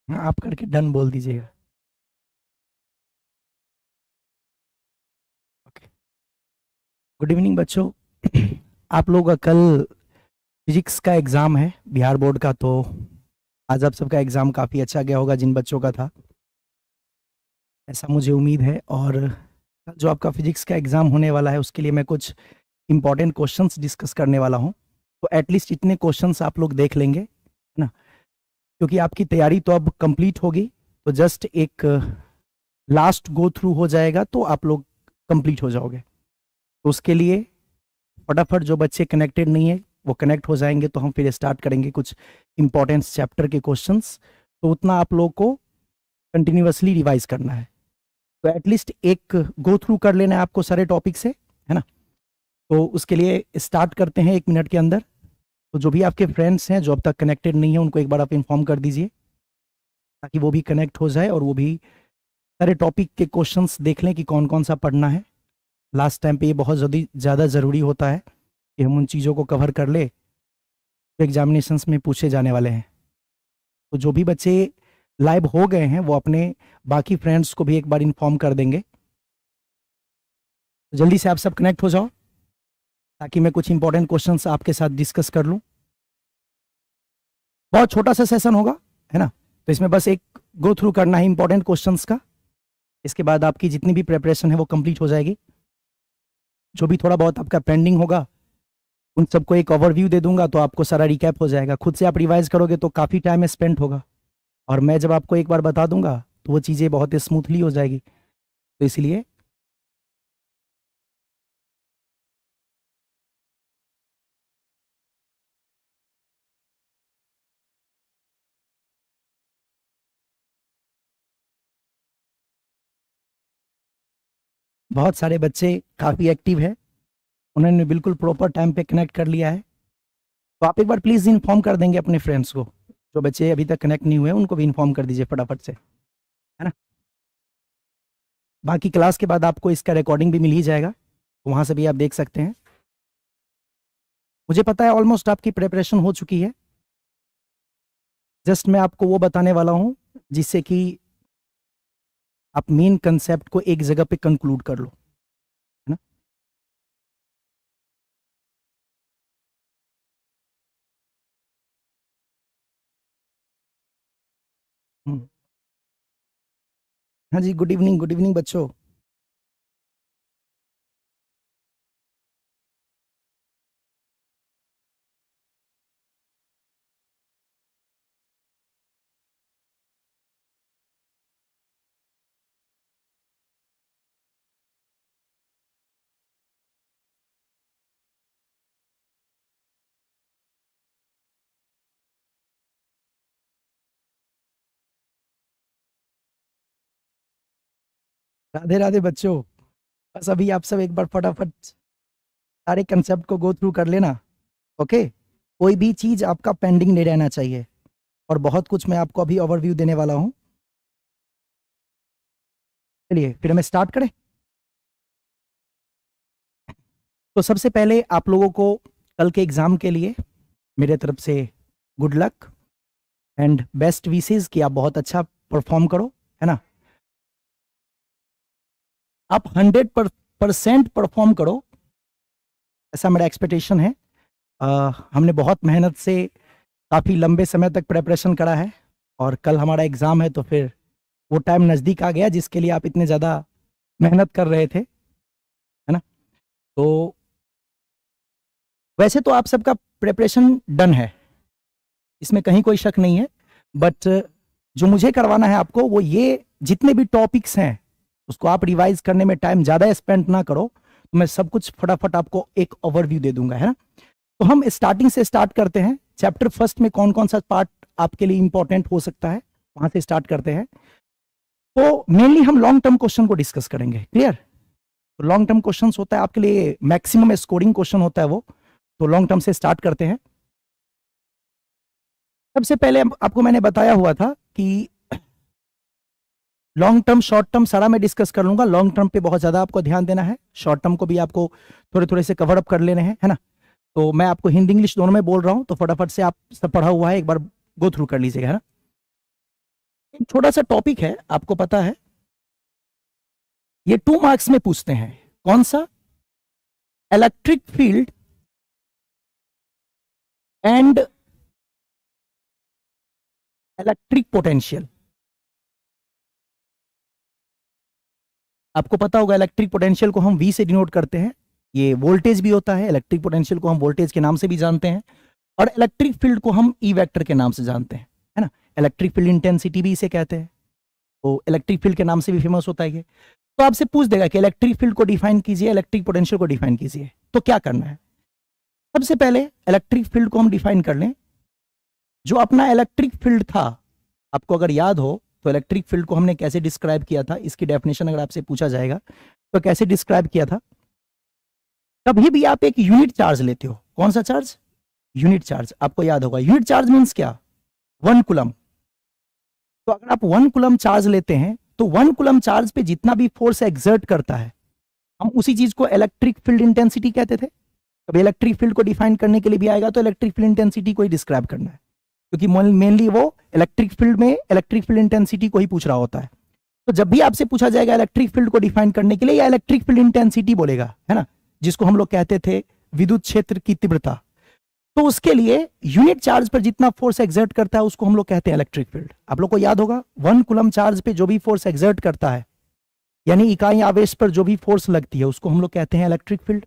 आप करके डन बोल दीजिएगा। ओके। गुड इवनिंग बच्चों। आप लोगों का कल फिजिक्स का एग्ज़ाम है बिहार बोर्ड का, तो आज आप सबका एग्ज़ाम काफ़ी अच्छा गया होगा जिन बच्चों का था, ऐसा मुझे उम्मीद है। और कल जो आपका फिजिक्स का एग्ज़ाम होने वाला है उसके लिए मैं कुछ इंपॉर्टेंट क्वेश्चंस डिस्कस करने वाला हूँ। तो एटलीस्ट इतने क्वेश्चंस आप लोग देख लेंगे, है ना, क्योंकि आपकी तैयारी तो अब कंप्लीट होगी। तो जस्ट एक लास्ट गो थ्रू हो जाएगा तो आप लोग कंप्लीट हो जाओगे। तो उसके लिए फटाफट जो बच्चे कनेक्टेड नहीं है वो कनेक्ट हो जाएंगे, तो हम फिर स्टार्ट करेंगे कुछ इंपॉर्टेंट चैप्टर के क्वेश्चंस। तो उतना आप लोग को कंटिन्यूअसली रिवाइज करना है। तो एटलीस्ट एक गो थ्रू कर लेना है आपको सारे टॉपिक से, है ना। तो उसके लिए स्टार्ट करते हैं 1 मिनट के अंदर। तो जो भी आपके फ्रेंड्स हैं जो अब तक कनेक्टेड नहीं है उनको एक बार आप इन्फॉर्म कर दीजिए, ताकि वो भी कनेक्ट हो जाए और वो भी सारे टॉपिक के क्वेश्चंस देख लें कि कौन कौन सा पढ़ना है। लास्ट टाइम पे ये बहुत ज़्यादा ज़रूरी होता है कि हम उन चीज़ों को कवर कर ले जो एग्जामिनेशंस में पूछे जाने वाले हैं। तो जो भी बच्चे लाइव हो गए हैं वो अपने बाकी फ्रेंड्स को भी एक बार इन्फॉर्म कर देंगे। तो जल्दी से आप सब कनेक्ट हो जाओ ताकि मैं कुछ इंपॉर्टेंट क्वेश्चंस आपके साथ डिस्कस कर लूँ। बहुत छोटा सा सेशन होगा, है ना, तो इसमें बस एक गो थ्रू करना है इंपॉर्टेंट क्वेश्चंस का। इसके बाद आपकी जितनी भी प्रिपरेशन है वो कंप्लीट हो जाएगी। जो भी थोड़ा बहुत आपका पेंडिंग होगा उन सबको एक ओवरव्यू दे दूंगा तो आपको सारा रिकैप हो जाएगा। खुद से आप रिवाइज करोगे तो काफ़ी टाइम स्पेंड होगा, और मैं जब आपको एक बार बता दूंगा तो वो चीज़ें बहुत स्मूथली हो जाएगी। तो इसलिए बहुत सारे बच्चे काफ़ी एक्टिव है, उन्होंने बिल्कुल प्रॉपर टाइम पे कनेक्ट कर लिया है। तो आप एक बार प्लीज़ इन्फॉर्म कर देंगे अपने फ्रेंड्स को। जो बच्चे अभी तक कनेक्ट नहीं हुए उनको भी इन्फॉर्म कर दीजिए फटाफट से, है ना। बाकी क्लास के बाद आपको इसका रिकॉर्डिंग भी मिल ही जाएगा, वहाँ से भी आप देख सकते हैं। मुझे पता है ऑलमोस्ट आपकी प्रिपरेशन हो चुकी है। जस्ट मैं आपको वो बताने वाला हूँ जिससे कि आप मेन कंसेप्ट को एक जगह पे कंक्लूड कर लो, है ना। हम्म। हाँ जी, गुड इवनिंग बच्चों। राधे राधे बच्चों। बस अभी आप सब एक बार फटाफट सारे कंसेप्ट को गो थ्रू कर लेना। ओके। कोई भी चीज आपका पेंडिंग नहीं रहना चाहिए, और बहुत कुछ मैं आपको अभी ओवरव्यू देने वाला हूँ। चलिए फिर हमें स्टार्ट करें। तो सबसे पहले आप लोगों को कल के एग्जाम के लिए मेरे तरफ से good luck and best wishes कि आप बहुत अच्छा परफॉर्म करो, है ना। आप 100% परफॉर्म करो, ऐसा मेरा एक्सपेक्टेशन है। हमने बहुत मेहनत से काफ़ी लंबे समय तक प्रेपरेशन करा है, और कल हमारा एग्ज़ाम है तो फिर वो टाइम नज़दीक आ गया जिसके लिए आप इतने ज़्यादा मेहनत कर रहे थे, है ना। तो वैसे तो आप सबका प्रेपरेशन डन है, इसमें कहीं कोई शक नहीं है। बट जो मुझे करवाना है आपको वो ये, जितने भी टॉपिक्स हैं उसको आप रिवाइज करने में टाइम ज़्यादा स्पेंड ना करो, तो मैं सब कुछ फटाफट आपको एक ओवरव्यू दे दूंगा, है ना। तो हम स्टार्टिंग से स्टार्ट करते हैं। चैप्टर फर्स्ट में कौन कौन सा पार्ट आपके लिए इंपॉर्टेंट हो सकता है वहां से स्टार्ट करते हैं। तो मेनली हम लॉन्ग टर्म क्वेश्चन को डिस्कस करेंगे, क्लियर। तो लॉन्ग टर्म क्वेश्चन होता है आपके लिए, मैक्सिमम स्कोरिंग क्वेश्चन होता है वो। तो लॉन्ग टर्म से स्टार्ट करते हैं। सबसे पहले आपको मैंने बताया हुआ था कि लॉन्ग टर्म शॉर्ट टर्म सारा मैं डिस्कस कर लूंगा। लॉन्ग टर्म पे बहुत ज्यादा आपको ध्यान देना है, शॉर्ट टर्म को भी आपको थोड़े थोड़े से कवर अप कर लेने हैं, है ना। तो मैं आपको हिंदी इंग्लिश दोनों में बोल रहा हूं, तो फटाफट से आप सब पढ़ा हुआ है एक बार गो थ्रू कर लीजिएगा, है ना। एक छोटा सा टॉपिक है, आपको पता है, ये 2 मार्क्स में पूछते हैं। कौन सा? Electric field and electric potential. आपको पता होगा इलेक्ट्रिक पोटेंशियल को हम V से डिनोट करते हैं, ये वोल्टेज भी होता है। इलेक्ट्रिक पोटेंशियल को हम वोल्टेज के नाम से भी जानते हैं, और इलेक्ट्रिक फील्ड को हम E वेक्टर के नाम से जानते हैं, है ना। इलेक्ट्रिक फील्ड इंटेंसिटी भी इसे कहते हैं, तो इलेक्ट्रिक फील्ड के नाम से भी फेमस होता है ये। तो आपसे पूछ देगा कि इलेक्ट्रिक फील्ड को डिफाइन कीजिए, इलेक्ट्रिक पोटेंशियल को डिफाइन कीजिए, तो क्या करना है? सबसे पहले इलेक्ट्रिक फील्ड को हम डिफाइन कर लें। जो अपना इलेक्ट्रिक फील्ड था, आपको अगर याद हो तो इलेक्ट्रिक फील्ड को हमने कैसे डिस्क्राइब किया था, इसकी डेफिनेशन अगर आपसे पूछा जाएगा तो कैसे डिस्क्राइब किया था? कभी भी आप एक यूनिट चार्ज लेते हो। कौन सा चार्ज? Unit charge. आपको याद होगा यूनिट चार्ज मींस क्या? 1 कूलम। तो अगर आप 1 कूलम चार्ज लेते हैं तो 1 कूलम चार्ज पे जितना भी फोर्स एक्सर्ट करता है, हम उसी चीज को इलेक्ट्रिक फील्ड इंटेंसिटी कहते थे। कभी इलेक्ट्रिक फील्ड को डिफाइन करने के लिए भी आएगा तो इलेक्ट्रिक फील्ड इंटेंसिटी को ही डिस्क्राइब करना है, क्योंकि मेनली वो इलेक्ट्रिक फील्ड में इलेक्ट्रिक फील्ड इंटेंसिटी को ही पूछ रहा होता है। तो जब भी आपसे पूछा जाएगा इलेक्ट्रिक फील्ड को डिफाइन करने के लिए, या इलेक्ट्रिक फील्ड इंटेंसिटी बोलेगा, है ना, जिसको हम लोग कहते थे विद्युत क्षेत्र की तीव्रता, तो उसके लिए यूनिट चार्ज पर जितना फोर्स एक्सर्ट करता है उसको हम लोग कहते हैं इलेक्ट्रिक फील्ड। आप लोग को याद होगा 1 कूलम चार्ज पे जो भी फोर्स एक्सर्ट करता है, यानी इकाई आवेश पर जो भी फोर्स लगती है, उसको हम लोग कहते हैं इलेक्ट्रिक फील्ड।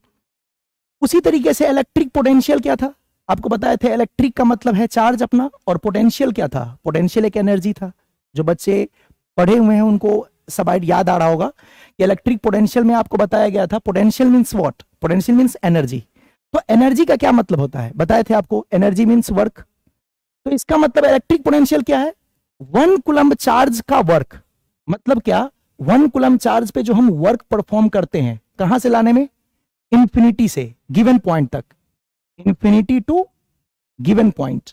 उसी तरीके से इलेक्ट्रिक पोटेंशियल क्या था? आपको बताए थे इलेक्ट्रिक का मतलब है चार्ज अपना, और पोटेंशियल क्या था? पोटेंशियल एक एनर्जी था। जो बच्चे पढ़े हुए हैं उनको सब याद आ रहा होगा कि इलेक्ट्रिक पोटेंशियल में आपको बताया गया था potential means what? Potential means energy. तो एनर्जी का क्या मतलब होता है? बताए थे आपको, एनर्जी मींस वर्क। तो इसका मतलब इलेक्ट्रिक पोटेंशियल क्या है? 1 कूलम चार्ज का वर्क। मतलब क्या? 1 कूलम चार्ज पे जो हम वर्क परफॉर्म करते हैं, कहां से लाने में? इंफिनिटी से गिवन पॉइंट तक, इंफिनिटी टू गिवन पॉइंट।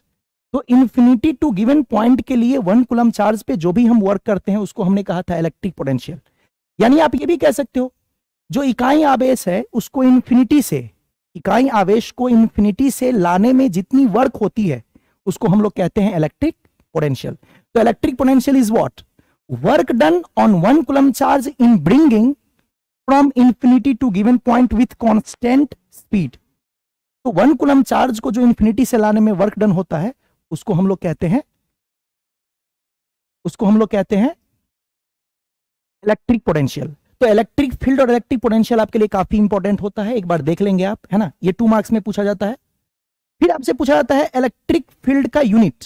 तो इंफिनिटी टू गिवन पॉइंट के लिए 1 कूलम चार्ज पे जो भी हम वर्क करते हैं उसको हमने कहा था इलेक्ट्रिक पोटेंशियल। यानी आप ये भी कह सकते हो जो इकाई आवेश है उसको इंफिनिटी से, इकाई आवेश को इंफिनिटी से लाने में जितनी वर्क होती है उसको हम लोग कहते हैं इलेक्ट्रिक पोटेंशियल। तो electric potential is what? Work done on 1 coulomb charge in bringing from infinity to given point with constant speed. तो 1 कूलम चार्ज को जो इंफिनिटी से लाने में वर्क डन होता है उसको हम लोग कहते हैं इलेक्ट्रिक पोटेंशियल। तो इलेक्ट्रिक फील्ड और इलेक्ट्रिक पोटेंशियल आपके लिए काफी इंपॉर्टेंट होता है, एक बार देख लेंगे आप, है ना। ये 2 मार्क्स में पूछा जाता है। फिर आपसे पूछा जाता है इलेक्ट्रिक फील्ड का यूनिट।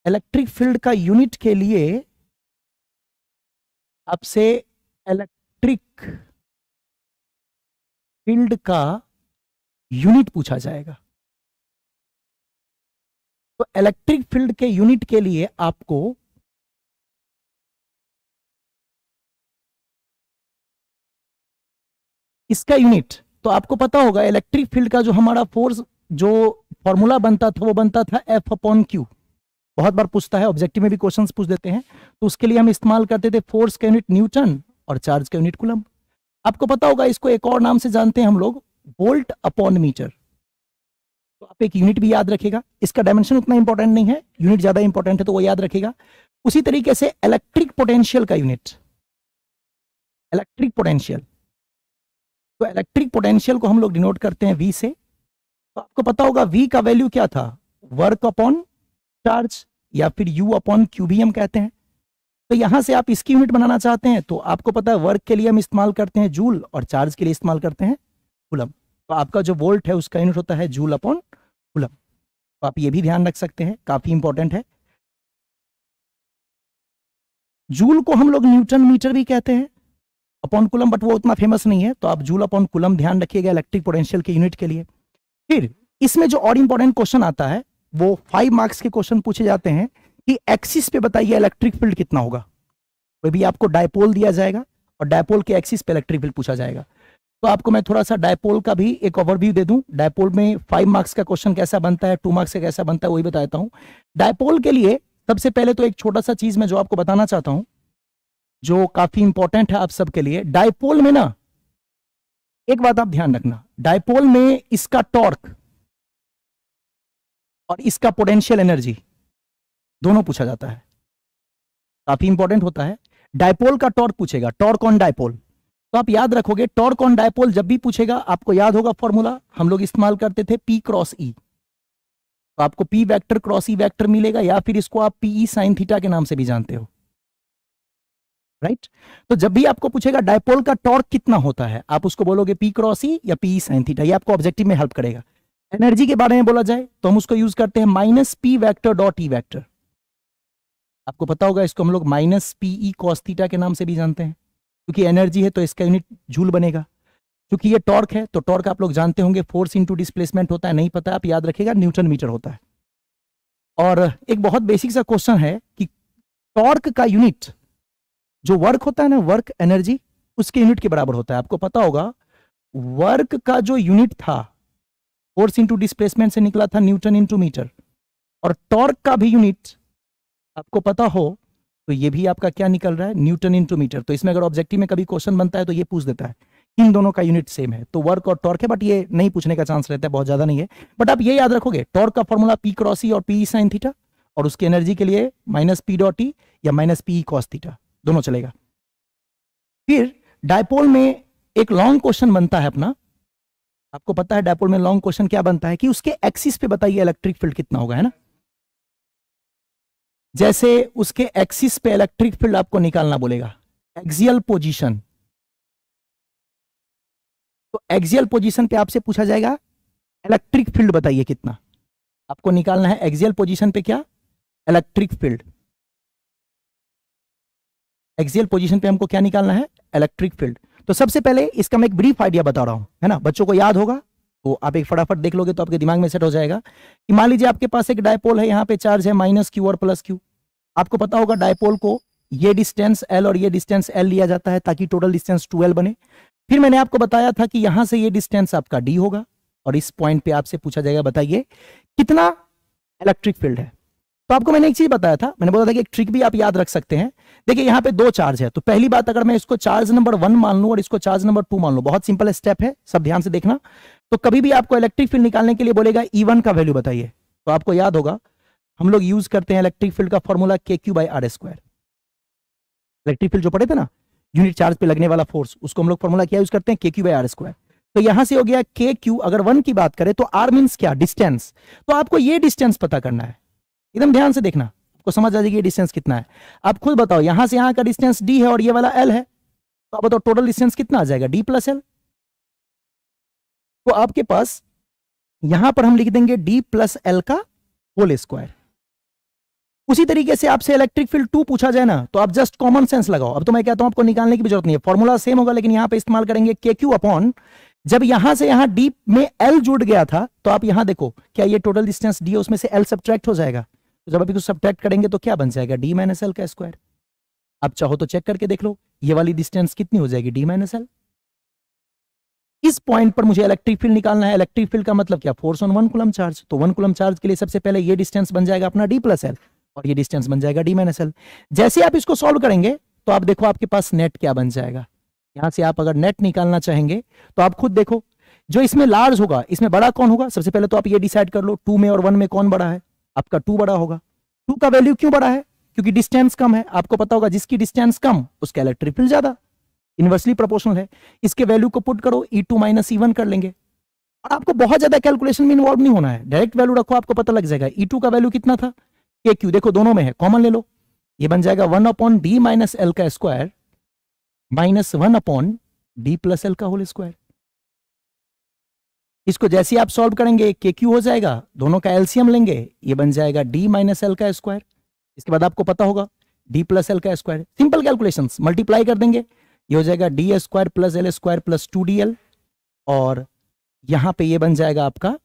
इलेक्ट्रिक फील्ड का यूनिट के लिए आपसे इलेक्ट्रिक फील्ड का यूनिट पूछा जाएगा। तो इलेक्ट्रिक फील्ड के यूनिट के लिए आपको इसका यूनिट, तो आपको पता होगा इलेक्ट्रिक फील्ड का जो हमारा फोर्स, जो फॉर्मूला बनता था वो बनता था F/Q। बहुत बार पूछता है, ऑब्जेक्टिव में भी क्वेश्चंस पूछ देते हैं। तो उसके लिए हम इस्तेमाल करते थे फोर्स का यूनिट न्यूटन और चार्ज का यूनिट कूलम। आपको पता होगा इसको एक और नाम से जानते हैं हम लोग, वोल्ट अपॉन मीटर। तो आप एक यूनिट भी याद रखेगा, इसका डायमेंशन उतना इंपॉर्टेंट नहीं है, यूनिट ज्यादा इंपॉर्टेंट है तो वो याद रखेगा। उसी तरीके से इलेक्ट्रिक पोटेंशियल का यूनिट, इलेक्ट्रिक पोटेंशियल, तो इलेक्ट्रिक पोटेंशियल को हम लोग डिनोट करते हैं V से। तो आपको पता होगा V का वैल्यू क्या था? वर्क अपॉन चार्ज, या फिर U/Q भी हम कहते हैं। तो यहां से आप इसकी यूनिट बनाना चाहते हैं तो आपको पता है वर्क के लिए हम इस्तेमाल करते हैं जूल और चार्ज के लिए इस्तेमाल करते हैं कूलम। तो आपका जो वोल्ट है उसका यूनिट होता है जूल अपॉन कूलम। तो आप ये भी ध्यान रख सकते हैं, काफी इंपॉर्टेंट है। जूल को हम लोग न्यूटन मीटर भी कहते हैं अपॉन कूलम, बट वो उतना फेमस नहीं है, तो आप जूल अपॉन कूलम ध्यान रखिएगा इलेक्ट्रिक पोटेंशियल के यूनिट के लिए। फिर इसमें जो और इंपॉर्टेंट क्वेश्चन आता है वो 5 मार्क्स के क्वेश्चन पूछे जाते हैं कि एक्सिस पे बताइए इलेक्ट्रिक फील्ड कितना होगा। वो भी आपको डायपोल दिया जाएगा और डायपोल के एक्सिस पे इलेक्ट्रिक फील्ड पूछा जाएगा। तो आपको मैं थोड़ा सा डायपोल का भी एक ओवरव्यू दे दूं। डायपोल में 5 मार्क्स का क्वेश्चन कैसा बनता है, 2 मार्क्स का कैसा बनता है, वही बताता हूं। डायपोल के लिए सबसे पहले तो एक छोटा सा चीज मैं जो आपको बताना चाहता हूं, जो काफी इंपॉर्टेंट है आप सबके लिए। डायपोल में ना एक बात आप ध्यान रखना, डायपोल में इसका टॉर्क और इसका पोटेंशियल एनर्जी दोनों पूछा जाता है। काफी इंपॉर्टेंट होता है। डायपोल का टॉर्क पूछेगा, टॉर्क ऑन डायपोल, तो आप याद रखोगे टॉर्क ऑन डायपोल जब भी पूछेगा आपको याद होगा फॉर्मूला हम लोग इस्तेमाल करते थे P क्रॉस E, तो आपको P vector cross E vector मिलेगा, या फिर इसको आप PE साइन थीटा के नाम से भी जानते हो, राइट। तो जब भी आपको पूछेगा डायपोल का टॉर्क कितना होता है, आप उसको बोलोगे P क्रॉस E या PE साइन थीटा, ये आपको ऑब्जेक्टिव में हेल्प करेगा। एनर्जी के बारे में बोला जाए तो हम उसको यूज करते हैं minus P vector dot E vector, आपको पता होगा इसको हम लोग माइनस PE कॉस थीटा के नाम से भी जानते हैं, क्योंकि एनर्जी है तो इसका यूनिट जूल बनेगा। क्योंकि ये टॉर्क है तो टॉर्क आप लोग जानते होंगे फोर्स इनटू डिस्प्लेसमेंट होता है, नहीं पता आप याद रखिएगा न्यूटन मीटर होता है। और एक बहुत बेसिक सा क्वेश्चन है कि टॉर्क का यूनिट जो वर्क होता है ना, वर्क एनर्जी, उसके यूनिट के बराबर होता है। आपको पता होगा वर्क का जो यूनिट था फोर्स इनटू डिस्प्लेसमेंट से निकला था न्यूटन इनटू मीटर, और टॉर्क का भी यूनिट आपको पता हो तो ये भी आपका क्या निकल रहा है, न्यूटन इनटू मीटर। तो इसमें अगर ऑब्जेक्टिव में कभी क्वेश्चन बनता है तो ये पूछ देता है इन दोनों का यूनिट सेम है, तो वर्क और टॉर्क है, बट ये नहीं पूछने का चांस रहता है, बहुत ज्यादा नहीं है। बट आप ये याद रखोगे टॉर्क का फॉर्मूला P क्रॉस E और PE साइन थीटा, और उसकी एनर्जी के लिए माइनस P डॉट E या माइनस PE कॉस थीटा, दोनों चलेगा। फिर डायपोल में एक लॉन्ग क्वेश्चन बनता है अपना, आपको पता है डायपोल में लॉन्ग क्वेश्चन क्या बनता है कि उसके एक्सिस पे बताइए इलेक्ट्रिक फील्ड कितना होगा, है ना। जैसे उसके एक्सिस पे इलेक्ट्रिक फील्ड आपको निकालना बोलेगा, एक्सियल पोजीशन, तो एक्सियल पोजीशन पे आपसे पूछा जाएगा इलेक्ट्रिक फील्ड बताइए कितना, आपको निकालना है एक्सियल पोजीशन पे क्या, इलेक्ट्रिक फील्ड। एक्सियल पोजीशन पे हमको क्या निकालना है, इलेक्ट्रिक फील्ड। तो सबसे पहले इसका मैं एक ब्रीफ आइडिया बता रहा हूं, है ना, बच्चों को याद होगा तो आप एक फटाफट देख लोगे तो आपके दिमाग में सेट हो जाएगा कि मान लीजिए आपके पास एक डायपोल है, यहां पे चार्ज है माइनस Q और प्लस Q। आपको पता होगा डायपोल को ये डिस्टेंस L और ये डिस्टेंस L लिया जाता है ताकि टोटल डिस्टेंस 2L बने। फिर मैंने आपको बताया था कि यहां से ये डिस्टेंस आपका D होगा, और इस पॉइंट पे आपसे पूछा जाएगा बताइए कितना इलेक्ट्रिक फील्ड है। तो आपको मैंने एक चीज बताया था, मैंने बोला था कि एक ट्रिक भी आप याद रख सकते हैं। देखिए यहाँ पे दो चार्ज है, तो पहली बात अगर मैं इसको चार्ज नंबर 1 मान लूं और इसको चार्ज नंबर 2 मान लूं, बहुत सिंपल स्टेप है, सब ध्यान से देखना। तो कभी भी आपको इलेक्ट्रिक फील्ड निकालने के लिए बोलेगा E1 का वैल्यू बताइए, तो आपको याद होगा हम लोग यूज करते हैं इलेक्ट्रिक फील्ड का फॉर्मूला KQ/R²। इलेक्ट्रिक फील्ड जो पढ़े थे ना, यूनिट चार्ज पे लगने वाला फोर्स, उसको हम लोग फॉर्मूला क्या यूज करते हैं, KQ/R²। तो यहां से हो गया KQ, अगर 1 की बात करें तो R मींस क्या, डिस्टेंस। तो आपको ये डिस्टेंस पता करना है, एकदम ध्यान से देखना, आपको समझ आ जाएगी ये डिस्टेंस कितना है। आप खुद बताओ, यहां से यहां का डिस्टेंस D है और ये वाला L है, तो आप बताओ टोटल डिस्टेंस कितना आ जाएगा, D प्लस L। तो आपके पास यहां पर हम लिख देंगे D प्लस L का होल स्क्वायर। उसी तरीके से आपसे इलेक्ट्रिक फील्ड 2 पूछा जाए ना, तो आप जस्ट कॉमन सेंस लगाओ। अब तो मैं कहता हूं आपको निकालने की भी जरूरत नहीं है, फॉर्मूला सेम होगा, लेकिन यहां पे इस्तेमाल करेंगे KQ अपॉन, जब यहां से यहां D में L जुड़ गया था तो आप यहां देखो क्या ये टोटल डिस्टेंस D है, उसमें से L सब्ट्रैक्ट हो जाएगा, तो जब आप इसको सब्ट्रैक्ट करेंगे तो क्या बन जाएगा, D माइनस L का स्क्वायर। आप चाहो तो चेक करके देख लो ये वाली डिस्टेंस कितनी हो जाएगी, D माइनस L। इस पॉइंट पर मुझे इलेक्ट्रिक फील्ड निकालना है। इलेक्ट्रिक फील्ड का मतलब क्या, फोर्स ऑन 1 कूलम चार्ज। तो 1 कूलम चार्ज के लिए सबसे पहले ये डिस्टेंस बन जाएगा अपना D प्लस L, और ये डिस्टेंस बन जाएगा D माइनस L। जैसे आप इसको सॉल्व करेंगे तो आप देखो आपके पास नेट क्या बन जाएगा। यहां से आप अगर नेट निकालना चाहेंगे तो आप खुद देखो, जो इसमें लार्ज होगा इसमें बड़ा कौन होगा, सबसे पहले तो आप ये डिसाइड कर लो 2 में और 1 में कौन बड़ा है, आपका 2 बड़ा होगा। 2 का वैल्यू क्यों बड़ा है, क्योंकि डिस्टेंस कम है। आपको पता होगा जिसकी डिस्टेंस कम उसका इलेक्ट्रिक फील्ड ज्यादा, इनवर्सली प्रोपोर्शनल है। इसके वैल्यू को पुट करो, E2 माइनस E1 कर लेंगे, और आपको बहुत ज्यादा कैलकुलेशन में इन्वॉल्व नहीं होना है, डायरेक्ट वैल्यू रखो, आपको पता लग जाएगा। E2 का वैल्यू कितना था, KQ, देखो दोनों में है, कॉमन ले लो, ये बन जाएगा 1 अपॉन D माइनस L का square minus 1 upon D plus L का होल स्क्वायर। इसको जैसे आप सॉल्व करेंगे KQ हो जाएगा, दोनों का एलसीएम लेंगे, ये बन जाएगा D माइनस L का स्क्वायर। इसके बाद आपको पता होगा D प्लस L का स्क्वायर, सिंपल कैलकुलेशंस, मल्टीप्लाई कर देंगे, ये हो जाएगा D square plus L square plus 2DL, और यहां पे ये बन जाएगा आपका,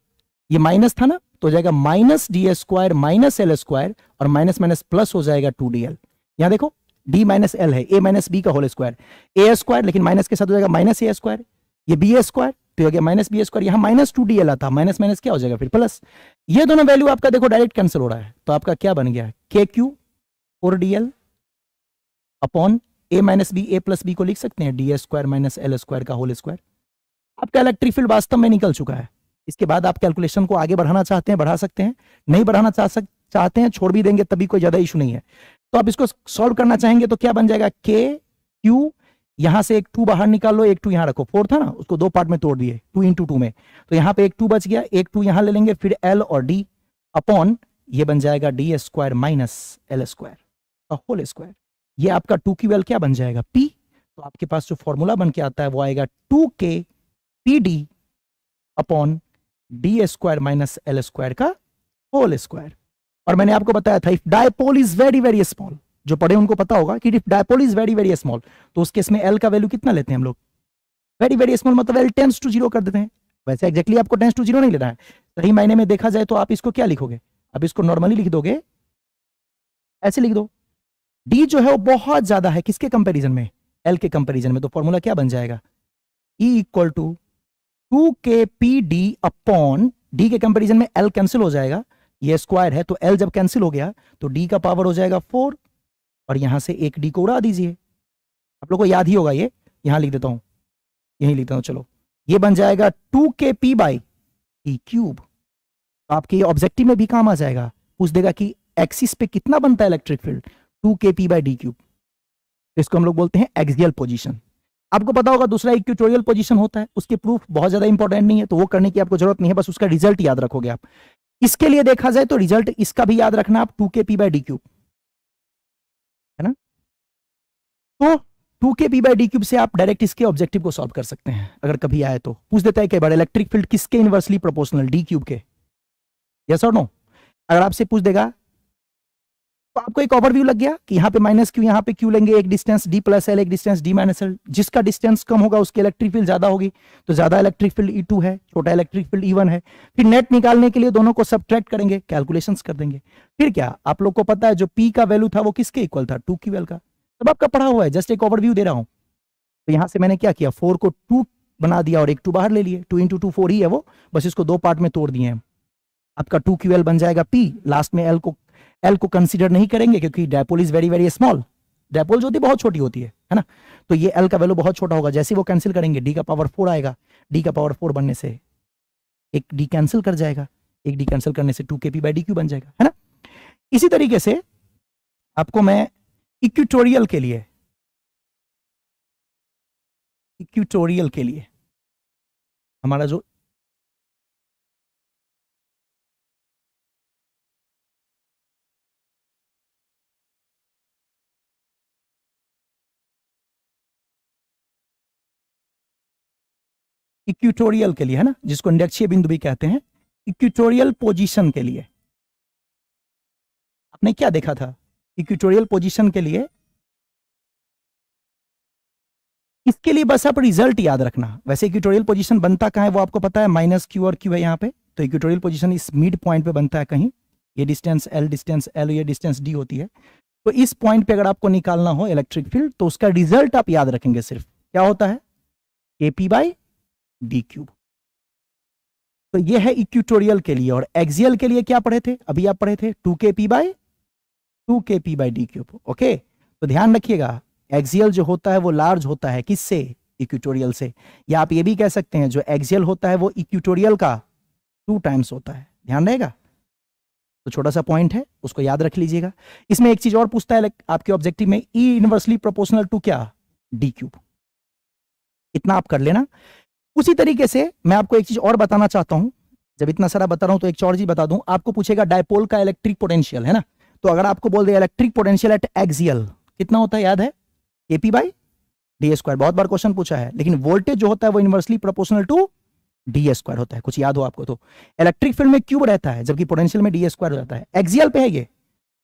ये माइनस था ना तो हो जाएगा minus D square minus L square, और माइनस माइनस प्लस हो जाएगा 2DL। यहां देखो D माइनस L है, A माइनस B का होल स्क्वायर, A स्क्वायर लेकिन माइनस के साथ हो जाएगा माइनस A स्क्वायर, ये B स्क्वायर तो हो गया माइनस B स्क्वायर, यहां माइनस 2DL आता, माइनस माइनस क्या हो जाएगा फिर प्लस। ये दोनों वैल्यू आपका देखो डायरेक्ट कैंसिल हो रहा है, तो आपका क्या बन गया, KQ 4DL upon A minus B, A plus B को लिख सकते हैं D square minus L square का होल स्क्वायर। आपका इलेक्ट्रिक फील्ड वास्तव में निकल चुका है। इसके बाद आप कैलकुलेशन को आगे बढ़ाना चाहते हैं बढ़ा सकते हैं, नहीं बढ़ाना चाहते हैं छोड़ भी देंगे, तभी कोई ज्यादा इशू नहीं है। तो आप इसको सॉल्व करना चाहेंगे तो क्या बन जाएगा, के क्यू, यहां से एक 2 बाहर निकाल लो, एक 2 यहां रखो, 4 था ना, उसको 2 पार्ट में तोड़ दिए 2 इंटू 2 में, तो यहां पे एक 2 बच गया, एक 2 यहां ले लेंगे, फिर एल और डी अपॉन ये बन जाएगा D square minus L square का होल स्क्वायर। ये आपका 2 क्यू एल क्या बन जाएगा, पी। तो आपके पास जो फॉर्मूला बन के आता है वो आएगा 2k P D upon D square minus L square का होल स्क्वायर। और मैंने आपको बताया था if dipole is very very small, जो पढ़े उनको पता होगा कि if dipole is very very small, तो उस केस में एल का वैल्यू कितना लेते हैं हम लोग, वेरी वेरी स्मॉल, मतलब एल टेंस टू 0 कर देते हैं। वैसे एग्जैक्टली आपको टेंस टू 0 नहीं लेना है, सही मायने में देखा जाए तो आप इसको क्या लिखोगे, अब इसको नॉर्मली लिख दोगे, ऐसे लिख दो, डी जो है वो बहुत ज्यादा है किसके कंपैरिजन में, एल के कंपैरिजन में, तो फॉर्मूला क्या बन जाएगा, E equal to 2k P D upon D के कंपैरिजन में एल कैंसिल हो जाएगा, ये स्क्वायर है तो एल जब कैंसिल हो गया तो डी का पावर हो जाएगा 4, और यहां से एक डी को उड़ा दीजिए, आप लोगों को याद ही होगा, ये यहां लिख देता हूं, यहीं लिखता हूं, चलो ये बन जाएगा 2k P by D cube. तो आपके ये ऑब्जेक्टिव में भी काम आ जाएगा, पूछ देगा कि एक्सिस पे कितना बनता है electric field, 2k P by D cube, इसको हम लोग बोलते हैं एक्सियल पोजीशन। आपको पता होगा दूसरा इक्वेटोरियल पोजीशन होता है, उसके प्रूफ बहुत ज्यादा इंपॉर्टेंट नहीं है, तो वो करने की आपको जरूरत नहीं है, बस उसका रिजल्ट याद रखोगे आप। इसके लिए देखा जाए तो रिजल्ट इसका भी याद रखना आप, 2k P by D cube, है ना। तो 2k P by D cube से आप डायरेक्ट इसके ऑब्जेक्टिव को सॉल्व कर सकते हैं, अगर कभी आए तो पूछ देता है कई बार इलेक्ट्रिक फील्ड किसके इनवर्सली प्रोपोर्शनल, डी क्यूब के, यस और नो। अगर आपसे पूछ देगा तो आपको एक ओवरव्यू लग गया कि यहाँ पे माइनस क्यू, यहाँ पे क्यू लेंगे, एक डिस्टेंस डी प्लस एल, एक डिस्टेंस डी माइनस एल, जिसका डिस्टेंस कम होगा उसकी इलेक्ट्रिक फील्ड ज्यादा होगी, तो ज्यादा इलेक्ट्रिक फील्ड E2 है, छोटा इलेक्ट्रिक फील्ड E1 है। फिर नेट निकालने के लिए दोनों को सब्ट्रैक्ट करेंगे, कैलकुलेशंस कर देंगे, फिर क्या आप लोग को पता है जो P का वैल्यू था वो किसके इक्वल था, 2QL का, सब आपका पढ़ा हुआ है, जस्ट एक ओवरव्यू दे रहा हूं। तो यहां से मैंने क्या किया, 4 को 2 बना दिया और एक 2 बाहर ले लिए, 2 इंटू 2 4 ही है वो, बस इसको 2 पार्ट में तोड़ दिए हैं, आपका 2QL बन जाएगा P, लास्ट में एल को कंसीडर नहीं करेंगे क्योंकि dipole is very very small, dipole जो होती है बहुत छोटी होती है ना, तो ये एल का वैल्यू बहुत छोटा होगा, जैसे ही वो कैंसिल करेंगे डी का पावर 4 आएगा, डी का पावर 4 बनने से एक डी कैंसिल कर जाएगा, एक डी कैंसिल करने से 2k p by D Q बन जाएगा, है ना। इसी तरीके से आपको मैं इक्वेटोरियल के लिए हमारा जो इक्वेटोरियल के लिए है ना, जिसको निरक्षीय बिंदु भी कहते हैं, इक्वेटोरियल पोजीशन के लिए आपने क्या देखा था, इक्वेटोरियल पोजीशन के लिए इसके लिए बस आप रिजल्ट याद रखना। वैसे इक्वेटोरियल पोजीशन बनता कहां है वो आपको पता है, माइनस क्यू और क्यू है यहाँ पे, तो इक्वेटोरियल पोजीशन इस मिड पॉइंट पे बनता है कहीं, ये डिस्टेंस एल, ये डिस्टेंस डी होती है, तो इस पॉइंट पे अगर आपको निकालना हो इलेक्ट्रिक फील्ड तो उसका रिजल्ट आप याद रखेंगे, सिर्फ क्या होता है, KP बाई डी क्यूब। तो ये है इक्वेटोरियल के लिए। और एक्सियल के लिए क्या पढ़े थे, अभी आप पढ़े थे 2k p by D cube. Okay, तो ध्यान रखिएगा एक्सियल जो होता है वो लार्ज होता है किससे, इक्वेटोरियल से, या आप ये भी कह सकते हैं जो एक्सियल होता है वो इक्वेटोरियल का 2 टाइम्स होता है, ध्यान रहेगा। तो छोटा सा पॉइंट है, उसको याद रख लीजिएगा। इसमें एक चीज और पूछता है आपके ऑब्जेक्टिव में, ई इनवर्सली प्रोपोर्शनल टू क्या, डी क्यूब, इतना आप कर लेना। उसी तरीके से मैं आपको एक चीज और बताना चाहता हूं, जब इतना सारा बता रहा हूं तो एक और चीज बता दूं, आपको पूछेगा डायपोल का इलेक्ट्रिक पोटेंशियल, है ना, तो अगर आपको बोल दे इलेक्ट्रिक पोटेंशियल एट एक्सियल कितना होता है, याद है, KP बाई डी स्क्वायर, बहुत बार क्वेश्चन पूछा है, लेकिन वोल्टेज जो होता है वो inversely proportional to D square होता है, कुछ याद हो आपको तो। इलेक्ट्रिक फील्ड में क्यूब रहता है जबकि पोटेंशियल में डी स्क्वायर हो जाता है, एक्सियल पे है ये।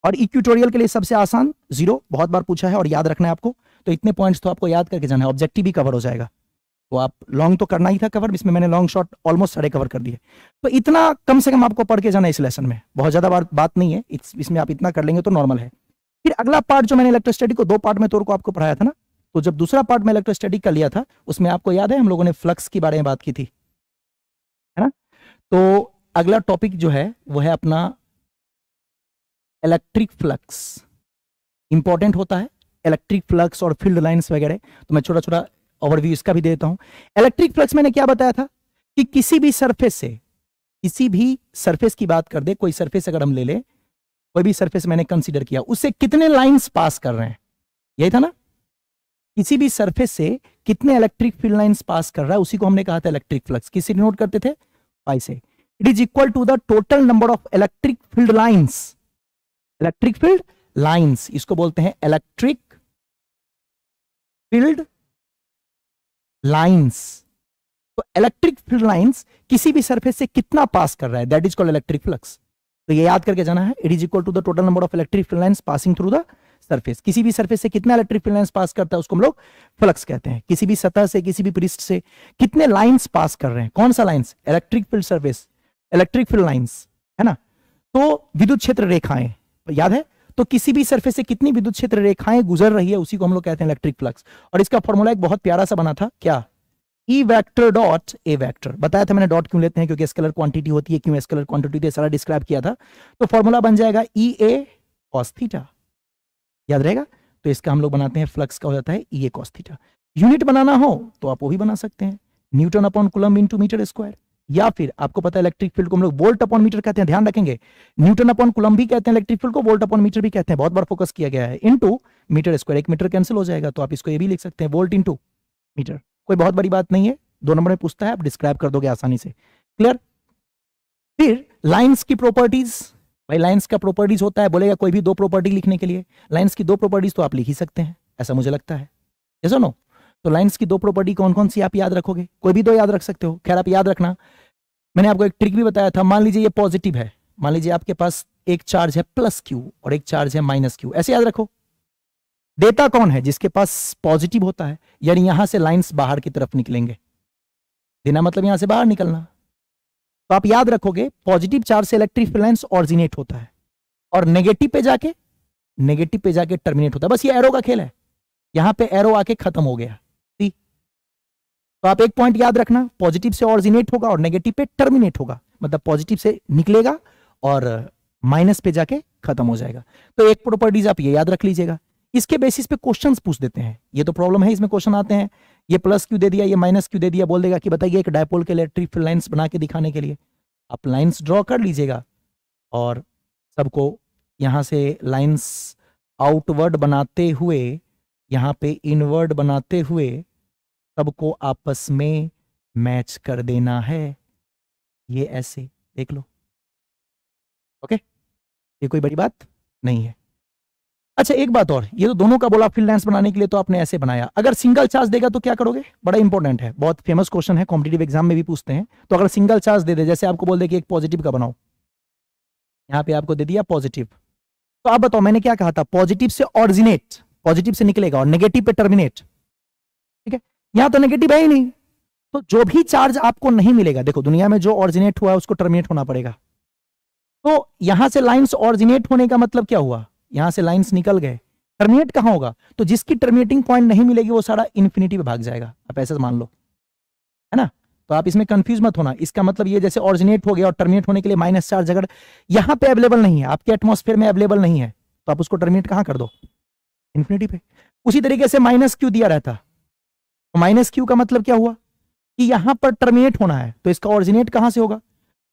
और इक्वेटोरियल के लिए सबसे आसान 0, बहुत बार पूछा है और याद रखना है आपको, तो इतने पॉइंट्स तो आपको याद करके जाना है, ऑब्जेक्टिव भी कवर हो जाएगा। तो आप लॉन्ग तो करना ही था कवर, इसमें मैंने लॉन्ग शॉर्ट ऑलमोस्ट सारे कवर कर दिए, तो इतना कम से कम आपको पढ़ के जाना है इस लेसन में, बहुत ज्यादा बात नहीं है, इसमें आप इतना कर लेंगे तो नॉर्मल है। फिर अगला पार्ट जो मैंने इलेक्ट्रोस्टैटिक को 2 पार्ट में तोड़ को आपको पढ़ाया था ना, तो जब दूसरा पार्ट में इलेक्ट्रोस्टैटिक का लिया था उसमें आपको याद है हम लोगों ने फ्लक्स के बारे में बात की थी, है ना। तो अगला टॉपिक जो है वो है अपना इलेक्ट्रिक फ्लक्स, इंपॉर्टेंट होता है इलेक्ट्रिक फ्लक्स और फील्ड लाइंस वगैरह, तो मैं छोटा छोटा ओवरव्यू इसका भी देता हूं। इलेक्ट्रिक फ्लक्स मैंने क्या बताया था कि किसी भी सरफेस की बात कर दे, कोई सरफेस अगर हम ले ले कोई भी सरफेस मैंने कंसीडर किया, उससे कितने लाइंस पास कर रहे हैं, यही था ना, किसी भी सरफेस से कितने इलेक्ट्रिक फील्ड लाइंस पास कर रहा है, उसी को हमने कहा था इलेक्ट्रिक फ्लक्स। किसी नोट करते थे पाई से। It is equal to the total number of electric field lines, electric field lines, इसको बोलते हैं इलेक्ट्रिक फील्ड लाइंस। तो इलेक्ट्रिक फील्ड लाइंस किसी भी सरफेस से कितना पास कर रहा है, that is called electric flux. तो ये याद करके जाना है, it is equal to the total number of electric field lines passing through the surface. किसी भी सरफेस से कितना इलेक्ट्रिक फील्ड लाइंस पास करता है उसको हम लोग फ्लक्स कहते हैं। किसी भी सतह से, किसी भी पृष्ठ से कितने लाइंस पास कर रहे हैं, कौन सा lines, electric field surface, electric field lines, है ना। तो विद्युत क्षेत्र रेखाएं, याद है, तो किसी भी सरफेस से कितनी विद्युत क्षेत्र रेखाएं गुजर रही है उसी को हम लोग कहते हैं इलेक्ट्रिक फ्लक्स। और इसका फॉर्मूला एक बहुत प्यारा सा बना था, क्या, E vector dot A vector. बताया था मैंने डॉट क्यों लेते हैं, क्योंकि स्केलर क्वांटिटी होती है, क्यों स्केलर क्वांटिटी होती है, सारा डिस्क्राइब किया था। तो फॉर्मूला बन जाएगा ई ए कॉस थीटा, याद रहेगा। तो इसका हम लोग बनाते हैं, फ्लक्स का हो जाता है E A cos theta. Unit बनाना हो तो आप वो भी बना सकते हैं, newton upon coulomb into metre square, या फिर आपको पता है इलेक्ट्रिक फील्ड को हम लोग वोल्ट अपॉन मीटर कहते हैं, ध्यान रखेंगे। न्यूटन अपॉन कूलम भी कहते हैं इलेक्ट्रिक फील्ड को, वोल्ट अपॉन मीटर भी कहते हैं, बहुत बार फोकस किया गया है। इनटू मीटर स्क्वायर, एक मीटर कैंसिल हो जाएगा, तो आप इसको ये भी लिख सकते हैं वोल्ट इनटू मीटर, कोई बहुत बड़ी बात नहीं है। 2 नंबर में पूछता है, आप डिस्क्राइब कर दोगे आसानी से, क्लियर। फिर लाइंस की प्रॉपर्टीज, भाई लाइंस का प्रॉपर्टीज होता है, बोलेगा कोई भी 2 प्रॉपर्टी लिखने के लिए, लाइंस की 2 प्रॉपर्टीज तो आप लिख ही सकते हैं, ऐसा मुझे लगता है, यस और नो। तो लाइंस की 2 प्रॉपर्टी कौन कौन सी आप याद रखोगे, कोई भी 2 याद रख सकते हो। खैर आप याद रखना, मैंने आपको एक ट्रिक भी बताया था। मान लीजिए ये पॉजिटिव है, मान लीजिए आपके पास एक चार्ज है प्लस क्यू और एक चार्ज है माइनस क्यू, ऐसे याद रखो। देता कौन है, जिसके पास पॉजिटिव होता है, यानी यहां से लाइंस बाहर की तरफ निकलेंगे, देना मतलब यहां से बाहर निकलना। तो आप याद रखोगे पॉजिटिव चार्ज से इलेक्ट्रिक फील्ड लाइंस ऑरिजिनेट होता है और नेगेटिव पे जाके टर्मिनेट होता है। बस ये एरो का खेल है, यहां पे एरो आके खत्म हो गया। तो आप एक पॉइंट याद रखना, पॉजिटिव से ऑरिजिनेट होगा और नेगेटिव पे टर्मिनेट होगा, मतलब पॉजिटिव से निकलेगा और माइनस पे जाके खत्म हो जाएगा। तो एक प्रॉपर्टीज आप ये याद रख लीजिएगा। इसके बेसिस पे क्वेश्चंस पूछ देते हैं, ये तो प्रॉब्लम है, इसमें क्वेश्चन आते हैं, ये प्लस क्यों दे दिया, ये माइनस क्यों दे दिया, बोल देगा कि बताइए एक डायपोल के इलेक्ट्रिक फील्ड लाइंस बना के दिखाने के लिए आप लाइंस ड्रॉ कर लीजिएगा और सबको यहां से लाइंस आउटवर्ड बनाते हुए, यहां पे इनवर्ड बनाते हुए सबको आपस में मैच कर देना है, ये ऐसे देख लो, ओके, ये कोई बड़ी बात नहीं है। अच्छा एक बात और, ये तो दोनों का बोला फील्ड लाइंस बनाने के लिए, तो आपने ऐसे बनाया, अगर सिंगल चार्ज देगा तो क्या करोगे, बड़ा इंपॉर्टेंट है, बहुत फेमस क्वेश्चन है, कॉम्पिटिटिव एग्जाम में भी पूछते हैं। तो अगर सिंगल चार्ज दे दे, जैसे आपको बोल दे कि एक पॉजिटिव का बनाओ, यहां पे आपको दे दिया पॉजिटिव, तो आप बताओ मैंने क्या कहा था, पॉजिटिव से ऑरिजिनेट, पॉजिटिव से निकलेगा और नेगेटिव पे टर्मिनेट, ठीक है। यहां तो नेगेटिव है ही नहीं, तो जो भी चार्ज आपको नहीं मिलेगा, देखो दुनिया में जो ऑरिजिनेट हुआ है उसको टर्मिनेट होना पड़ेगा। तो यहां से लाइंस ऑरिजिनेट होने का मतलब क्या हुआ, यहां से लाइंस निकल गए, टर्मिनेट कहां होगा, तो जिसकी टर्मिनेटिंग पॉइंट नहीं मिलेगी वो सारा इन्फिनिटी पे भाग जाएगा, आप ऐसे मान लो, है ना। तो आप इसमें कंफ्यूज मत होना, इसका मतलब ये जैसे ऑरिजिनेट हो गया और टर्मिनेट होने के लिए माइनस चार्ज अगर यहां पे अवेलेबल नहीं है, आपके एटमॉस्फेयर में अवेलेबल नहीं है, तो आप उसको टर्मिनेट कहां कर दो, इन्फिनिटी पे। उसी तरीके से माइनस क्यू दिया रहता, तो माइनस क्यू का मतलब क्या हुआ कि यहां पर टर्मिनेट होना है, तो इसका ऑरिजिनेट कहां से होगा,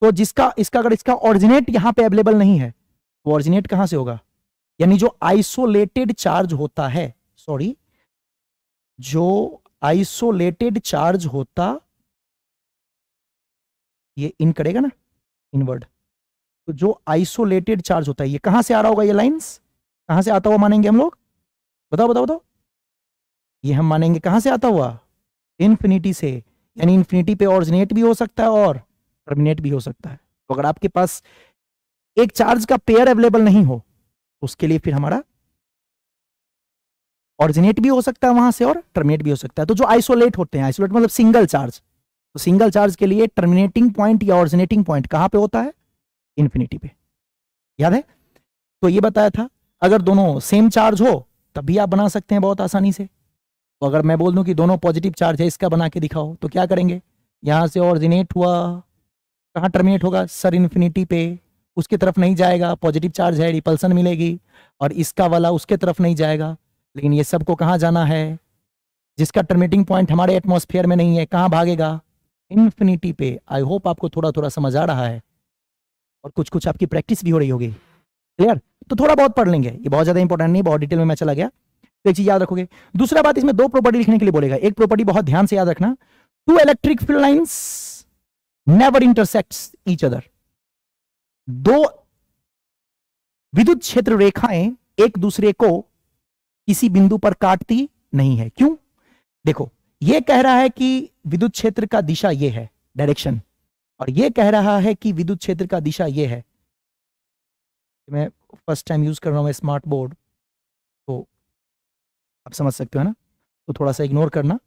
तो जिसका इसका अगर इसका ऑरिजिनेट यहां पे अवेलेबल नहीं है तो ऑरिजिनेट कहां से होगा, यानी जो आइसोलेटेड चार्ज होता है, सॉरी, जो आइसोलेटेड चार्ज होता, ये इन करेगा ना, इनवर्ड, तो जो आइसोलेटेड चार्ज होता है ये कहां से आ रहा होगा, ये लाइंस कहां से आता हुआ मानेंगे हम लोग, बताओ बताओ बताओ, ये हम मानेंगे कहां से आता हुआ, इन्फिनिटी से, यानी इन्फिनिटी पे ऑरिजिनेट भी हो सकता है और टर्मिनेट भी हो सकता है। तो अगर आपके पास एक चार्ज का पेयर अवेलेबल नहीं हो तो उसके लिए फिर हमारा ऑरिजिनेट भी हो सकता है वहां से और टर्मिनेट भी हो सकता है। तो जो आइसोलेट होते हैं, आइसोलेट मतलब सिंगल चार्ज, तो सिंगल चार्ज के लिए टर्मिनेटिंग पॉइंट या ऑरिजिनेटिंग पॉइंट कहां पे होता है, इन्फिनिटी पे, याद है। तो ये बताया था, अगर दोनों सेम चार्ज हो तब भी आप बना सकते हैं बहुत आसानी से। तो अगर मैं बोल दूं कि दोनों पॉजिटिव चार्ज है, इसका बना के दिखाओ, तो क्या करेंगे, यहां से ऑरिजिनेट हुआ, कहां टर्मिनेट होगा सर, इन्फिनिटी पे, उसकी तरफ नहीं जाएगा, पॉजिटिव चार्ज है, रिपल्सन मिलेगी, और इसका वाला उसके तरफ नहीं जाएगा, लेकिन ये सबको कहां जाना है, जिसका टर्मिनेटिंग पॉइंट हमारे एटमॉस्फेयर में नहीं है, कहां भागेगा, इन्फिनिटी पे। आई होप आपको थोड़ा थोड़ा समझ आ रहा है और कुछ कुछ आपकी प्रैक्टिस भी हो रही होगी। क्लियर? तो थोड़ा बहुत पढ़ लेंगे, ये बहुत ज्यादा इंपॉर्टेंट नहीं, बहुत डिटेल में मैं चला गया, तो एक चीज याद रखोगे। दूसरा बात, इसमें दो प्रॉपर्टी लिखने के लिए बोलेगा। एक प्रॉपर्टी बहुत ध्यान से याद रखना, two electric field lines never intersects each other. दो विद्युत क्षेत्र रेखाएं एक दूसरे को किसी बिंदु पर काटती नहीं है। क्यों? देखो, यह कह रहा है कि विद्युत क्षेत्र का दिशा यह है, डायरेक्शन, और यह कह रहा है कि विद्युत क्षेत्र का दिशा यह है। मैं फर्स्ट टाइम यूज कर रहा हूं स्मार्ट बोर्ड, तो आप समझ सकते हो ना, तो थोड़ा सा इग्नोर करना।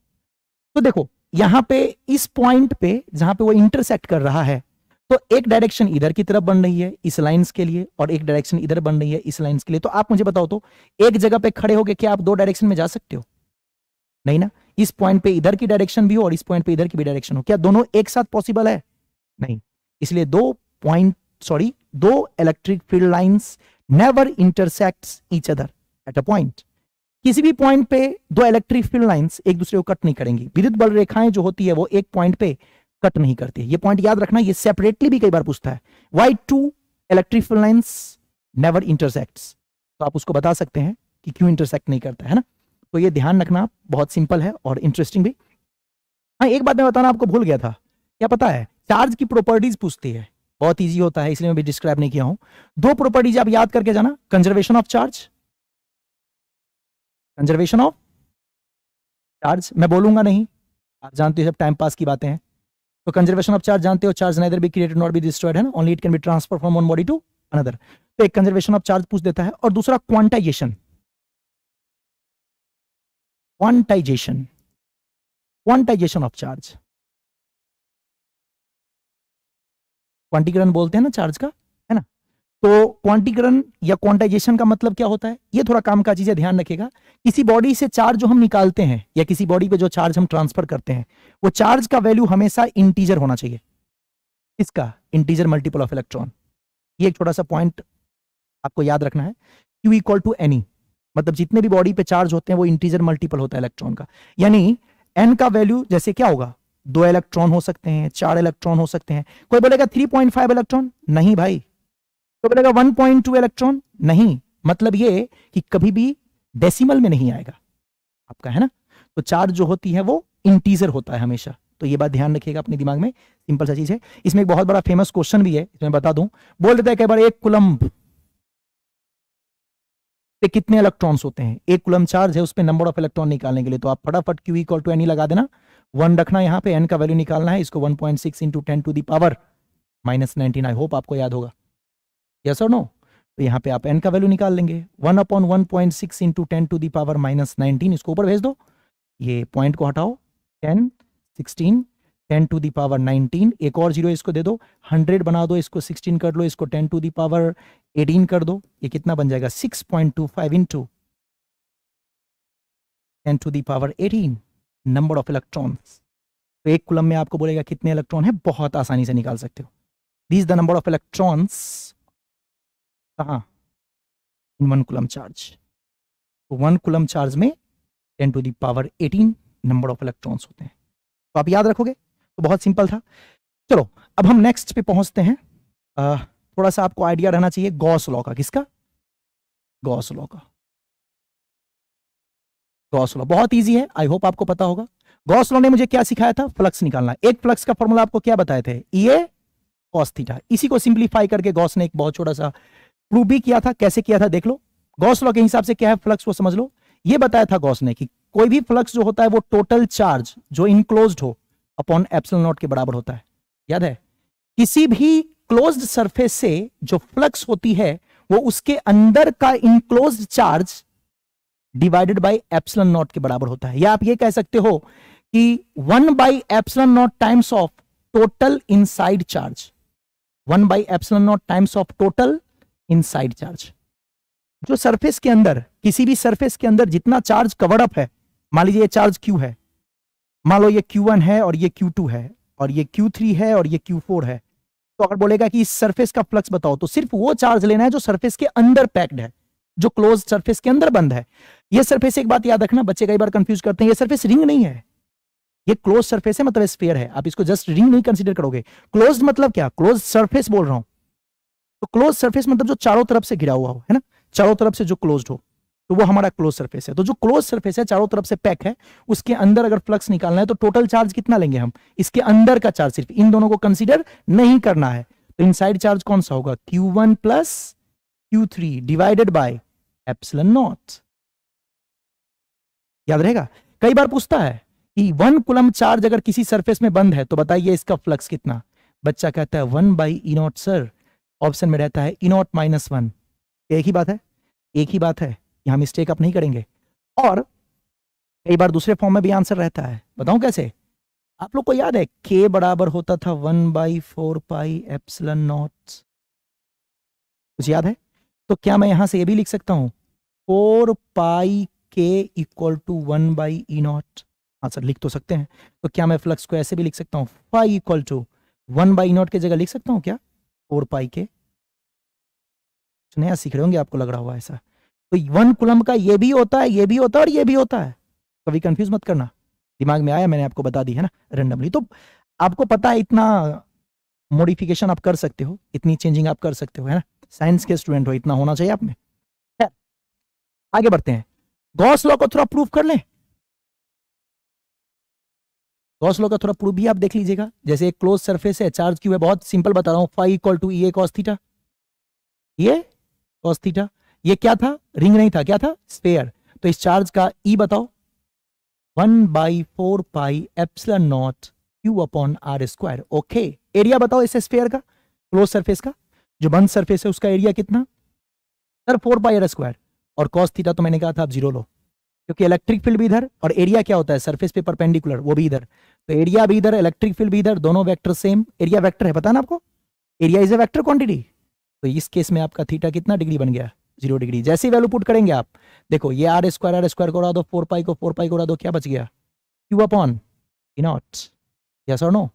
तो देखो यहां पे इस पॉइंट पे जहां पे वो इंटरसेक्ट कर रहा है, तो एक डायरेक्शन इधर की तरफ बन रही है इस लाइंस के लिए, और एक डायरेक्शन इधर बन रही है इस लाइंस के लिए। तो आप मुझे बताओ तो, एक जगह पे खड़े होके क्या आप दो डायरेक्शन में जा सकते हो? नहीं ना। इस पॉइंट पे इधर की डायरेक्शन भी हो और इस पॉइंट पे इधर की भी डायरेक्शन हो, क्या दोनों एक साथ पॉसिबल है? नहीं। इसलिए दो electric field lines never intersects each other at a point. किसी भी पॉइंट पे दो इलेक्ट्रिक फील्ड लाइंस एक दूसरे को कट नहीं करेंगी। विद्युत बल रेखाएं जो होती है वो एक पॉइंट पे कट नहीं करती। ये पॉइंट याद रखना, ये सेपरेटली भी कई बार पूछता है, why two electric field lines never intersects. तो आप उसको बता सकते हैं कि क्यों इंटरसेक्ट नहीं करता है ना। तो ये ध्यान रखना, बहुत सिंपल है और इंटरेस्टिंग भी। हाँ, एक बात मैं बताना आपको भूल गया था, क्या पता है? चार्ज की प्रॉपर्टीज पूछती है, बहुत इजी होता है, इसलिए मैं भी डिस्क्राइब नहीं किया हूं। दो प्रॉपर्टीज आप याद करके जाना, conservation of charge, conservation of charge. मैं बोलूंगा नहीं, आप जानते हो सब टाइम पास की बातें हैं। तो कंजर्वेशन ऑफ चार्ज जानते हो, charge neither be created not be destroyed, है ना, only it can be transfer from one body to another. तो एक कंजर्वेशन ऑफ चार्ज पूछ देता है, और दूसरा quantization, quantization, quantization of charge. क्वांटीकरण बोलते हैं ना चार्ज का, है ना। तो क्वांटीकरण या क्वांटाइजेशन का मतलब क्या होता है, ये थोड़ा काम का चीज है, ध्यान रखिएगा। किसी बॉडी से चार्ज जो हम निकालते हैं या किसी बॉडी पे जो चार्ज हम ट्रांसफर करते हैं, वो चार्ज का वैल्यू हमेशा इंटीजर होना चाहिए। इसका इंटीजर मल्टीपल ऑफ इलेक्ट्रॉन। ये एक छोटा सा पॉइंट आपको याद रखना है। Q इक्वल टू एनी, मतलब जितने भी बॉडी पे चार्ज होते हैं वो इंटीजर मल्टीपल होता है इलेक्ट्रॉन का। यानी n का वैल्यू जैसे क्या होगा, 2 इलेक्ट्रॉन हो सकते हैं, 4 इलेक्ट्रॉन हो सकते हैं। कोई बोलेगा 3.5 इलेक्ट्रॉन, नहीं भाई। कोई बोलेगा 1.2 इलेक्ट्रॉन, नहीं। मतलब ये कि कभी भी डेसिमल में नहीं आएगा आपका, है ना। तो चार्ज जो होती है वो इंटीजर होता है हमेशा। तो ये बात ध्यान रखिएगा अपने दिमाग में, सिंपल सा चीज है। इसमें एक बहुत बड़ा फेमस क्वेश्चन भी है, इसमें बता दूं, बोल देता है कई बार, एक कूलम्ब पे कितने इलेक्ट्रॉन्स होते हैं? एक कूलम्ब चार्ज है, उस पे नंबर ऑफ इलेक्ट्रॉन निकालने के लिए तो आप फटाफट Q इक्वल टू एन लगा देना, 1 रखना, यहाँ पे n का वैल्यू निकालना है, इसको 1.6 into 10 to the power -19। I hope आपको याद होगा, यस और नो। तो यहाँ पे आप n का वैल्यू निकाल लेंगे, 1/1.6 इंटू 10 टू दी पावर -19, इसको ऊपर भेज दो, ये पॉइंट को हटाओ, 10 16 10 टू दी पावर 19, एक और जीरो इसको दे दो, 100 बना दो, इसको 16 कर लो, इसको 10 टू दी पावर 18 कर दो, ये कितना बन जाएगा, 6.25 into 10 to the power 18 number of electrons. तो एक कूलम्ब में आपको बोलेगा कितने इलेक्ट्रॉन है, बहुत आसानी से निकाल सकते हो। This the number of electrons कहाँ, इन 1 कूलम्ब चार्ज। तो 1 कूलम्ब चार्ज में 10 to the power 18 number of electrons होते हैं। तो आप याद रखोगे, तो बहुत सिंपल था। चलो अब हम नेक्स्ट पे पहुंचते हैं। थोड़ा सा आपको आइडिया रहना चाहिए गॉस लॉ का। किसका? गॉस लॉ का। गॉस लॉ बहुत इजी है, आई होप आपको पता होगा। गॉस लॉ ने मुझे क्या सिखाया था, फ्लक्स निकालना। एक फ्लक्स का फॉर्मूला आपको क्या बताए थे, EA cos थीटा। इसी को सिंप्लीफाई करके गॉस ने एक बहुत छोटा सा प्रूव भी किया था। कैसे किया था देख लो। गॉस लॉ के हिसाब से क्या है फ्लक्स, वो समझ लो। ये बताया था गॉस ने कि कोई भी फ्लक्स जो होता है वो टोटल चार्ज जो इनक्लोज्ड हो अपॉन एप्सिलॉन नॉट के बराबर होता है। याद है, किसी भी क्लोज्ड सरफेस से जो फ्लक्स होती है वो उसके अंदर का enclosed charge divided by epsilon not के बराबर होता है। या आप ये कह सकते हो कि 1 by epsilon not times of total inside charge, 1 by epsilon not times of total inside charge. जो सरफेस के अंदर, किसी भी सरफेस के अंदर जितना चार्ज कवर अप है, मान लीजिए ये चार्ज Q है, मान लो ये Q1 है और ये Q2 है और ये Q3 है और ये Q4 है। तो अगर बोलेगा कि इस सरफेस का फ्लक्स बताओ, तो सिर्फ वो चार्ज लेना है जो सरफेस के अंदर पैक्ड है, जो क्लोज सरफेस के अंदर बंद है। ये सरफेस, एक बात याद रखना, बच्चे कई बार कंफ्यूज करते हैं, ये सरफेस रिंग नहीं है, ये क्लोज सरफेस है, मतलब स्फीयर है। आप इसको जस्ट रिंग नहीं कंसीडर करोगे। क्लोज्ड मतलब क्या, क्लोज सरफेस बोल रहा हूं। तो क्लोज सरफेस मतलब जो चारों तरफ से घिरा हुआ हो, है ना, चारों तरफ से जो क्लोज्ड हो, तो वो हमारा क्लोज सरफेस है। तो जो क्लोज सरफेस है, चारों तरफ से पैक है, उसके अंदर अगर फ्लक्स निकालना है तो टोटल चार्ज कितना लेंगे हम, इसके अंदर का चार्ज, सिर्फ इन दोनों को कंसीडर नहीं करना है। तो इनसाइड चार्ज कौन सा होगा, Q1 plus Q3 divided by epsilon not. याद रहेगा, कई बार पूछता है कि 1 कूलम चार्ज अगर किसी सरफेस में बंद है तो बताइए इसका फ्लक्स कितना। बच्चा कहता है 1 by E not sir, option में रहता है ई नॉट माइनस 1। एक ही बात है, एक ही बात है, यहां मिस्टेक आप नहीं करेंगे। और कई बार दूसरे फॉर्म में भी आंसर रहता है, बताऊं कैसे। आप लोग को याद है k बराबर होता था 1/4 एप्सिलॉन नॉट, कुछ याद है। तो क्या मैं यहां से ये भी लिख सकता हूं 4 k equal to 1/e not. हाँ सर लिख तो सकते हैं। तो क्या मैं फ्लक्स को ऐसे भी लिख सकता हूं phi equal to 1/e not की जगह लिख सकता हूं क्या 4 k। नया सीख रहे होंगे, आपको लग रहा हुआ ऐसा। तो 1 कूलम का ये भी होता है, ये भी होता है और ये भी होता है, कभी कंफ्यूज मत करना। दिमाग में आया मैंने आपको बता दी है ना रेंडमली। तो आपको पता है इतना मॉडिफिकेशन आप कर सकते हो, इतनी चेंजिंग आप कर सकते हो, है ना, साइंस के स्टूडेंट हो, इतना होना चाहिए आप में। आगे बढ़ते हैं, गॉस लॉ को थोड़ा प्रूफ कर लें। गॉस लॉ का थोड़ा प्रूफ भी आप देख लीजिएगा। जैसे एक क्लोज सरफेस है, चार्ज क्यू है, बहुत सिंपल बता रहा हूं, phi equal to E A cos theta, ये कॉस थीटा। ये क्या था, रिंग नहीं था, क्या था, स्फेयर। तो इस चार्ज का ई बताओ 1/4 epsilon not Q upon R square. Okay, area बताओ इस स्फेयर का, क्लोज सरफेस का, जो बंद सरफेस है उसका एरिया कितना सर 4 स्क्वायर। और कॉस थीटा तो मैंने कहा था आप जीरो लो, क्योंकि इलेक्ट्रिक फील्ड भी इधर और एरिया क्या होता है सरफेस पे परपेंडिकुलर, वो भी इधर। तो एरिया भी इधर, इलेक्ट्रिक फील्ड भी इधर, दोनों वेक्टर सेम। एरिया वेक्टर है, पता ना आपको, area is a vector quantity. तो इस केस में आपका थीटा कितना डिग्री बन गया, 0 डिग्री। जैसे ही वैल्यू पुट करेंगे आप, देखो ये आर स्क्वायर को उड़ा दो, 4 को उड़ा दो, क्या बच गया Q upon E not. Yes और नो।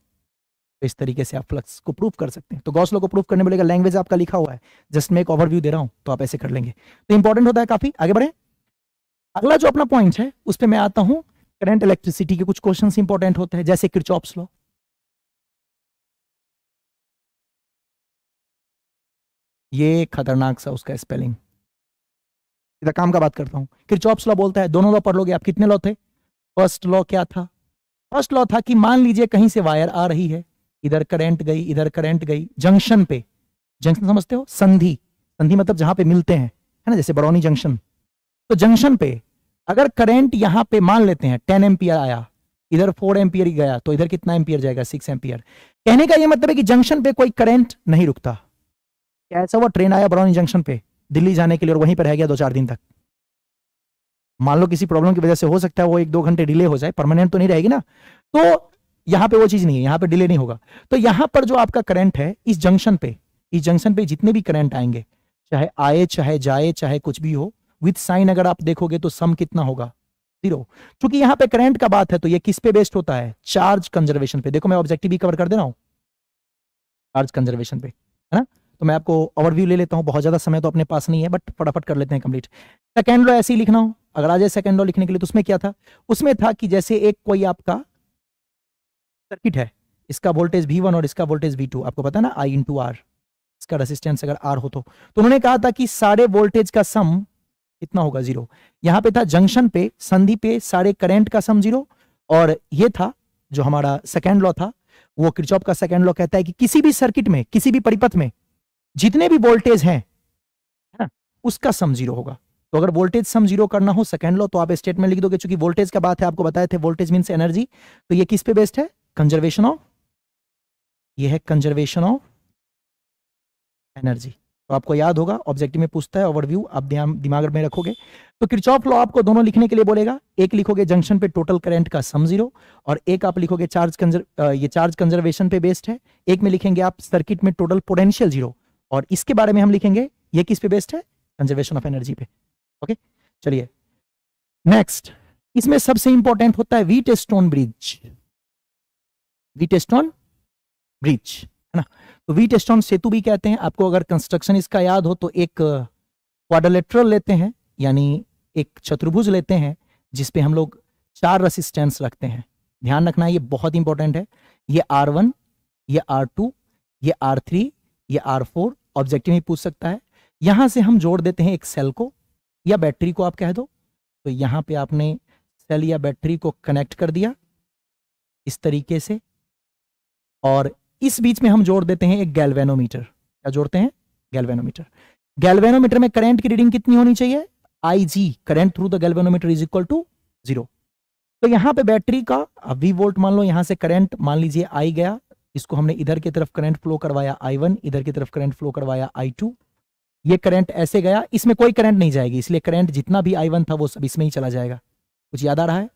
तो इस तरीके से आप फ्लक्स को प्रूफ कर सकते हैं। तो गॉस लॉ को प्रूफ करने बोलेगा, लैंग्वेज आपका लिखा हुआ है, जस्ट मैं एक ओवरव्यू दे रहा हूं, तो आप ऐसे कर लेंगे, तो इंपॉर्टेंट होता है काफी। आगे बढ़े, अगला जो अपना पॉइंट है उस पर मैं आता हूं। करंट इलेक्ट्रिसिटी के कुछ क्वेश्चन इंपॉर्टेंट होते हैं, जैसे किरचॉफ्स लॉ। ये खतरनाक सा उसका स्पेलिंग, सीधा काम का बात करता हूं। किरचॉफ्स लॉ बोलता है, दोनों लॉ पढ़ लोगे आप। कितने लॉ थे, फर्स्ट लॉ क्या था, फर्स्ट लॉ था कि मान लीजिए कहीं से वायर आ रही है, इधर करंट गई, इधर करंट गई, जंक्शन पे, जंक्शन समझते हो, संधि, संधि मतलब जहां पे मिलते हैं, है ना, जैसे बरौनी जंक्शन। तो जंक्शन पे अगर करंट यहां पे मान लेते हैं 10 एम्पियर आया, इधर 4 एम्पियर ही गया, तो इधर कितना एम्पियर जाएगा 6 एम्पियर। कहने का यह मतलब है कि जंक्शन पे कोई करंट नहीं रुकता। क्या ऐसा हुआ, ट्रेन आया बरौनी जंक्शन पे दिल्ली जाने के लिए और वहीं पर रह गया 2-4 दिन तक, मान लो किसी प्रॉब्लम की वजह से हो सकता है वो 1-2 घंटे डिले हो जाए, परमानेंट तो नहीं रहेगी ना। तो यहां पे वो चीज नहीं है, यहां पे डिले नहीं होगा। तो यहां पर जो आपका करंट है इस जंक्शन पे, इस जंक्शन पे जितने भी करंट आएंगे, चाहे आए चाहे जाए चाहे कुछ भी हो, विथ साइन अगर आप देखोगे तो सम कितना होगा 0। क्योंकि यहां पे करंट का बात है तो ये किस पे बेस्ड होता है, चार्ज कंजर्वेशन पे। देखो मैं ऑब्जेक्टिव भी कवर कर दे रहा हूं, चार्ज कंजर्वेशन पे, है ना। तो मैं आपको ओवरव्यू ले लेता हूं, बहुत ज्यादा समय तो अपने पास नहीं है, बट फटाफट कर लेते हैं कंप्लीट। सेकेंड लॉ ऐसे ही लिखना हो, अगर आ जाए सेकेंड लॉ लिखने के लिए, तो उसमें क्या था, उसमें था कि जैसे एक कोई आपका सर्किट है, इसका वोल्टेज V1 और इसका वोल्टेज V2, आपको पता है ना I इंटू आर, इसका रेसिस्टेंस अगर R हो तो उन्होंने कहा था कि सारे वोल्टेज का सम कितना होगा 0। यहां पे था जंक्शन पे, संधि पे, सारे करंट का सम 0। और ये था जो हमारा सेकेंड लॉ था, वो किरचॉफ का सेकेंड लॉ कहता है कि किसी भी सर्किट में, किसी भी परिपथ में जितने भी वोल्टेज हैं, है ना, उसका सम 0 होगा। तो अगर वोल्टेज सम 0 करना हो सेकेंड लॉ, तो आप स्टेटमेंट लिख दोगे, चूंकि वोल्टेज का बात है, आपको बताए थे वोल्टेज मींस एनर्जी, तो ये किस पे बेस्ड है, कंजर्वेशन ऑफ, ये है कंजर्वेशन ऑफ एनर्जी। तो आपको याद होगा, ऑब्जेक्टिव में पूछता है, ओवरव्यू आप दिमाग में रखोगे। तो किरचॉफ लॉ आपको दोनों लिखने के लिए बोलेगा, एक लिखोगे जंक्शन पे टोटल करंट का सम 0, और एक आप लिखोगे ये चार्ज कंजर्वेशन पे बेस्ड है। एक में लिखेंगे आप सर्किट में टोटल पोटेंशियल 0, और इसके बारे में हम लिखेंगे ये किस पे बेस्ड है, कंजर्वेशन ऑफ एनर्जी पे। ओके, चलिए नेक्स्ट, इसमें सबसे इंपॉर्टेंट होता है व्हीटस्टोन ब्रिज, व्हीटस्टोन ब्रिज, है ना। तो व्हीटस्टोन सेतु भी कहते हैं। आपको अगर कंस्ट्रक्शन इसका याद हो तो एक क्वाड्रिलेटरल लेते हैं, यानी एक चतुर्भुज लेते हैं, जिसपे हम लोग 4 रेसिस्टेंस रखते हैं। ध्यान रखना ये बहुत इंपॉर्टेंट है, ये R1, ये R2, ये R3, ये R4 ऑब्जेक्टिव में पूछ सकता है। यहां से हम जोड़ देते हैं एक सेल को या बैटरी को आप कह दो। तो यहां पे आपने सेल या बैटरी को कनेक्ट कर दिया इस तरीके से, और इस बीच में हम जोड़ देते हैं एक गैल्वेनोमीटर। क्या जोड़ते हैं? गैल्वेनोमीटर। गैल्वेनोमीटर में करंट की रीडिंग कितनी होनी चाहिए? IG, current through the galvanometer, is equal to 0। तो यहां पे बैटरी का V वोल्ट मान लो, यहां से करंट मान लीजिए I गया, इसको हमने इधर की तरफ करंट फ्लो करवाया I1, इधर की तरफ करंट फ्लो करवाया I2। ये करंट ऐसे गया, इसमें कोई करंट नहीं जाएगी, इसलिए करंट जितना भी I1 था वो सब इसमें ही चला जाएगा। कुछ याद आ रहा है?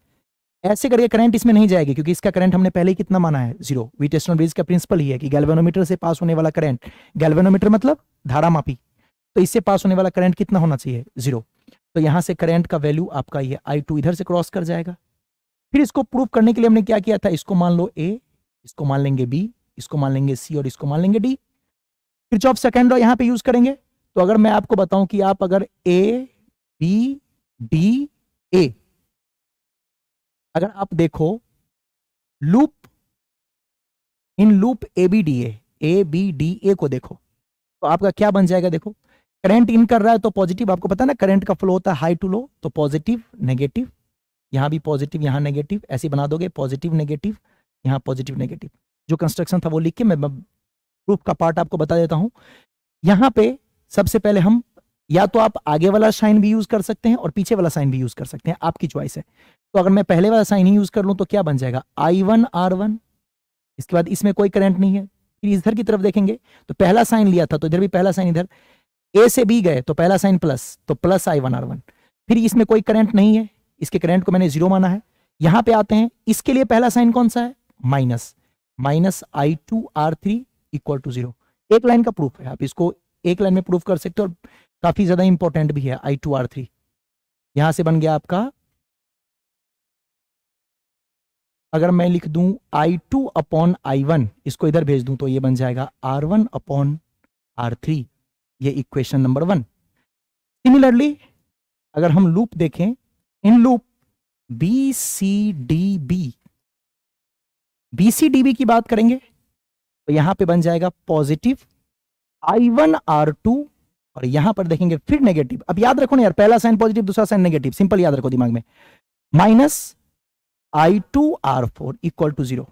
ऐसे करके करंट इसमें नहीं जाएगी क्योंकि इसका करंट हमने पहले ही कितना माना है? 0। व्हीटस्टोन ब्रिज का प्रिंसिपल ही है कि गैल्वेनोमीटर से पास होने वाला करंट, गैल्वेनोमीटर मतलब धारा मापी, तो इससे पास होने वाला करंट कितना होना चाहिए? 0। तो यहां से करंट का वैल्यू आपका ये I2 इधर से क्रॉस कर जाएगा। फिर इसको प्रूव करने के लिए हमने क्या किया था? इसको मान लो A, इसको मान लेंगे B, इसको मान लेंगे C और इसको मान लेंगे D। किरचॉफ सेकंड लॉ यहां पे यूज करेंगे। तो अगर मैं आपको बताऊं कि आप अगर A B D A, अगर आप देखो लूप, इन लूप ABDA को देखो तो आपका क्या बन जाएगा? देखो करंट इन कर रहा है तो पॉजिटिव, आपको पता है ना करंट का फ्लो होता है हाई टू लो, तो पॉजिटिव नेगेटिव, यहां भी पॉजिटिव यहां नेगेटिव, ऐसे बना दोगे पॉजिटिव नेगेटिव, यहां पॉजिटिव नेगेटिव। जो कंस्ट्रक्शन था वो लिख के मैं प्रूफ का पार्ट आपको बता देता हूं। यहां पे सबसे पहले हम, या तो आप आगे वाला साइन भी यूज कर सकते हैं और पीछे वाला साइन भी यूज कर सकते हैं, आपकी चॉइस है। तो अगर मैं पहले वाला साइन ही यूज कर लूं तो क्या बन जाएगा? I1 R1, इसके बाद इसमें कोई करंट नहीं है। फिर इधर की तरफ देखेंगे तो पहला साइन लिया था तो इधर भी पहला साइन, इधर A से B गए तो पहला साइन प्लस, तो प्लस I1 R1। फिर इसमें कोई करंट नहीं है, इसके करंट को मैंने 0 माना है। यहां पे आते हैं, इसके लिए पहला साइन कौन सा है? Minus, minus I2 R3 equal to 0। एक लाइन का प्रूफ है, आप इसको एक लाइन में प्रूफ कर सकते हो और काफी ज्यादा इंपॉर्टेंट भी है। I2 R3 यहां से बन गया आपका, अगर मैं लिख दूं I2 अपॉन I1, इसको इधर भेज दूं तो ये बन जाएगा R1 अपॉन R3, ये इक्वेशन नंबर 1। सिमिलरली अगर हम लूप देखें, इन लूप BCDB की बात करेंगे तो यहां पे बन जाएगा पॉजिटिव I1 R2, और यहां पर देखेंगे फिर नेगेटिव। अब याद रखो ना यार, पहला साइन पॉजिटिव दूसरा साइन नेगेटिव, सिंपल याद रखो दिमाग में, minus I2 R4 equal to 0।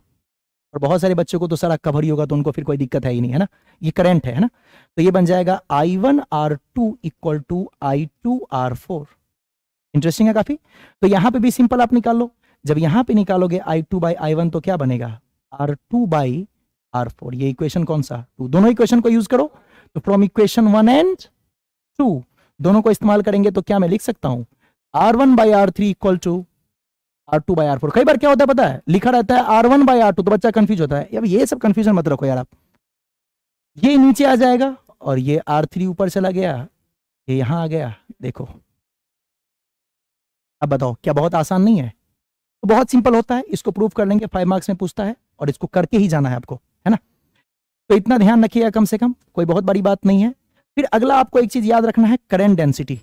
और बहुत सारे बच्चों को तो सारा कवर ही होगा तो उनको फिर कोई दिक्कत है ही नहीं, है ना, ये करंट है ना। तो ये बन जाएगा I1 R2 equal to I2 R4। Interesting है काफी। तो यहां पे भी सिंपल आप निकाल लो, जब यहां पे निकालोगे I2 बाई I1 तो क्या बनेगा? R2 by R4। ये इक्वेशन कौन सा? 2। दोनों इक्वेशन को यूज करो, तो फ्रॉम इक्वेशन 1 एंड 2 दोनों को इस्तेमाल करेंगे तो क्या मैं लिख सकता हूं? R1 by R3 equal to R2 by R4। कई बार क्या होता है पता है, लिखा रहता है R1 बाई R2 तो बच्चा कंफ्यूज होता है। अब ये सब कंफ्यूजन मत रखो यार आप, ये नीचे आ जाएगा और ये R3 ऊपर चला गया, ये यहां आ गया। देखो अब बताओ क्या बहुत आसान नहीं है? तो बहुत सिंपल होता है, इसको प्रूव कर लेंगे, 5 मार्क्स में पूछता है और इसको करके ही जाना है आपको, है ना। तो इतना ध्यान रखिएगा कम से कम, कोई बहुत बड़ी बात नहीं है। फिर अगला आपको एक चीज याद रखना है, करंट डेंसिटी।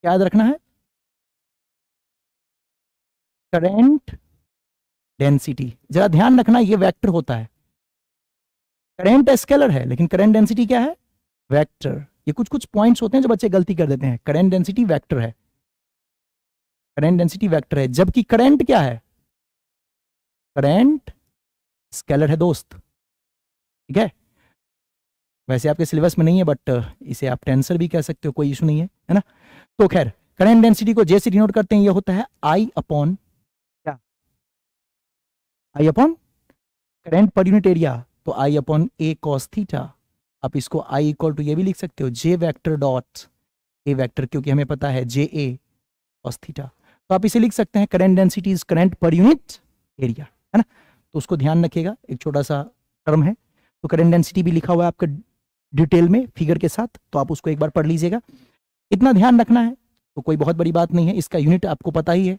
याद रखना है करंट डेंसिटी, जरा ध्यान रखना, ये वेक्टर होता है। करंट स्केलर है लेकिन करंट डेंसिटी क्या है? वेक्टर। ये कुछ कुछ पॉइंट्स होते हैं जो बच्चे गलती कर देते हैं। करंट डेंसिटी वेक्टर है, करंट डेंसिटी वेक्टर है, जबकि करंट क्या है? करंट स्केलर है दोस्त, ठीक है। वैसे आपके सिलेबस में नहीं है बट इसे आप टेंसर भी कह सकते हो, कोई इशू नहीं है ना। तो खैर करंट डेंसिटी को जे से डिनोट करते हैं, ये होता है आई अपॉन क्या? I upon current per unit area, तो I upon A cos theta. आप इसको आई इक्वल टू ये भी लिख सकते हो जे वेक्टर डॉट ए वेक्टर, क्योंकि हमें पता है जे ए कॉस थीटा। तो आप इसे लिख सकते हैं current density is current per unit area, है ना। तो उसको ध्यान रखिएगा, एक छोटा सा टर्म है। तो करंट डेंसिटी भी लिखा हुआ है आपका डिटेल में फिगर के साथ, तो आप उसको एक बार पढ़ लीजिएगा। इतना ध्यान रखना है तो कोई बहुत बड़ी बात नहीं है। इसका यूनिट आपको पता ही है,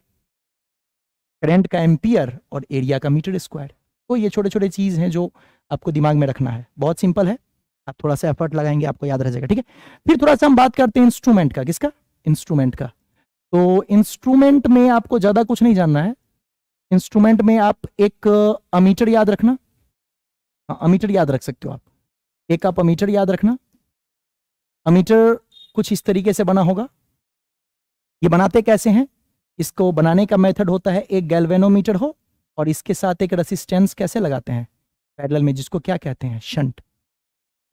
करंट का एम्पियर और एरिया का मीटर स्क्वायर। तो ये छोटे छोटे चीज हैं जो आपको दिमाग में रखना है, बहुत सिंपल है। आप थोड़ा सा एफर्ट लगाएंगे आपको याद रह जाएगा, ठीक है। फिर थोड़ा सा हम बात करते हैं इंस्ट्रूमेंट का। किसका? इंस्ट्रूमेंट का। तो इंस्ट्रूमेंट में आपको ज्यादा कुछ नहीं जानना है। इंस्ट्रूमेंट में आप एक अमीटर याद रखना, अमीटर याद रख सकते हो आप, एक आप अमीटर याद रखना। अमीटर कुछ इस तरीके से बना होगा। ये बनाते कैसे हैं? इसको बनाने का मेथड होता है, एक गैल्वेनोमीटर हो और इसके साथ एक रेसिस्टेंस कैसे लगाते हैं पैरेलल में, जिसको क्या कहते हैं? शंट।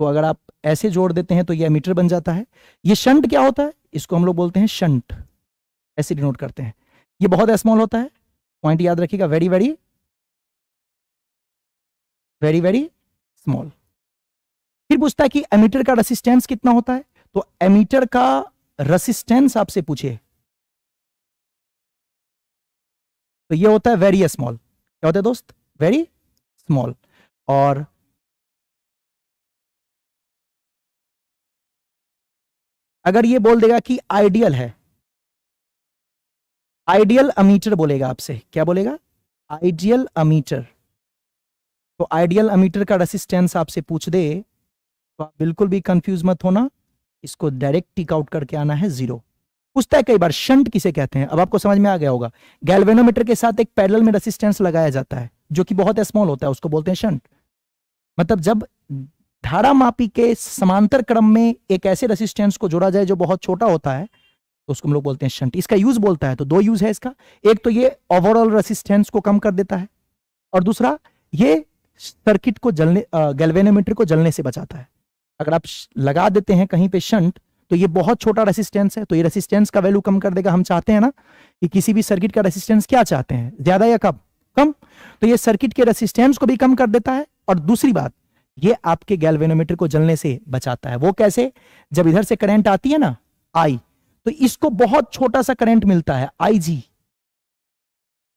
तो अगर आप ऐसे जोड़ देते हैं तो ये एमीटर बन जाता है। ये शंट क्या होता है? इसको हम लोग बोलते हैं शंट, ऐसे डिनोट करते हैं। ये बहुत स्मॉल होता है, पॉइंट याद रखिएगा, very very very very small. फिर पूछता है कि एमीटर का रेसिस्टेंस कितना होता है? तो एमीटर का रेसिस्टेंस आपसे पूछे तो ये होता है वेरी स्मॉल। क्या होता है दोस्त? Very small. और अगर ये बोल देगा कि आइडियल है, आइडियल अमीटर बोलेगा आपसे, क्या बोलेगा? Ideal ammeter. तो आइडियल अमीटर का रेसिस्टेंस आपसे पूछ दे तो आप बिल्कुल भी कंफ्यूज मत होना, इसको डायरेक्ट टिक आउट करके आना है 0। पूछता है कई बार शंट किसे कहते हैं, अब आपको समझ में आ गया होगा। गैल्वेनोमीटर के साथ एक पैरेलल में रेसिस्टेंस लगाया जाता है जो कि बहुत स्मॉल होता है, उसको बोलते हैं शंट। मतलब जब धारा मापी के समांतर क्रम में एक ऐसे रेसिस्टेंस को जोड़ा जाए जो बहुत छोटा होता है तो उसको हम लोग बोलते हैं शंट। इसका यूज बोलता है तो दो यूज है इसका, एक तो ये ओवरऑल रेसिस्टेंस को कम कर देता है और दूसरा ये सर्किट को जलने, गैल्वेनोमीटर को जलने से बचाता है। अगर आप लगा देते हैं कहीं पे शंट तो ये बहुत छोटा रेसिस्टेंस है तो ये रेसिस्टेंस का वैल्यू कम कर देगा। हम चाहते हैं ना कि किसी भी सर्किट का रेसिस्टेंस क्या चाहते हैं, ज्यादा या कम? कम। तो ये सर्किट के रेसिस्टेंस को भी कम कर देता है और दूसरी बात ये आपके गैल्वेनोमीटर को जलने से बचाता है। वो कैसे? जब इधर से करंट आती है ना आई, तो इसको बहुत छोटा सा करंट मिलता है IG,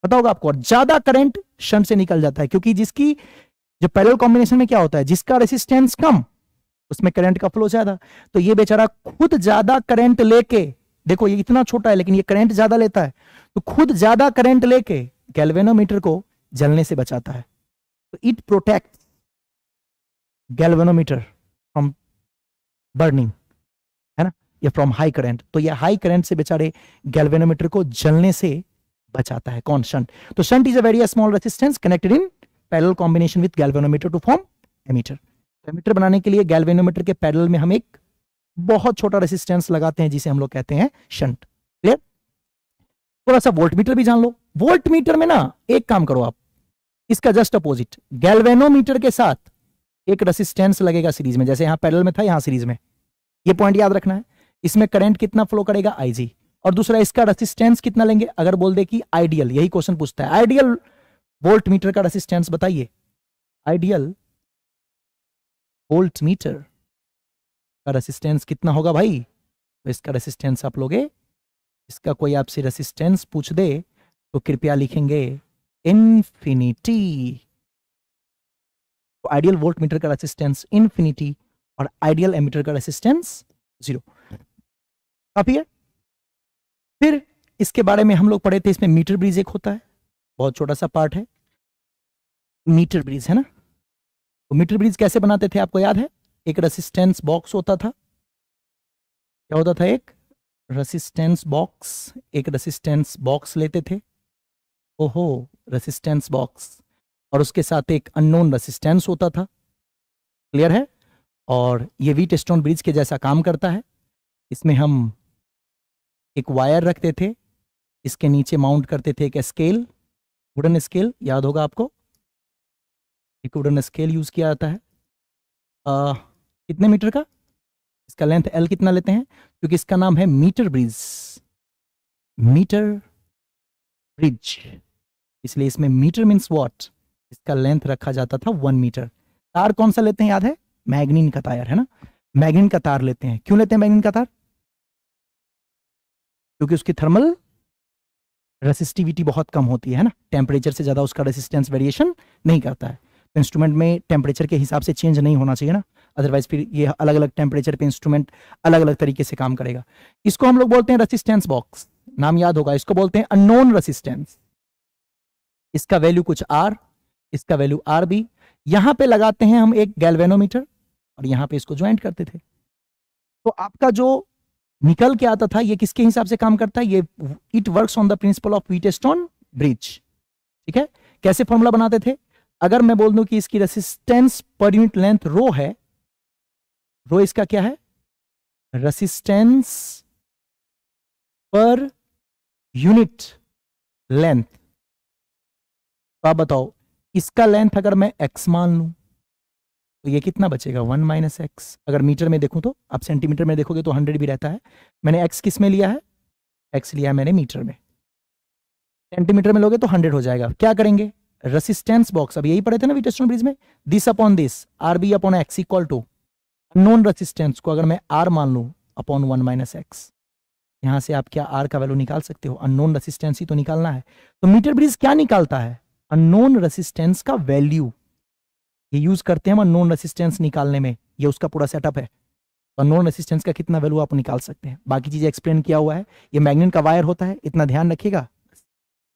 पता होगा आपको, और ज्यादा करंट शंट से निकल जाता है क्योंकि जिसकी जो पैरेलल कॉम्बिनेशन में क्या होता है, जिसका रेसिस्टेंस कम उसमें करंट का फ्लो ज्यादा। तो ये बेचारा खुद ज्यादा करंट लेके, देखो ये इतना छोटा है लेकिन ये करंट ज्यादा लेता है, तो खुद ज्यादा करंट लेके गैल्वेनोमीटर को जलने से बचाता है। तो it protect galvanometer from burning, है ना, या फ्रॉम हाई करंट। तो ये हाई करंट से बेचारे गैल्वेनोमीटर को जलने से बचाता है। कौन? शंट। तो shunt is a very small resistance connected in parallel combination with galvanometer to form ammeter. Ammeter बनाने के लिए गैल्वेनोमीटर के पैरेलल में हम एक बहुत छोटा रेसिस्टेंस लगाते हैं जिसे हम लोग कहते हैं शंट। क्लियर? थोड़ा सा वोल्टमीटर भी जान लो। वोल्टमीटर में ना एक काम करो आप, इसका जस्ट अपोजिट, गैल्वेनोमीटर के साथ एक रेसिस्टेंस लगेगा सीरीज में, जैसे यहां पैरेलल में था यहां सीरीज में। ये पॉइंट याद रखना है। इसमें करंट कितना फ्लो करेगा? IG। और दूसरा इसका रेसिस्टेंस कितना लेंगे? अगर बोल दे कि आइडियल, यही क्वेश्चन पूछता है, आइडियल वोल्टमीटर का रेसिस्टेंस बताइए। आइडियल वोल्टमीटर का रेसिस्टेंस कितना होगा भाई? तो इसका रेसिस्टेंस आप लोगे, इसका कोई आपसे रेसिस्टेंस पूछ दे तो कृपया लिखेंगे इन्फिनिटी। तो आइडियल वोल्टमीटर का रेसिस्टेंस इन्फिनिटी और आइडियल एमीटर का रेसिस्टेंस 0। काफी है। फिर इसके बारे में हम लोग पढ़े थे, इसमें मीटर ब्रिज एक होता है, बहुत छोटा सा पार्ट है मीटर ब्रिज, है ना। तो मीटर ब्रिज कैसे बनाते थे आपको याद है? एक रेसिस्टेंस बॉक्स होता था। क्या होता था? एक रेसिस्टेंस बॉक्स। एक रेसिस्टेंस बॉक्स लेते थे, ओहो रेसिस्टेंस बॉक्स, और उसके साथ एक अननोन रेसिस्टेंस होता था। क्लियर है? और ये व्हीटस्टोन ब्रिज के जैसा काम करता है। इसमें हम एक वायर रखते थे, इसके नीचे माउंट करते थे एक स्केल, वुडन स्केल, याद होगा आपको, एक वुडन स्केल यूज किया जाता है। कितने मीटर का? इसका लेंथ L कितना लेते हैं? क्योंकि इसका नाम है मीटर ब्रिज, मीटर ब्रिज, इसलिए इसमें मीटर मीन्स वॉट। इसका लेंथ रखा जाता था 1 मीटर। तार कौन सा लेते हैं याद है? मैग्नीन का तार, है ना, मैग्नीन का तार लेते हैं। क्यों लेते हैं मैग्नीन का तार? क्योंकि उसकी थर्मल रेसिस्टिविटी बहुत कम होती है ना, टेम्परेचर से ज्यादा उसका रेसिस्टेंस वेरिएशन नहीं करता है। तो इंस्ट्रूमेंट में टेम्परेचर के हिसाब से चेंज नहीं होना चाहिए ना, अदरवाइज फिर ये अलग अलग टेम्परेचर पे इंस्ट्रूमेंट अलग अलग तरीके से काम करेगा। इसको हम लोग बोलते हैं रेसिस्टेंस बॉक्स, नाम याद होगा। इसको बोलते हैं अननोन रेसिस्टेंस। इसका वैल्यू कुछ R, इसका वैल्यू RB। यहां पे लगाते हैं हम एक गैल्वेनोमीटर और यहां पे इसको ज्वाइंट करते थे। तो आपका जो निकल के आता था ये किसके हिसाब से काम करता है? ये it works on the principle of Wheatstone bridge. ठीक है? कैसे फॉर्मूला बनाते थे? अगर मैं बोल दूं कि इसकी रेसिस्टेंस पर यूनिट लेंथ रो है, रो इसका क्या है? Resistance per unit length. तो आप बताओ, इसका लेंथ अगर मैं x मान लूं तो ये कितना बचेगा, 1 माइनस एक्स। अगर मीटर में देखूं तो, आप सेंटीमीटर में देखोगे तो 100 भी रहता है। मैंने x किस में लिया है, x लिया है मैंने मीटर में। सेंटीमीटर में लोगे तो 100 हो जाएगा। क्या करेंगे, रेसिस्टेंस बॉक्स, अब यही पढ़े थे ना व्हीटस्टोन ब्रिज में, this upon this, R B upon X equal to known resistance को अगर मैं r मान लूं अपॉन 1 माइनस एक्स। यहां से आप क्या r का वैल्यू निकाल सकते हो, अननोन रेसिस्टेंस ही तो निकालना है। तो मीटर ब्रिज क्या निकालता है, अननोन रेसिस्टेंस का वैल्यू। ये यूज करते हैं हम अननोन रेसिस्टेंस निकालने में, ये उसका पूरा सेटअप है। तो अननोन रेसिस्टेंस का कितना वैल्यू आप निकाल सकते हैं, बाकी चीजें एक्सप्लेन किया हुआ है। ये मैग्नेट का वायर होता है, इतना ध्यान रखिएगा,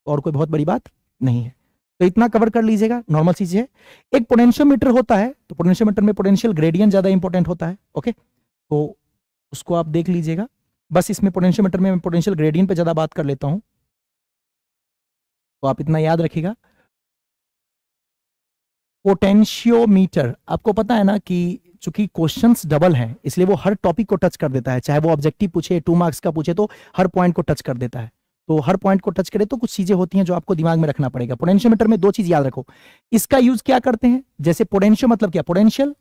और कोई बहुत बड़ी बात नहीं है। तो इतना कवर कर लीजिएगा, नॉर्मल चीज है। एक पोटेंशियोमीटर होता है, तो पोटेंशियोमीटर में पोटेंशियल ग्रेडियंट ज्यादा इंपॉर्टेंट होता है। ओके, तो उसको आप देख लीजिएगा। बस इसमें पोटेंशियोमीटर में मैं पोटेंशियल ग्रेडियंट पे ज्यादा बात कर लेता हूं, तो आप इतना याद रखिएगा। पोटेंशियोमीटर, आपको पता है ना कि चूंकि क्वेश्चंस डबल हैं इसलिए वो हर टॉपिक को टच कर देता है, चाहे वो ऑब्जेक्टिव पूछे, 2 मार्क्स का पूछे, तो हर पॉइंट को टच कर देता है। तो हर पॉइंट को टच करे तो कुछ चीजें होती हैं जो आपको दिमाग में रखना पड़ेगा। पोटेंशियोमीटर में 2 चीज याद रखो। इसका यूज क्या करते हैं, जैसे पोटेंशियो मतलब क्या, पोटेंशियल,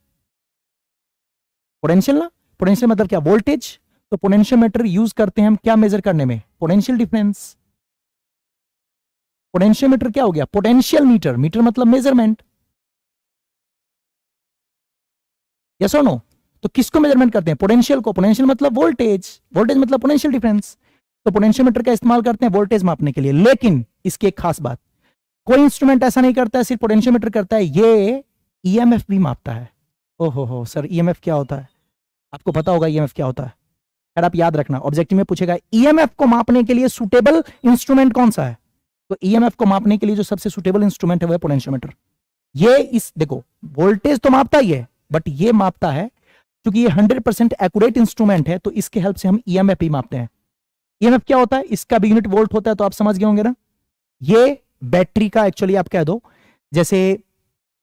पोटेंशियल ना, पोटेंशियल मतलब क्या, वोल्टेज। तो पोटेंशियोमीटर यूज करते हैं हम क्या मेजर करने में, पोटेंशियल डिफरेंस। पोटेंशियोमीटर क्या हो गया, पोटेंशियल मीटर, मीटर मतलब मेजरमेंट, यस और नो। तो किसको मेजरमेंट करते हैं, पोटेंशियल को। पोटेंशियल मतलब वोल्टेज, वोल्टेज मतलब पोटेंशियल डिफरेंस। तो पोटेंशियोमीटर का इस्तेमाल करते हैं वोल्टेज मापने के लिए। लेकिन इसकी एक खास बात, कोई इंस्ट्रूमेंट ऐसा नहीं करता है सिर्फ पोटेंशियोमीटर करता है, ये ईएमएफ भी मापता है। ओहो हो सर, ईएमएफ क्या होता है, आपको पता होगा ईएमएफ क्या होता है। यार आप याद रखना, ऑब्जेक्टिव में पूछेगा ईएमएफ को मापने के लिए सुटेबल इंस्ट्रूमेंट कौन सा है। तो ईएमएफ को मापने के लिए जो सबसे सुटेबल इंस्ट्रूमेंट है वो है पोटेंशियोमीटर। ये इस देखो, वोल्टेज तो मापता ही है, बट ये मापता है, क्योंकि ये 100% एक्यूरेट इंस्ट्रूमेंट है, तो इसके हेल्प से हम ईएमएफ भी मापते हैं। ईएमएफ क्या होता है, इसका भी यूनिट वोल्ट होता है, तो आप समझ गए होंगे ना। ये बैटरी का एक्चुअली आप कह दो, जैसे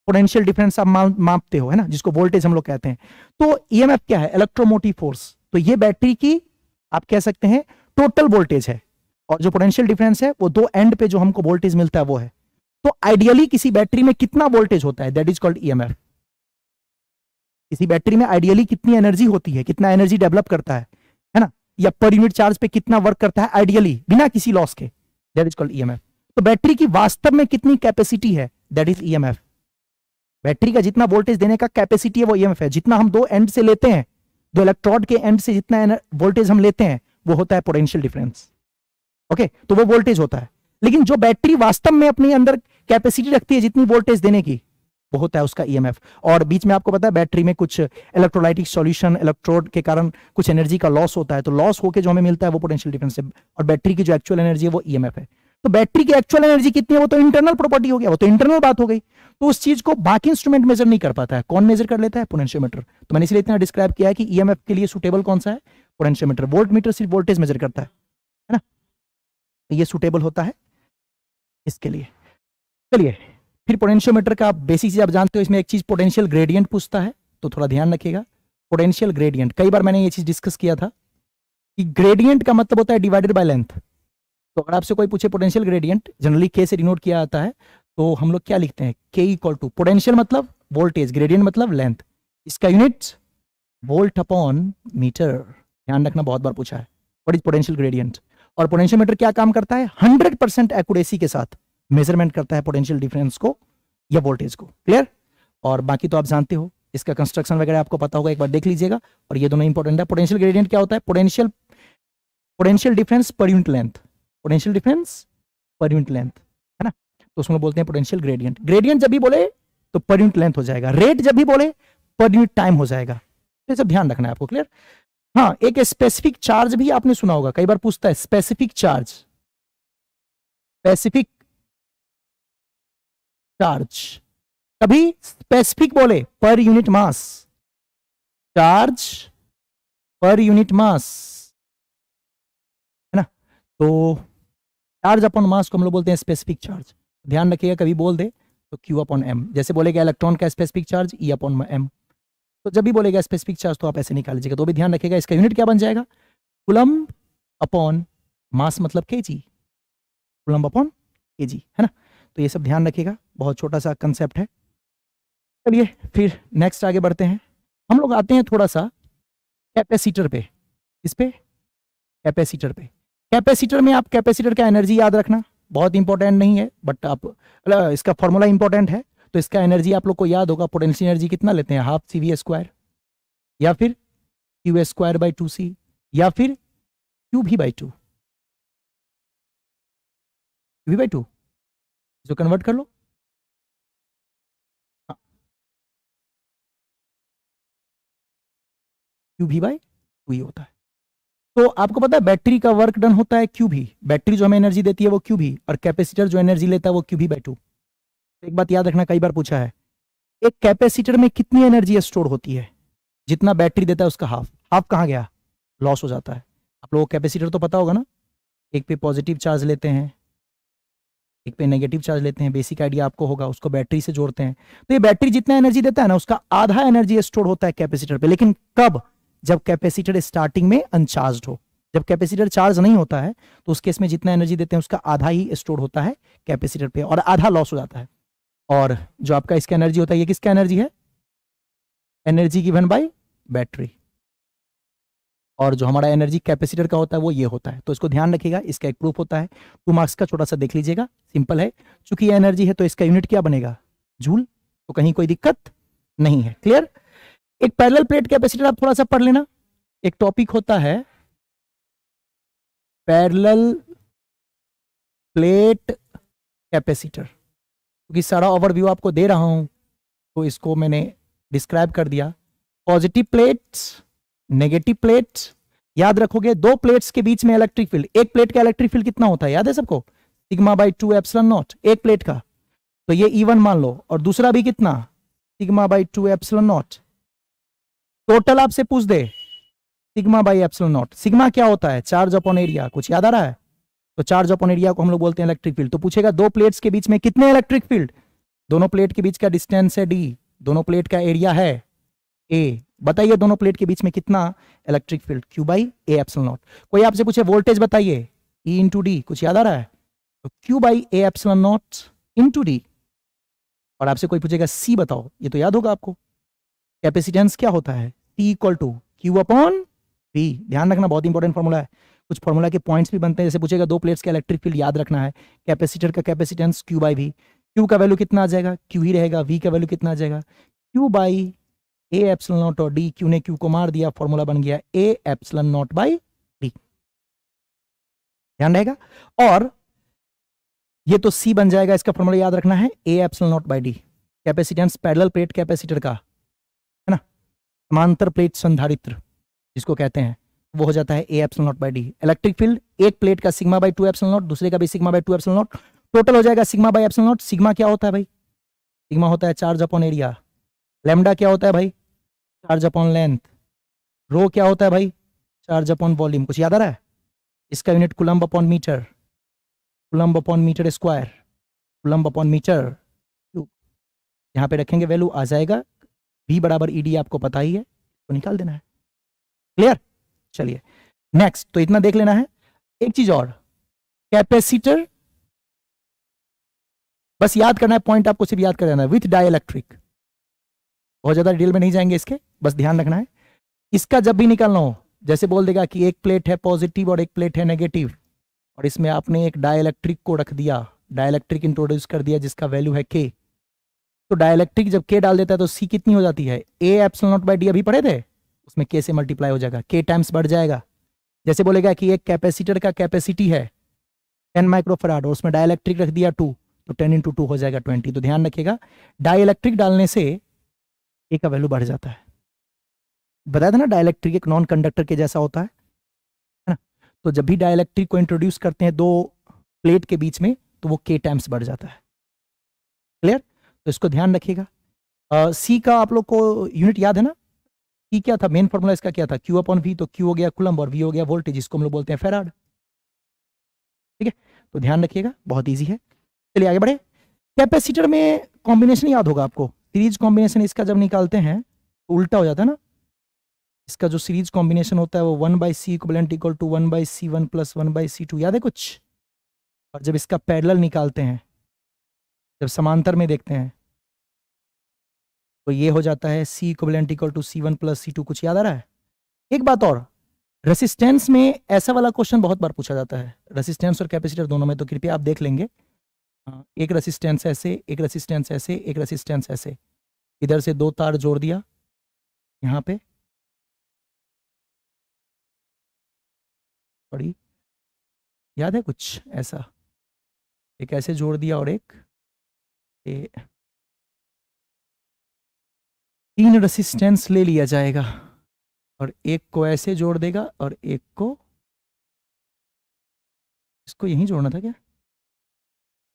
पोटेंशियल डिफरेंस आप मापते हो, है ना, जिसको वोल्टेज हम लोग कहते हैं। तो ईएमएफ क्या है, इलेक्ट्रोमोटिव फोर्स। तो ये बैटरी की आप कह सकते हैं टोटल वोल्टेज है, और जो पोटेंशियल डिफरेंस है वो 2 एंड पे जो हमको वोल्टेज मिलता है वो है। तो आइडियली किसी बैटरी में कितना वोल्टेज होता है, दैट इज कॉल्ड ईएमएफ। किसी बैटरी में आइडियली कितनी एनर्जी होती है, कितना एनर्जी डेवलप करता है ना, या पर यूनिट चार्ज पे कितना वर्क करता है आइडियली बिना किसी लॉस के, दैट इज कॉल्ड ईएमएफ। तो बैटरी की वास्तव में कितनी कैपेसिटी है, दैट इज ईएमएफ। बैटरी का जितना वोल्टेज देने का कैपेसिटी है वो ईएमएफ है। जितना हम 2 एंड से लेते हैं, 2 इलेक्ट्रोड के एंड से जितना वोल्टेज हम लेते हैं वो होता है पोटेंशियल डिफरेंस। ओके, तो वो वोल्टेज होता है। लेकिन जो बैटरी वास्तव में अपने अंदर कैपेसिटी रखती है जितनी वोल्टेज देने की, वो होता है उसका ईएमएफ। और बीच में आपको पता है बैटरी में कुछ इलेक्ट्रोलाइटिक सॉल्यूशन, इलेक्ट्रोड के कारण कुछ एनर्जी का लॉस होता है, तो लॉस होकर जो हमें मिलता है वो पोटेंशियल डिफरेंस है, और बैटरी की जो एक्चुअल एनर्जी है वो ईएमएफ है। तो बैटरी की एक्चुअल एनर्जी कितनी है वो तो इंटरनल प्रॉपर्टी हो गया, वो तो इंटरनल बात हो गई। तो उस चीज को बाकी इंस्ट्रूमेंट मेजर नहीं कर पाता है, कौन मेजर कर लेता है, पोटेंशियोमीटर। तो मैंने इसलिए इतना डिस्क्राइब किया है कि ईएमएफ के लिए सुटेबल कौन सा है, पोटेंशियोमीटर। वोल्ट मीटर सिर्फ वोल्टेज मेजर करता है ना, तो ये सुटेबल होता है इसके लिए। चलिए, फिर पोटेंशियोमीटर का बेसिक चीज आप जानते हो, इसमें एक चीज पोटेंशियल ग्रेडियंट पूछता है, तो थोड़ा ध्यान रखिएगा। पोटेंशियल ग्रेडियंट, कई बार मैंने ये चीज डिस्कस किया था कि ग्रेडियंट का मतलब होता है डिवाइडेड बाय लेंथ। तो अगर आपसे कोई पूछे पोटेंशियल ग्रेडियंट, जनरली के से डिनोट किया जाता है, तो हम लोग क्या लिखते हैं, के इक्वल टू, पोटेंशियल मतलब वोल्टेज, ग्रेडियंट मतलब लेंथ, इसका यूनिट वोल्ट अपॉन मीटर। ध्यान रखना, बहुत बार पूछा है व्हाट इज पोटेंशियल ग्रेडियंट। और पोटेंशियोमीटर क्या काम करता है, 100% एक्यूरेसी के साथ मेजरमेंट करता है पोटेंशियल डिफरेंस को या वोल्टेज को। क्लियर। और बाकी तो आप जानते हो, इसका कंस्ट्रक्शन वगैरह आपको पता होगा, एक बार देख लीजिएगा। और ये दोनों इंपॉर्टेंट है। पोटेंशियल ग्रेडियंट क्या होता है, potential difference per unit length, potential difference per unit length, है ना। तो उसमें बोलते हैं पोटेंशियल ग्रेडियंट। ग्रेडियंट जब भी बोले तो पर यूनिट लेंथ हो जाएगा, रेट जब भी बोले पर यूनिट टाइम हो जाएगा। तो ये सब ध्यान रखना है आपको। क्लियर। हाँ, एक स्पेसिफिक चार्ज भी आपने सुना होगा, कई बार पूछता है स्पेसिफिक चार्ज, स्पेसिफिक चार्ज। कभी स्पेसिफिक बोले per unit mass, charge per unit mass, है ना। तो चार्ज अपॉन मास को हम लोग बोलते हैं स्पेसिफिक चार्ज। ध्यान रखिएगा, कभी बोल दे तो Q अपॉन M, जैसे बोलेगा इलेक्ट्रॉन का specific charge E upon M, तो जब भी बोलेगा स्पेसिफिक चार्ज तो आप ऐसे निकाल लीजिएगा, तो भी ध्यान रखिएगा इसका यूनिट क्या बन जाएगा, कूलम्ब अपॉन मास मतलब केजी, कूलम्ब अपॉन केजी, है ना। तो ये सब ध्यान रखिएगा, बहुत छोटा सा कंसेप्ट है। चलिए फिर नेक्स्ट आगे बढ़ते हैं, हम लोग आते हैं थोड़ा सा कैपेसिटर पे। इस पे कैपेसिटर पे, कैपेसिटर में आप कैपेसिटर का एनर्जी याद रखना, बहुत इंपॉर्टेंट नहीं है बट आप इसका फॉर्मूला इंपॉर्टेंट है। तो इसका एनर्जी आप लोग को याद होगा, पोटेंशियल एनर्जी कितना लेते हैं, हाफ CV² या फिर Q²/2C या फिर QV/2, QV/2 जो कन्वर्ट कर लो। हाँ, QV/2 ही होता है। तो आपको पता है बैटरी का वर्क डन होता है QV, बैटरी जो हमें एनर्जी देती है वो QV, और कैपेसिटर जो एनर्जी लेता है वो QV/2। एक बात याद रखना, कई बार पूछा है, एक कैपेसिटर में कितनी एनर्जी स्टोर होती है, जितना बैटरी देता है उसका हाफ। हाफ कहाँ गया, लॉस हो जाता है। आप लोगों को कैपेसिटर तो पता होगा ना, एक पे पॉजिटिव चार्ज लेते हैं, एक पे नेगेटिव चार्ज लेते हैं, बेसिक आइडिया आपको होगा, उसको बैटरी से जोड़ते हैं। तो ये बैटरी जितना एनर्जी देता है ना, उसका आधा एनर्जी स्टोर होता है कैपेसिटर पे। लेकिन कब, जब कैपेसिटर स्टार्टिंग में अनचार्ज हो। जब कैपेसिटर चार्ज नहीं होता है तो उस केस में जितना एनर्जी देते हैं उसका आधा ही स्टोर होता है कैपेसिटर पे, और आधा लॉस हो जाता है। और जो आपका इसका एनर्जी होता है, ये किसका एनर्जी है, एनर्जी गिवन बाय बैटरी। और जो हमारा एनर्जी कैपेसिटर का होता है वो ये होता है। तो इसको ध्यान रखिएगा, इसका एक प्रूफ होता है 2 मार्क्स का, छोटा सा देख लीजिएगा, सिंपल है। चूंकि ये एनर्जी है तो इसका यूनिट क्या बनेगा, जूल। तो कहीं कोई दिक्कत नहीं है, क्लियर। एक पैरेलल प्लेट कैपेसिटर आप थोड़ा सा पढ़ लेना, एक टॉपिक होता है पैरेलल प्लेट कैपेसिटर। क्योंकि सारा ओवरव्यू आपको दे रहा हूं तो इसको मैंने डिस्क्राइब कर दिया। पॉजिटिव प्लेट्स, नेगेटिव प्लेट्स, याद रखोगे दो प्लेट्स के बीच में इलेक्ट्रिक फील्ड, एक प्लेट का इलेक्ट्रिक फील्ड कितना होता है याद है सबको, σ/2 एप्सिलॉन नॉट, एक प्लेट का। तो ये E1 मान लो, और दूसरा भी कितना, σ/2 एप्सिलॉन नॉट। टोटल आपसे पूछ दे σ/एप्सिलॉन नॉट, सिग्मा क्या होता है, चार्ज अपॉन एरिया, कुछ याद आ रहा है। तो चार्ज अपॉन एरिया को हम लोग बोलते हैं इलेक्ट्रिक फील्ड। तो पूछेगा दो प्लेट्स के बीच में कितने इलेक्ट्रिक फील्ड, दोनों प्लेट के बीच का डिस्टेंस है D, दोनों प्लेट का एरिया है A, बताइए दोनों प्लेट के बीच में कितना electric field, Q/A epsilon not. कोई आपसे पूछे वोल्टेज बताइए, E × D, कुछ याद आ रहा है, तो Q/A एप्सिलॉन नॉट × D। और आपसे कोई पूछेगा C बताओ, ये तो याद होगा आपको, कैपेसिटेंस क्या होता है, T = Q/V। ध्यान रखना, बहुत इंपॉर्टेंट फॉर्मूला है, कुछ फॉर्मूला के पॉइंट्स भी बनते हैं। जैसे पूछेगा दो प्लेट्स का इलेक्ट्रिक फील्ड याद रखना है, कैपेसिटर का कैपेसिटेंस Q/V, Q का वैल्यू कितना आ जाएगा, Q ही रहेगा, V का वैल्यू कितना आ जाएगा, Q/A एप्सिलॉन नॉट, और D, Q ने Q को मार दिया, फॉर्मूला बन गया A epsilon not by D, ध्यान रहेगा। और ये तो C बन जाएगा, इसका फॉर्मूला याद रखना है A epsilon not by D। Capacitance parallel plate capacitor का, है ना, समांतर प्लेट संधारित्र जिसको कहते हैं, वो हो जाता है A epsilon not by D। Electric field एक प्लेट का σ/2 एप्सिलॉन नॉट, दूसरे का भी σ/2 एप्सिलॉन नॉट, टोटल हो जाएगा σ/एप्सिलॉन नॉट। सिग्मा क्या होता है भाई, सिग्मा होता है चार्ज अपॉन एरिया। लैम्डा क्या होता है भाई, चार्ज अपॉन लेंथ। रो क्या होता है भाई, चार्ज अपॉन वॉल्यूम। कुछ याद आ रहा है, इसका unit coulomb upon metre, coulomb upon metre square, coulomb upon metre cube. यहाँ पे रखेंगे वैल्यू, आ जाएगा V = ED, आपको पता ही है, तो निकाल देना है, क्लियर। चलिए नेक्स्ट, तो इतना देख लेना है। एक चीज और, कैपेसिटर बस याद करना है, पॉइंट आपको सिर्फ याद कर देना है, विथ डाइलेक्ट्रिक, बहुत ज्यादा डिटेल में नहीं जाएंगे इसके, बस ध्यान रखना है। इसका जब भी निकालना हो, जैसे बोल देगा कि एक प्लेट है पॉजिटिव और एक प्लेट है नेगेटिव, और इसमें आपने एक डाइलेक्ट्रिक को रख दिया, डाइलेक्ट्रिक इंट्रोड्यूस कर दिया जिसका वैल्यू है K। तो डाइलेक्ट्रिक जब K डाल देता है तो C कितनी हो जाती है, A epsilon not by D, अभी पढ़े थे, उसमें K से मल्टीप्लाई हो जाएगा, K टाइम्स बढ़ जाएगा। जैसे बोलेगा कि एक कैपेसिटर का कैपेसिटी है 10 माइक्रोफैराड और उसमें डाइलेक्ट्रिक रख दिया 2, तो 10 × 2 हो जाएगा 20। तो ध्यान रखिएगा, डाइलेक्ट्रिक डालने से A का वैल्यू बढ़ जाता है। बताया था ना, डाइलेक्ट्रिक एक नॉन कंडक्टर के जैसा होता है ना। तो जब भी डाइलेक्ट्रिक को इंट्रोड्यूस करते हैं दो प्लेट के बीच में, तो वो K टाइम्स बढ़ जाता है, क्लियर। तो इसको ध्यान रखिएगा। C का आप लोग को यूनिट याद है ना, C क्या था, मेन फॉर्मूला इसका क्या था, Q/V। तो Q हो गया कूलम्ब और V हो गया वोल्टेज, जिसको हम लोग बोलते हैं फैराड, ठीक है। तो ध्यान रखिएगा, बहुत ईजी है। चलिए आगे बढ़े। कैपेसिटर में कॉम्बिनेशन याद होगा आपको, सीरीज कॉम्बिनेशन इसका जब निकालते हैं उल्टा हो जाता है ना, इसका जो सीरीज कॉम्बिनेशन होता है वो 1/c equivalent equal to 1/c1 plus 1/c2, याद है कुछ। और जब इसका पैरेलल निकालते हैं, जब समांतर में देखते हैं, तो ये हो जाता है c equivalent equal to c1 plus c2। कुछ याद आ रहा है? एक बात और, रेसिस्टेंस में ऐसा वाला क्वेश्चन बहुत बार पूछा जाता है, रेसिस्टेंस और कैपेसिटर दोनों में, तो कृपया आप देख लेंगे। एक रेसिस्टेंस ऐसे, एक रेसिस्टेंस ऐसे, एक रेसिस्टेंस ऐसे, इधर से 2 तार जोड़ दिया यहाँ पे, बड़ी याद है कुछ ऐसा, एक ऐसे जोड़ दिया और एक 3 रेसिस्टेंस ले लिया जाएगा, और एक को ऐसे जोड़ देगा और एक को, इसको यहीं जोड़ना था क्या,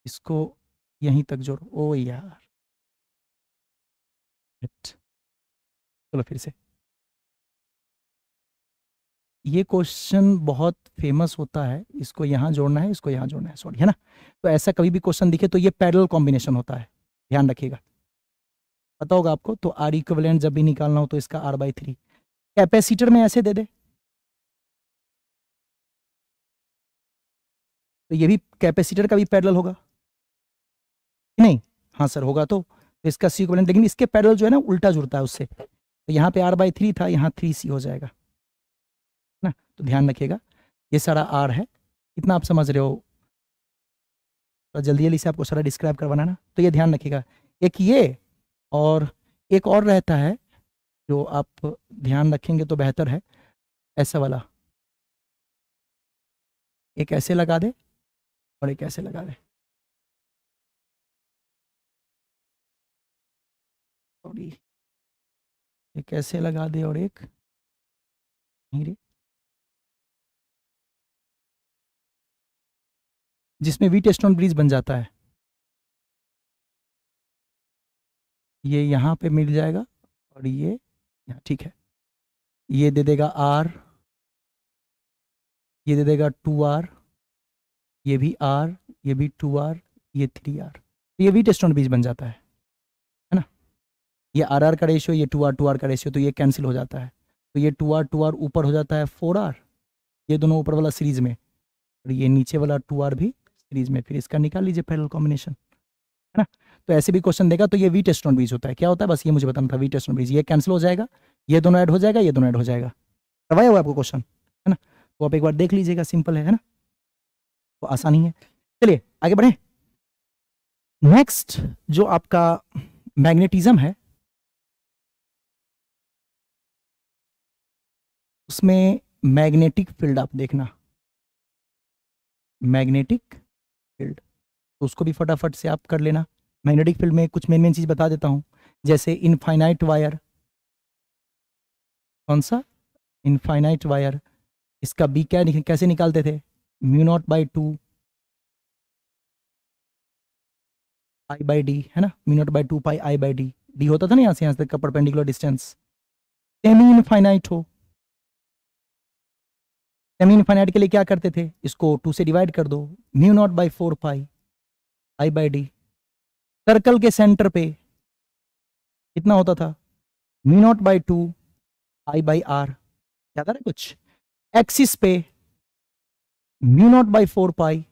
इसको यहीं तक जोड़, ओ यार, चलो फिर से। ये क्वेश्चन बहुत फेमस होता है, इसको यहाँ जोड़ना है, इसको यहाँ जोड़ना है, सॉरी, है ना। तो ऐसा कभी भी क्वेश्चन दिखे तो ये पैरेलल कॉम्बिनेशन होता है, ध्यान रखिएगा, पता होगा आपको। तो आर इक्विवेलेंट जब भी निकालना हो तो इसका r/3। कैपेसिटर में ऐसे दे दे तो ये भी कैपेसिटर का भी पैरेलल होगा, नहीं, हाँ सर होगा, तो इसका c इक्विवेलेंट, लेकिन इसके पैरेलल जो है ना उल्टा जुड़ता है उससे, तो यहाँ पे r/3 था, यहाँ 3c हो जाएगा ना। तो ध्यान रखिएगा, ये सारा r है, इतना आप समझ रहे हो, तो जल्दी जल्दी से आपको सारा डिस्क्राइब करवाना ना, तो ये ध्यान रखिएगा। एक ये, और एक और रहता है जो आप ध्यान रखेंगे तो बेहतर है, ऐसा वाला, एक ऐसे लगा दे और एक ऐसे लगा दे, सॉरी, एक ऐसे लगा दे और एक नहीं रे, जिसमें वीटस्टोन ब्रिज बन जाता है, ये यहाँ पे मिल जाएगा और ये यहाँ, ठीक है, ये दे देगा r, ये दे देगा 2r, ये भी r, ये भी 2r, ये 3r, तो ये वीटस्टोन ब्रिज बन जाता है ना। ये r का रेशियो, ये 2r का रेशियो, तो ये कैंसिल हो जाता है, तो ये 2r ऊपर हो जाता है 4r, ये दोनों ऊपर वाला सीरीज में, और ये नीचे वाला 2r भी सीरीज में, फिर इसका निकाल लीजिए पैरेलल कॉम्बिनेशन, है ना। तो ऐसे भी क्वेश्चन देगा तो ये वीटस्टोन ब्रिज होता है, क्या होता है बस ये मुझे बताना था, वीटस्टोन ब्रिज, ये कैंसिल हो जाएगा, ये दोनों ऐड हो जाएगा, ये दोनों ऐड हो जाएगा, करवाया हुआ आपको क्वेश्चन, है ना। तो आप एक बार देख लीजिएगा, सिंपल है ना, तो आसानी है। चलिए आगे बढ़े। नेक्स्ट जो आपका मैग्नेटिज्म है, उसमें मैग्नेटिक फील्ड आप देखना, मैग्नेटिक फील्ड, तो उसको भी फटाफट से आप कर लेना। मैग्नेटिक फील्ड में कुछ मेन चीज बता देता हूं, जैसे इनफाइनाइट वायर, कौन सा, इनफाइनाइट वायर, इसका बी क्या कैसे निकालते थे, μ0/2 I/d, है ना, μ0/2 पाई I/d, डी होता था ना यहाँ से यहाँ तक का परपेंडिकुलर डिस्टेंस। सेमी इनफाइनाइट हो, सेमी इनफाइनाइट के लिए क्या करते थे, इसको 2 से डिवाइड कर दो, μ0/4 पाई I/d। सर्कल के सेंटर पे कितना होता था, μ0/2 I/r, याद आ रहा है कुछ। एक्सिस पे μ0/4 पाई,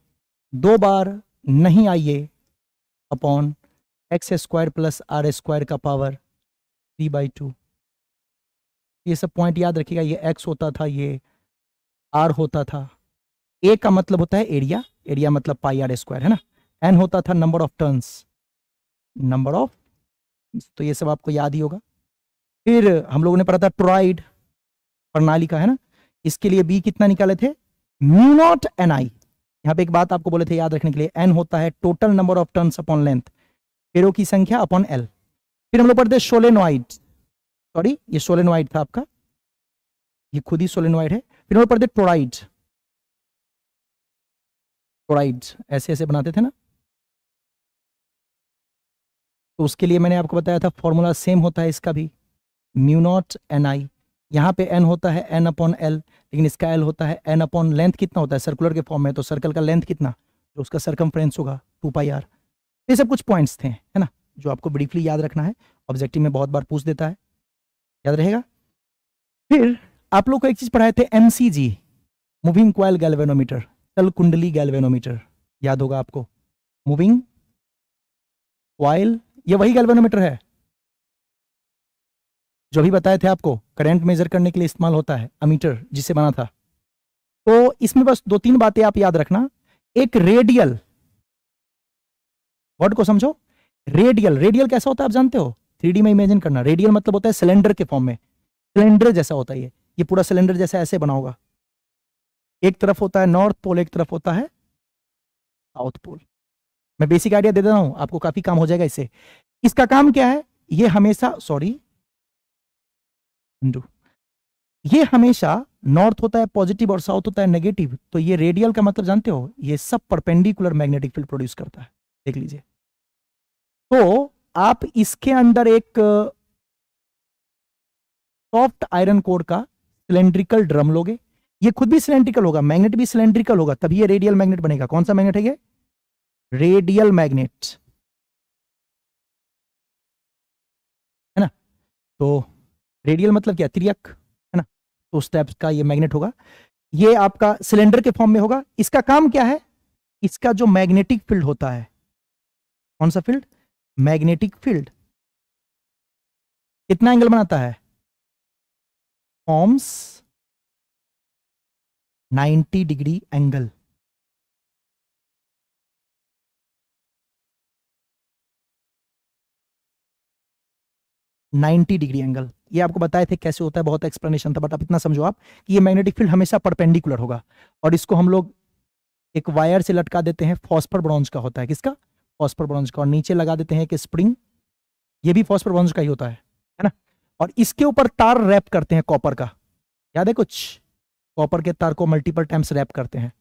2 बार नहीं आइए, अपॉन x² प्लस r² का पावर 3/2। ये सब पॉइंट याद रखिएगा, ये x होता था, ये r होता था, a का मतलब होता है एरिया, एरिया मतलब πr², है ना। n होता था number of turns, number of, तो ये सब आपको याद ही होगा। फिर हम लोगों ने पढ़ा था टोरॉइड प्रणाली का, है ना, इसके लिए b कितना निकाले थे, μ0 ni। यहाँ पे एक बात आपको बोले थे याद रखने के लिए, n होता है total number of turns upon length, फेरों की संख्या अपॉन l। फिर हम लोग पढ़ते सोलेनॉइड, सॉरी ये सोलेनॉइड था आपका, ये खुद ही सोलेनॉइड है। फिर हम लोग पढ़ते टोरॉइड, टोरॉइड ऐसे ऐसे बनाते थे ना, तो उसके लिए मैंने आपको बताया था फॉर्मूला सेम होता है इसका भी, μ0 ni। यहाँ पे n होता है n अपॉन l, लेकिन इसका l होता है n अपॉन लेंथ, कितना होता है सर्कुलर के फॉर्म में, तो सर्कल का लेंथ कितना, जो उसका सर्कमफ्रेंस होगा 2πr। ये सब कुछ पॉइंट्स थे, है ना, जो आपको ब्रीफली याद रखना है, ऑब्जेक्टिव में बहुत बार पूछ देता है। याद रहेगा। फिर आप लोग को एक चीज पढ़ाए थे, एमसीजी, मूविंग कॉइल गैल्वेनोमीटर, चल कुंडली गैल्वेनोमीटर, याद होगा आपको। मूविंग कॉइल, ये वही गैल्वेनोमीटर है जो भी बताए थे आपको, करंट मेजर करने के लिए इस्तेमाल होता है, अमीटर जिसे बना था। तो इसमें बस 2-3 बातें आप याद रखना। एक रेडियल, वर्ड को समझो, रेडियल, रेडियल कैसा होता है आप जानते हो, 3D में इमेजिन करना। रेडियल मतलब होता है सिलेंडर के फॉर्म में, सिलेंडर जैसा होता है ये पूरा सिलेंडर जैसा ऐसे बना होगा। एक तरफ होता है नॉर्थ पोल, एक तरफ होता है साउथ पोल। मैं बेसिक आइडिया दे देता हूं आपको, काफी काम हो जाएगा इससे। इसका काम क्या है, ये हमेशा, सॉरी, ये हमेशा नॉर्थ होता है पॉजिटिव और साउथ होता है नेगेटिव। तो ये रेडियल का मतलब जानते हो, ये सब परपेंडिकुलर मैग्नेटिक फील्ड प्रोड्यूस करता है, देख लीजिए। तो आप इसके अंदर एक सॉफ्ट आयरन कोर का सिलेंड्रिकल ड्रम लोगे, ये खुद भी सिलेंड्रिकल होगा, मैग्नेट भी सिलेंड्रिकल होगा, तभी ये रेडियल मैग्नेट बनेगा। कौन सा मैग्नेट है ये, रेडियल मैग्नेट, है ना। तो रेडियल मतलब क्या, तिर्यक, है ना। तो उस टाइप का ये मैग्नेट होगा, ये आपका सिलेंडर के फॉर्म में होगा। इसका काम क्या है, इसका जो मैग्नेटिक फील्ड होता है, कौन सा फील्ड, मैग्नेटिक फील्ड, कितना एंगल बनाता है, forms 90 degree angle. Ninety degree angle, ये आपको बताए थे कैसे होता है, बहुत एक्सप्लेनेशन था, बट अब इतना समझो आप कि ये मैग्नेटिक फील्ड हमेशा परपेंडिकुलर होगा। और इसको हम लोग एक वायर से लटका देते हैं, फॉस्फर ब्रॉन्ज का होता है, किसका, फॉस्फर ब्रॉन्ज का, और नीचे लगा देते हैं कि स्प्रिंग, ये भी फॉस्फर ब्रॉन्ज का ही होता है ना। और इसके ऊपर तार रैप करते हैं कॉपर का, याद है कुछ, कॉपर के तार को मल्टीपल टाइम्स रैप करते हैं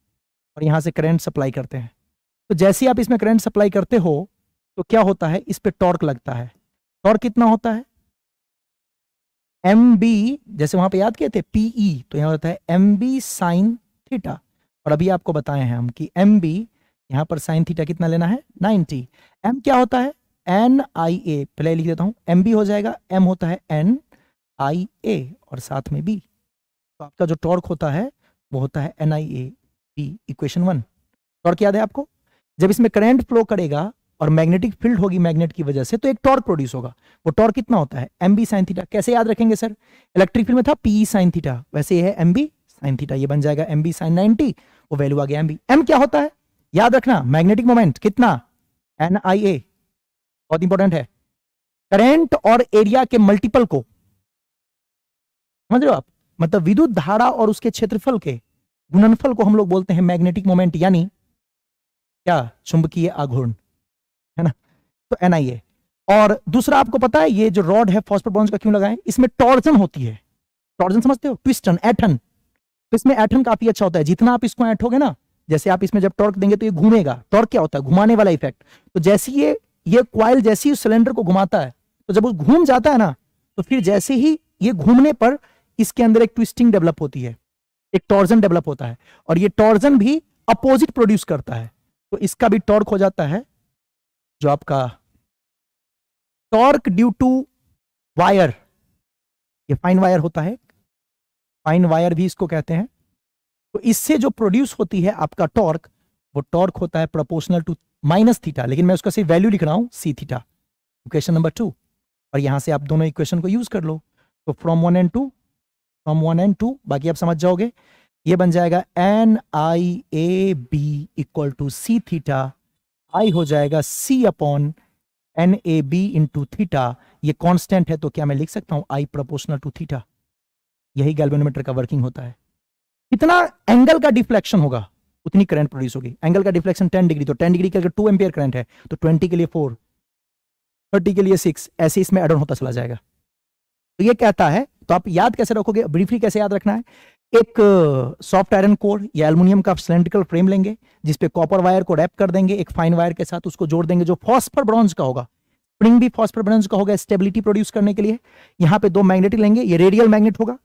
और यहां से करंट सप्लाई करते हैं। तो जैसे ही आप इसमें करंट सप्लाई करते हो तो क्या होता है, इस पे टॉर्क लगता है। टॉर्क कितना होता है, एम बी, जैसे वहां पे याद किए थे पीई, तो यहां होता है एम बी साइन थीटा। और अभी आपको बताए हैं हम कि एम बी, यहां पर साइन थीटा कितना लेना है, 90। एम क्या होता है, एन आई ए, पहले लिख देता हूं, एम बी हो जाएगा, एम होता है एन आई ए और साथ में बी। तो आपका जो टॉर्क होता है वो होता है N I A B, equation 1। Torque याद है आपको, जब इसमें करंट फ्लो करेगा और मैग्नेटिक फील्ड होगी मैग्नेट की वजह से, तो एक टॉर्क प्रोड्यूस होगा। वो टॉर्क कितना होता है, एम बी साइन थीटा। कैसे याद रखेंगे सर, इलेक्ट्रिक फील्ड में था पी साइन थीटा, वैसे ये है एम बी साइन थीटा, ये बन जाएगा एम बी साइन 90, वो वैल्यू आ गया एम बी। एम क्या होता है, याद रखना, मैग्नेटिक मोमेंट कितना, एन आई ए, बहुत इंपॉर्टेंट है। करंट और एरिया के मल्टीपल को, समझ रहे हो आप, मतलब विद्युत धारा और उसके क्षेत्रफल के गुणनफल को हम लोग बोलते हैं मैग्नेटिक मोमेंट, यानी क्या, चुंबकीय आघूर्ण, है ना। तो एनआईए। और दूसरा आपको पता है ये जो रॉड है फॉस्फर ब्रॉन्ज का क्यों लगाएं, इसमें टॉर्जन होती है, टॉर्जन समझते हो, ट्विस्टन, ऐठन। तो इसमें ऐठन काफी अच्छा होता है, जितना आप इसको ऐठोगे ना, जैसे आप इसमें जब टॉर्क देंगे तो ये घूमेगा। टॉर्क क्या होता है, घुमाने वाला इफेक्ट। तो जैसे ये क्वाइल जैसे ही सिलेंडर को घुमाता है, तो जब वो घूम जाता है ना, तो फिर जैसे ही ये घूमने पर इसके अंदर एक ट्विस्टिंग डेवलप होती है, एक टॉर्जन डेवलप होता है, और ये टॉर्जन भी अपोजिट प्रोड्यूस करता है। तो इसका भी टॉर्क हो जाता है जो आपका टॉर्क ड्यू टू वायर, ये फाइन वायर होता है, फाइन वायर भी इसको कहते हैं। तो इससे जो प्रोड्यूस होती है आपका टॉर्क, वो टॉर्क होता है प्रोपोर्शनल टू माइनस थीटा, लेकिन मैं उसका सिर्फ वैल्यू लिख रहा हूं, सी थीटा, इक्वेशन नंबर 2। और यहां से आप दोनों इक्वेशन को यूज कर लो, तो फ्रॉम 1 एंड 2, बाकी आप समझ जाओगे। ये बन जाएगा N I A B equal to C theta, I हो जाएगा C upon N A B into theta. ये कांस्टेंट है तो क्या मैं लिख सकता हूं आई प्रोपोर्शनल टू थीटा। यही गैल्वेनोमीटर का वर्किंग होता है। कितना एंगल का डिफ्लेक्शन होगा उतनी करंट प्रोड्यूस होगी। एंगल का डिफ्लेक्शन 10 डिग्री, तो 10 डिग्री का अगर 2 एम्पियर करंट है तो 20 के लिए 4, 30 के लिए 6, ऐसे इसमें एड ऑन होता चला जाएगा। तो ये कहता है, तो आप याद कैसे रखोगे, ब्रीफली कैसे याद रखना है, एक सॉफ्ट आयरन कोर या एल्युमिनियम का सिलेंड्रिकल फ्रेम लेंगे, जिसपे कॉपर वायर को रैप कर देंगे, एक फाइन वायर के साथ उसको जोड़ देंगे जो फॉस्फर ब्रॉन्ज का होगा। स्प्रिंग भी फॉस्फर ब्रॉन्ज का होगा स्टेबिलिटी प्रोड्यूस करने के लिए। यहां पे 2 मैग्नेटिक लेंगे, ये रेडियल मैग्नेट होगा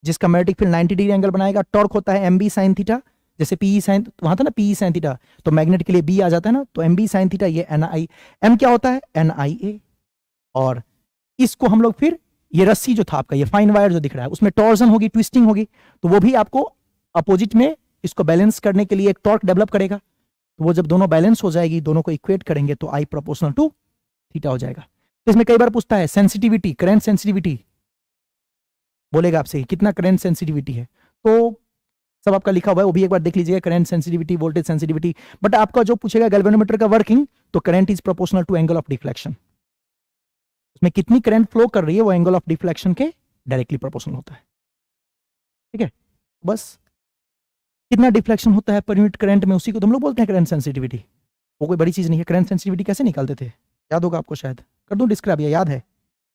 जिसका मैग्नेटिक फील्ड 90 डिग्री एंगल बनाएगा। टॉर्क होता है एम बी साइन थीटा, जैसे पीई साइन वहां था ना, पीई साइन थीटा, तो मैग्नेट के लिए बी आ जाता है ना, तो एम बी साइन थीटा, ये एन आई। एम क्या होता है, एन आई ए। और इसको हम लोग फिर ये रस्सी जो था आपका, ये फाइन वायर जो दिख रहा है, उसमें टॉर्जन होगी, ट्विस्टिंग होगी, तो वो भी आपको अपोजिट में इसको बैलेंस करने के लिए एक टॉर्क डेवलप करेगा। तो वो जब दोनों बैलेंस हो जाएगी, दोनों को इक्वेट करेंगे तो I प्रोपोर्शनल टू थीटा हो जाएगा। तो इसमें कई बार पूछता है सेंसिटिविटी, करंट सेंसिटिविटी बोलेगा आपसे कितना करंट सेंसिटिविटी है, तो सब आपका लिखा हुआ है, वो भी एक बार देख लीजिएगा, current sensitivity, voltage sensitivity. But आपका जो पूछेगा गैल्वेनोमीटर का वर्किंग, तो current is proportional to angle of deflection. उसमें कितनी करंट फ्लो कर रही है वो एंगल ऑफ डिफ्लेक्शन के डायरेक्टली प्रोपोर्शनल होता है। ठीक है, बस कितना डिफ्लेक्शन होता है पर यूनिट करंट में, उसी को तो हम लोग बोलते हैं करंट सेंसिटिविटी। वो कोई बड़ी चीज नहीं है। करंट सेंसिटिविटी कैसे निकालते थे, याद होगा आपको, शायद कर दूं डिस्क्राइब, या याद है?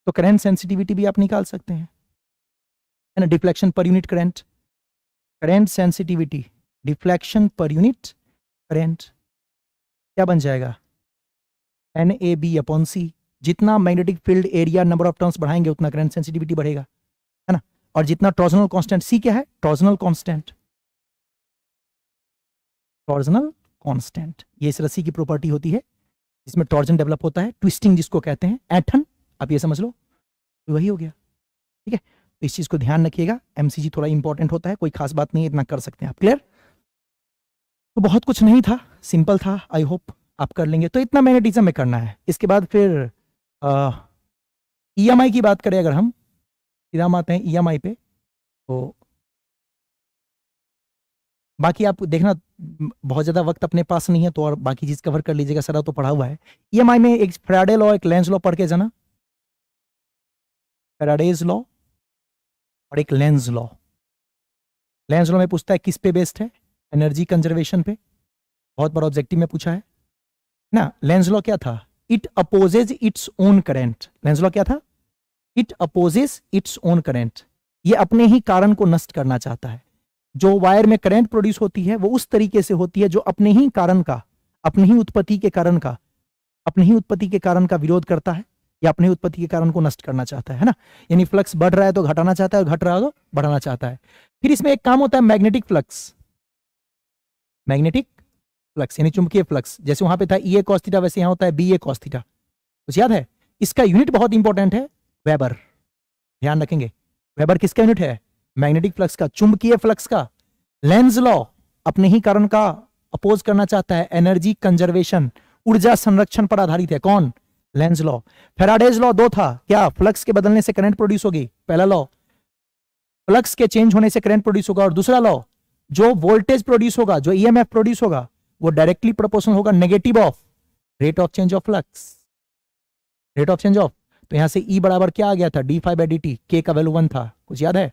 तो करंट सेंसिटिविटी भी आप निकाल सकते हैं, है ना, deflection per unit current, current sensitivity deflection per unit current क्या बन जाएगा, NAB/C। जितना magnetic field area number of turns बढ़ाएंगे उतना करंट सेंसिटिविटी बढ़ेगा, है ना। और जितना टॉर्जनल कांस्टेंट, C क्या है, टॉर्जनल कांस्टेंट, टॉर्जनल कांस्टेंट ये इस रस्सी की प्रॉपर्टी होती है, इसमें टॉर्जन डेवलप होता है, ट्विस्टिंग जिसको कहते हैं, ऐंठन, आप ये समझ लो, तो वही हो गया। ठीक है, तो इस चीज को ध्यान रखिएगा, MCG थोड़ा इंपॉर्टेंट होता है, कोई खास बात नहीं है, इतना कर सकते हैं आप। क्लियर? तो बहुत कुछ नहीं था, सिंपल था, आई होप आप कर लेंगे। तो इतना मैग्नेटिज्म में करना है। इसके बाद फिर EMI की बात करें अगर हम, सीधा हम आते हैं EMI पे, तो बाकी आप देखना बहुत ज़्यादा वक्त अपने पास नहीं है, तो और बाकी चीज़ कवर कर लीजिएगा, सारा तो पढ़ा हुआ है। EMI में एक फैराडे लॉ, एक लेंज लॉ पढ़ के जाना, फैराडेज लॉ और एक लेंज लॉ। लेंज लॉ में पूछता है किस पे बेस्ड है, एनर्जी कंजर्वेशन पे, बहुत बड़ा ऑब्जेक्टिव में पूछा है ना। लेंज लॉ क्या था, it opposes its own current. Lenz law क्या था, it opposes its own current, ये अपने ही कारण को नष्ट करना चाहता है। जो वायर में करंट प्रोड्यूस होती है वो उस तरीके से होती है जो अपने ही कारण का, अपनी ही उत्पत्ति के कारण का, अपनी ही उत्पत्ति के कारण का विरोध करता है, या अपनी उत्पत्ति के कारण को नष्ट करना चाहता है ना। यानी फ्लक्स बढ़ रहा है तो घटाना चाहता है, और घट रहा है तो बढ़ाना चाहता है। फिर इसमें एक काम होता है मैग्नेटिक फ्लक्स, मैग्नेटिक फ्लक्स यानी चुंबकीय फ्लक्स। जैसे वहां पे था EA cos थीटा, वैसे यहां होता है BA cos थीटा, कुछ याद है? इसका यूनिट बहुत इंपॉर्टेंट है, वेबर, ध्यान रखेंगे। वेबर किसका यूनिट है, मैग्नेटिक फ्लक्स का, चुंबकीय फ्लक्स का। लेंज लॉ अपने ही कारण का अपोज करना चाहता है, एनर्जी कंजर्वेशन, ऊर्जा संरक्षण पर आधारित है। कौन, लेंज लॉ। फेराडेज लॉ दो था, क्या, फ्लक्स के बदलने से करंट प्रोड्यूस होगी, पहला लॉ, फ्लक्स के चेंज होने से करंट प्रोड्यूस होगा, और दूसरा लॉ, जो वोल्टेज प्रोड्यूस होगा, जो EMF प्रोड्यूस होगा, वो डायरेक्टली प्रोपोर्शनल होगा negative of rate of change of flux, rate of change of. तो यहां से E बराबर क्या आ गया था, d∅/dt, K का वैल्यू 1 था, कुछ याद है?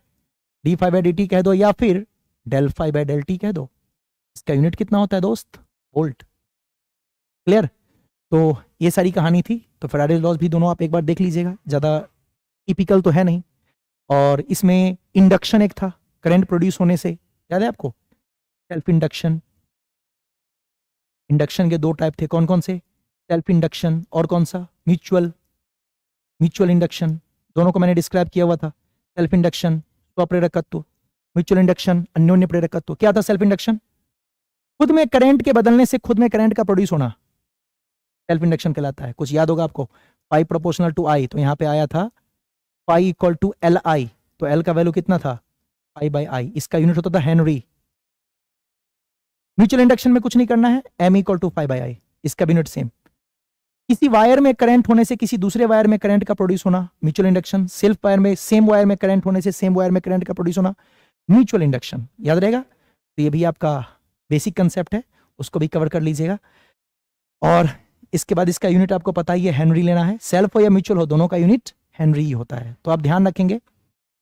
d∅/dt कह दो या फिर del∅/t कह दो। इसका यूनिट कितना होता है दोस्त, वोल्ट। क्लियर? तो ये सारी कहानी थी। तो फैराडे लॉज भी दोनों आप एक बार देख लीजिएगा, ज्यादा टिपिकल तो है नहीं। और इसमें इंडक्शन एक था, करंट प्रोड्यूस होने से, याद है आपको, सेल्फ इंडक्शन। इंडक्शन के दो टाइप थे, कौन कौन से, सेल्फ इंडक्शन और कौन सा, म्यूचुअल, म्यूचुअल इंडक्शन। दोनों को मैंने डिस्क्राइब किया हुआ था, सेल्फ इंडक्शन स्वप्रेरकत्व, म्यूचुअल इंडक्शन अन्योन्य प्रेरकत्व। क्या था सेल्फ इंडक्शन, खुद में करंट के बदलने से खुद में करंट का प्रोड्यूस होना, सेल्फ इंडक्शन कहलाता है। कुछ याद होगा आपको, phi प्रोपोर्शनल टू I, तो यहां पे आया था phi इक्वल टू LI, तो L का वैल्यू कितना था, phi/I, इसका यूनिट होता था हेनरी। म्यूचुअल इंडक्शन में कुछ नहीं करना है, M इक्वल टू phi/I, इसका भी यूनिट सेम। किसी वायर में करंट होने से किसी दूसरे वायर में करंट का प्रोड्यूस होना, म्यूचुअल इंडक्शन। सेल्फ वायर में, सेम वायर में करंट होने से सेम वायर में करंट का प्रोड्यूस होना, म्यूचुअल इंडक्शन। याद रहेगा? तो ये भी आपका बेसिक कंसेप्ट है, उसको भी कवर कर लीजिएगा। और इसके बाद इसका यूनिट आपको पता ही है, हेनरी लेना है। सेल्फ हो या म्यूचुअल हो, दोनों का यूनिट हेनरी ही होता है, तो आप ध्यान रखेंगे।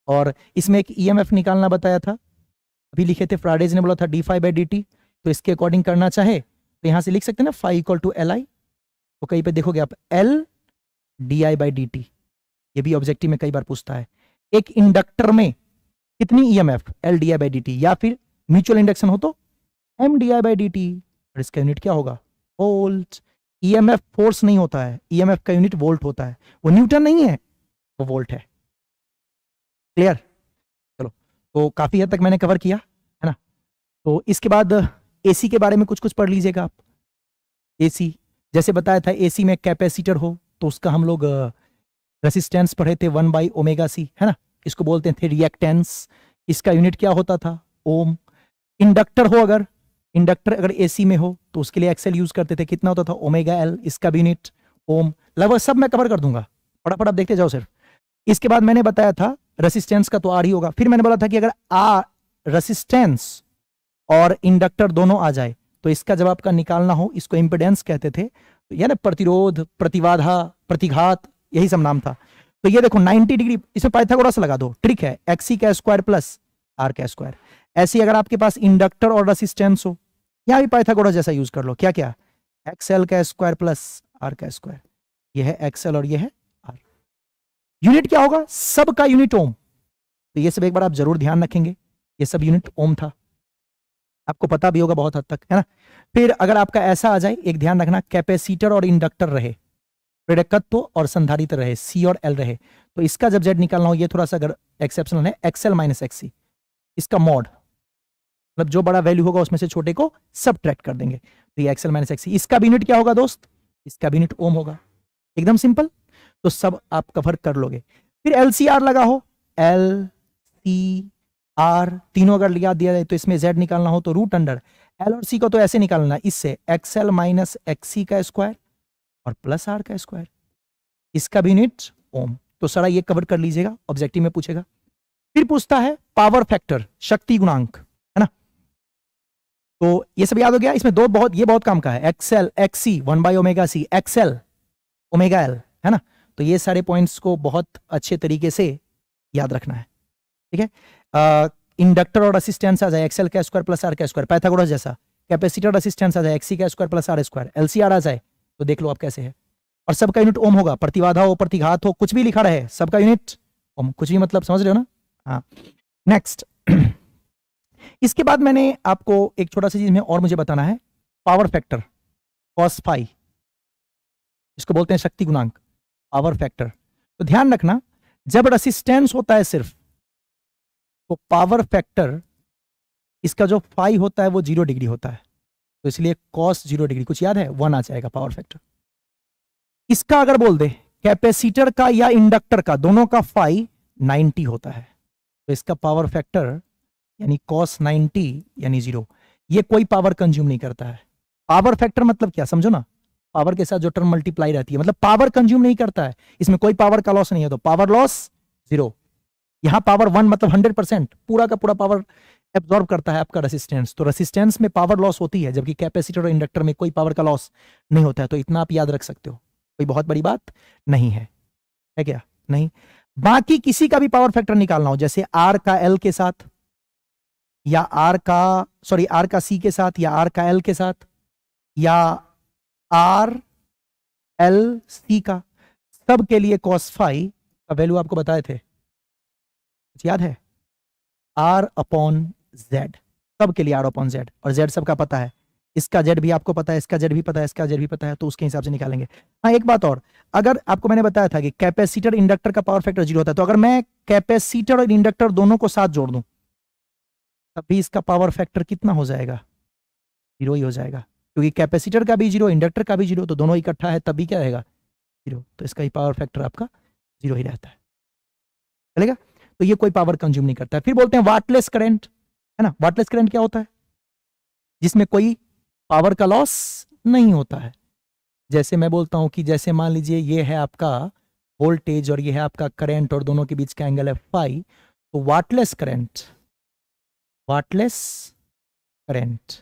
और इसमें एक EMF निकालना बताया था, अभी लिखे थे, फ्राडेज ने बोला था d∅/dt, तो इसके अकॉर्डिंग करना चाहे तो यहां से लिख सकते हैं ना, phi इक्वल टू LI। तो कहीं पे देखोगे आप L di/dt, ये भी ऑब्जेक्टिव में कई बार पूछता है। एक इंडक्टर में कितनी EMF, L di/dt, या फिर म्यूचुअल इंडक्शन हो तो M di/dt, और इसका यूनिट क्या होगा, वोल्ट। EMF फोर्स नहीं होता है, EMF का यूनिट वोल्ट होता है, वो न्यूटन नहीं है, वो वोल्ट है। क्लियर? चलो, तो काफी हद तक मैंने कवर किया है ना। तो इसके बाद AC के बारे में कुछ कुछ पढ़ लीजिएगा आप। AC जैसे बताया था, AC में कैपेसिटर हो तो उसका हम लोग रेसिस्टेंस पढ़े थे 1/ω/c, है ना, इसको बोलते थे रिएक्टेंस, इसका यूनिट क्या होता था, ओम। इंडक्टर हो, अगर इंडक्टर अगर एसी में हो तो उसके लिए एक्सएल यूज करते थे, कितना होता था, ω/L, इसका भी यूनिट ओम। लगभग सब मैं कवर कर दूंगा, फटाफट आप देखते जाओ सिर्फ। इसके बाद मैंने बताया था रेसिस्टेंस का तो आर ही होगा। फिर मैंने बोला था कि अगर आर रेसिस्टेंस और इंडक्टर दोनों आ जाए तो इसका जब आपका निकालना हो, इसको इंपेडेंस कहते थे, तो यानी प्रतिरोध, प्रतिबाधा, प्रतिघात, यही सब नाम था। तो ये देखो 90 डिग्री, इसमें पाइथागोरस लगा दो, ट्रिक है, एक्सी का स्क्वायर प्लस आर का स्क्वायर। ऐसे अगर आपके पास इंडक्टर और रेसिस्टेंस हो, यहां भी पाइथागोरस जैसा यूज कर लो, क्या क्या, एक्सएल का स्क्वायर प्लस आर का स्क्वायर, ये है एक्सएल और ये है आर। यूनिट क्या होगा, सब का यूनिट ओम। तो ये सब एक बार आप जरूर ध्यान रखेंगे, ये सब यूनिट ओम था, आपको पता भी होगा बहुत हद तक, है ना। फिर अगर आपका ऐसा आ जाए, एक ध्यान रखना, कैपेसिटर और इंडक्टर रहे, प्रेरकत्व और संधारित्र रहे, सी और एल रहे, तो इसका जब जेड निकालना हो, ये थोड़ा सा अगर एक्सेप्शनल है, एक्सएल माइनस एक्सी, इसका मॉड, मतलब जो बड़ा वैल्यू होगा उसमें से छोटे को सबट्रैक्ट कर देंगे, तो ये एक्सएल माइनस एक्सी। इसका भी यूनिट क्या होगा दोस्त, इसका भी यूनिट ओम होगा, एकदम सिंपल। तो सब आप कवर कर लोगे। फिर एलसीआर लगा हो, एल सी आर तीनों अगर लिया दिया जाए तो इसमें जेड निकालना हो तो रूट अंडर एल और सी को तो ऐसे निकालना, इससे एक्सएल माइनस एक्सी का स्क्वायर और प्लस आर का स्क्वायर, इसका भी यूनिट ओम। तो सारा ये कवर कर लीजिएगा, ऑब्जेक्टिव में पूछेगा। फिर पूछता है पावर फैक्टर, शक्ति गुणांक, है ना। तो ये सब याद हो गया। इसमें ये बहुत काम का है, XL XC 1/ω/c, XL omega L, है ना। तो ये सारे पॉइंट्स को बहुत अच्छे तरीके से याद रखना है, ठीक है। इंडक्टर और रेसिस्टेंस आ जाए, एक्सएल का स्क्वायर प्लस आर का स्क्वायर, पाइथागोरस जैसा। कैपेसिटर रेसिस्टेंस आ जाए, एक्सी का square plus R square. LCR आ जाए तो देख लो आप कैसे है। और सबका यूनिट ओम होगा, प्रतिबाधा हो, प्रतिघात हो, कुछ भी लिखा रहे, सबका यूनिट ओम, कुछ भी मतलब समझ रहे हो ना। हाँ, नेक्स्ट। इसके बाद मैंने आपको एक छोटा सा चीज में और मुझे बताना है, पावर फैक्टर कॉस फाई, इसको बोलते हैं शक्ति गुणांक, पावर फैक्टर। तो ध्यान रखना, जब रेसिस्टेंस होता है सिर्फ, तो पावर फैक्टर इसका जो फाई होता है वो 0 डिग्री होता है, तो इसलिए कॉस 0 डिग्री, कुछ याद है, 1 आ जाएगा पावर फैक्टर। इसका अगर बोल दे कैपेसिटर का या इंडक्टर का, दोनों का फाई 90 होता है, तो इसका पावर फैक्टर यानी कॉस 90 यानी 0। ये कोई पावर कंज्यूम नहीं करता है। पावर फैक्टर मतलब क्या, समझो ना, पावर के साथ जो टर्म मल्टीप्लाई रहती है, मतलब पावर कंज्यूम नहीं करता है, इसमें कोई पावर का लॉस नहीं है, तो पावर लॉस 0। यहां पावर 1 मतलब 100%, पूरा का पूरा पावर एब्जॉर्ब करता है आपका रेसिस्टेंस। तो रेसिस्टेंस में पावर लॉस होती है, जबकि कैपेसिटर और इंडक्टर में कोई पावर का लॉस नहीं होता है। तो इतना आप याद रख सकते हो, कोई बहुत बड़ी बात नहीं है क्या, नहीं। बाकी किसी का भी पावर फैक्टर निकालना हो, जैसे आर का एल के साथ, या आर का सी के साथ, या आर का एल के साथ, या आर एल सी का, सब के लिए कॉस फाई का वैल्यू आपको बताए थे, याद है, आर अपॉन जेड, सब के लिए आर अपॉन जेड, और जेड सबका पता है, इसका जेड भी आपको पता है, इसका जेड भी पता है, इसका जेड भी पता है, तो उसके हिसाब से निकालेंगे। हाँ, एक बात और, अगर आपको मैंने बताया था कि कैपेसिटर इंडक्टर का पावर फैक्टर 0 होता है, तो अगर मैं कैपेसिटर और इंडक्टर दोनों को साथ जोड़ दूं, तब भी इसका पावर फैक्टर कितना हो जाएगा, 0 ही हो जाएगा, क्योंकि कैपेसिटर का भी 0, इंडक्टर का भी 0, तो दोनों इकट्ठा है, तब भी क्या रहेगा, 0। तो इसका ही पावर फैक्टर आपका 0 ही रहता है, चलेगा। तो ये कोई पावर कंज्यूम नहीं करता है। फिर बोलते हैं वाटलेस करंट, है ना। वाटलेस करंट क्या होता है, जिसमें कोई पावर का लॉस नहीं होता है। जैसे मैं बोलता हूं कि जैसे मान लीजिए ये है आपका वोल्टेज और ये है आपका करंट, और दोनों के बीच का एंगल है फाई, तो वाटलेस करंट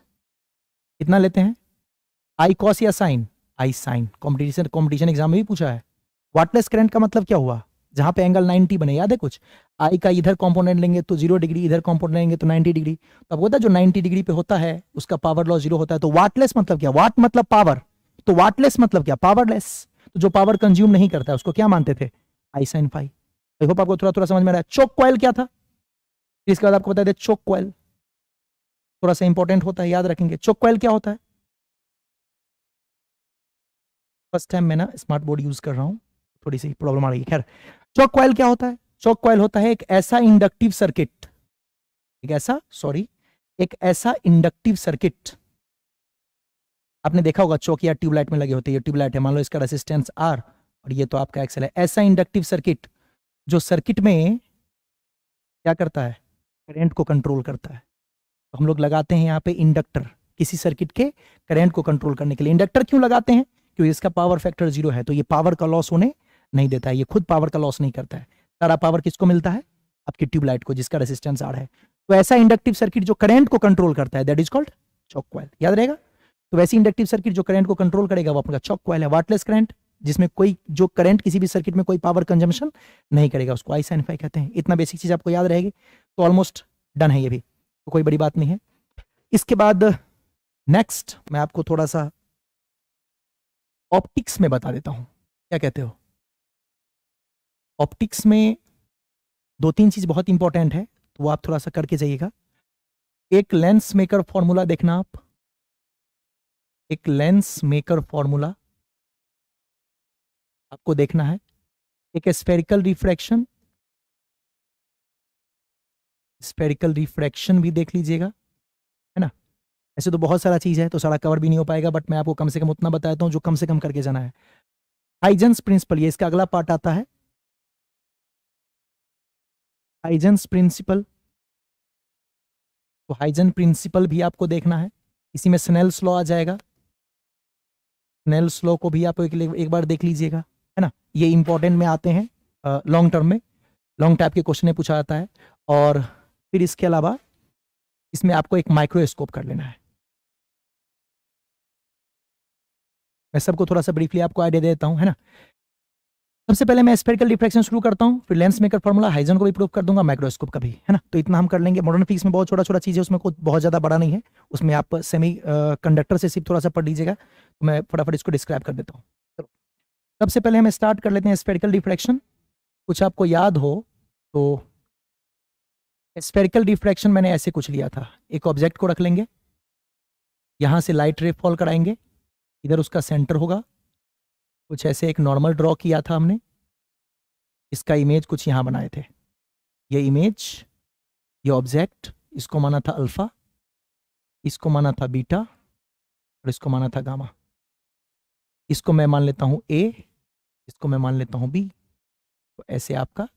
कितना लेते हैं, आई कॉस या साइन, आई साइन। कॉम्पिटिशन एग्जाम में भी पूछा है। वाटलेस करंट का मतलब क्या हुआ, जहां पे एंगल 90 बने, याद है कुछ, आई का इधर कंपोनेंट लेंगे तो 0 डिग्री, इधर कंपोनेंट लेंगे तो 90 डिग्री। तो अब होता है जो 90 डिग्री पे होता है उसका पावर लॉस 0 होता है। तो वाटलेस मतलब क्या, वाट मतलब पावर, तो वाटलेस मतलब क्या, पावरलेस। तो जो पावर कंज्यूम नहीं करता है उसको क्या मानते थे, आई साइन फाई। आई होप आपको थोड़ा थोड़ा समझ में आ रहा है। चोक कॉइल क्या था, इसके बाद आपको बता दें चोक कॉइल थोड़ा सा इंपॉर्टेंट होता है, याद रखेंगे। चोक कॉइल क्या होता है, फर्स्ट टाइम मैं ना स्मार्ट बोर्ड यूज कर रहा हूं, थोड़ी सी प्रॉब्लम आ रही है। खैर, चोक कॉइल क्या होता है, चोक कॉइल होता है एक ऐसा इंडक्टिव सर्किट, एक ऐसा इंडक्टिव सर्किट, आपने देखा होगा चौक या ट्यूबलाइट में लगे होते हैं, ये ट्यूबलाइट है, मान लो इसका रेसिस्टेंस आर और ये तो आपका एक्सएल है। ऐसा इंडक्टिव सर्किट जो सर्किट में क्या करता है, करंट को कंट्रोल करता है। तो हम लोग लगाते हैं यहाँ पे इंडक्टर, किसी सर्किट के करंट को कंट्रोल करने के लिए। इंडक्टर क्यों लगाते हैं, क्योंकि इसका पावर फैक्टर 0 है, तो ये पावर का लॉस होने नहीं देता है, ये खुद पावर का लॉस नहीं करता है। सारा पावर किसको मिलता है, आपकी ट्यूबलाइट को, जिसका रेजिस्टेंस R है। तो ऐसा इंडक्टिव सर्किट जो करंट को कंट्रोल करता है, that is called chalk coil, याद रहेगा। तो वैसी इंडक्टिव सर्किट जो करंट को कंट्रोल करेगा वो आपका चॉक कॉइल है। वाटलेस करंट, जिसमें कोई जो करंट किसी भी सर्किट में कोई पावर कंजम्पशन नहीं करेगा, उसको आई साइन फाई कहते हैं। इतना बेसिक चीज आपको याद रहेगी तो ऑलमोस्ट डन है ये भी, तो कोई बड़ी बात नहीं है। इसके बाद नेक्स्ट मैं आपको थोड़ा सा ऑप्टिक्स में बता देता हूं, क्या कहते हो। ऑप्टिक्स में 2-3 चीज बहुत इंपॉर्टेंट है, तो वो आप थोड़ा सा करके जाइएगा। एक लेंस मेकर फॉर्मूला देखना आप, एक लेंस मेकर फॉर्मूला आपको देखना है। एक स्फेरिकल रिफ्रैक्शन, स्फेरिकल रिफ्रैक्शन भी देख लीजिएगा, है ना। ऐसे तो बहुत सारा चीज है, तो सारा कवर भी नहीं हो पाएगा, बट मैं आपको कम से कम उतना बताता हूं जो कम से कम करके जाना है। हाइजेंस प्रिंसिपल, ये इसका अगला पार्ट आता है, हाइजेंस प्रिंसिपल। तो हाइजेंस प्रिंसिपल भी आपको देखना है। इसी में स्नेल्स लॉ आ जाएगा, स्नेल्स लॉ को भी आप एक बार देख लीजिएगा, है ना। ये इंपॉर्टेंट में आते हैं लॉन्ग टर्म में, लॉन्ग टाइप के क्वेश्चन में पूछा जाता है। और फिर इसके अलावा इसमें आपको एक माइक्रोस्कोप कर लेना है। मैं सबको थोड़ा सा ब्रीफली आपको आइडिया देता हूं, है ना। सबसे पहले मैं स्फेरिकल रिफ्रैक्शन शुरू करता हूं, फिर लेंस मेकर फॉर्मूला, हाइजेन को भी प्रूव कर दूंगा, माइक्रोस्कोप का भी, है ना। तो इतना हम कर लेंगे। मॉडर्न फिजिक्स में बहुत छोटा छोटा चीज है, उसमें कुछ बहुत ज्यादा बड़ा नहीं है। उसमें आप सेमी कंडक्टर से सिर्फ थोड़ा सा पढ़ लीजिएगा, तो मैं फटाफट इसको डिस्क्राइब कर देता हूँ। चलो, सबसे पहले हम स्टार्ट कर लेते हैं स्फेरिकल रिफ्रैक्शन। कुछ आपको याद हो तो स्फेरिकल रिफ्रैक्शन मैंने ऐसे कुछ लिया था, एक ऑब्जेक्ट को रख लेंगे, यहां से लाइट रे फॉल कराएंगे, इधर उसका सेंटर होगा, कुछ ऐसे एक नॉर्मल ड्रॉ किया था हमने, इसका इमेज कुछ यहां बनाए थे। ये इमेज, ये ऑब्जेक्ट, इसको माना था अल्फा, इसको माना था बीटा, और इसको माना था गामा। इसको मैं मान लेता हूं ए, इसको मैं मान लेता हूं बी। तो ऐसे आपका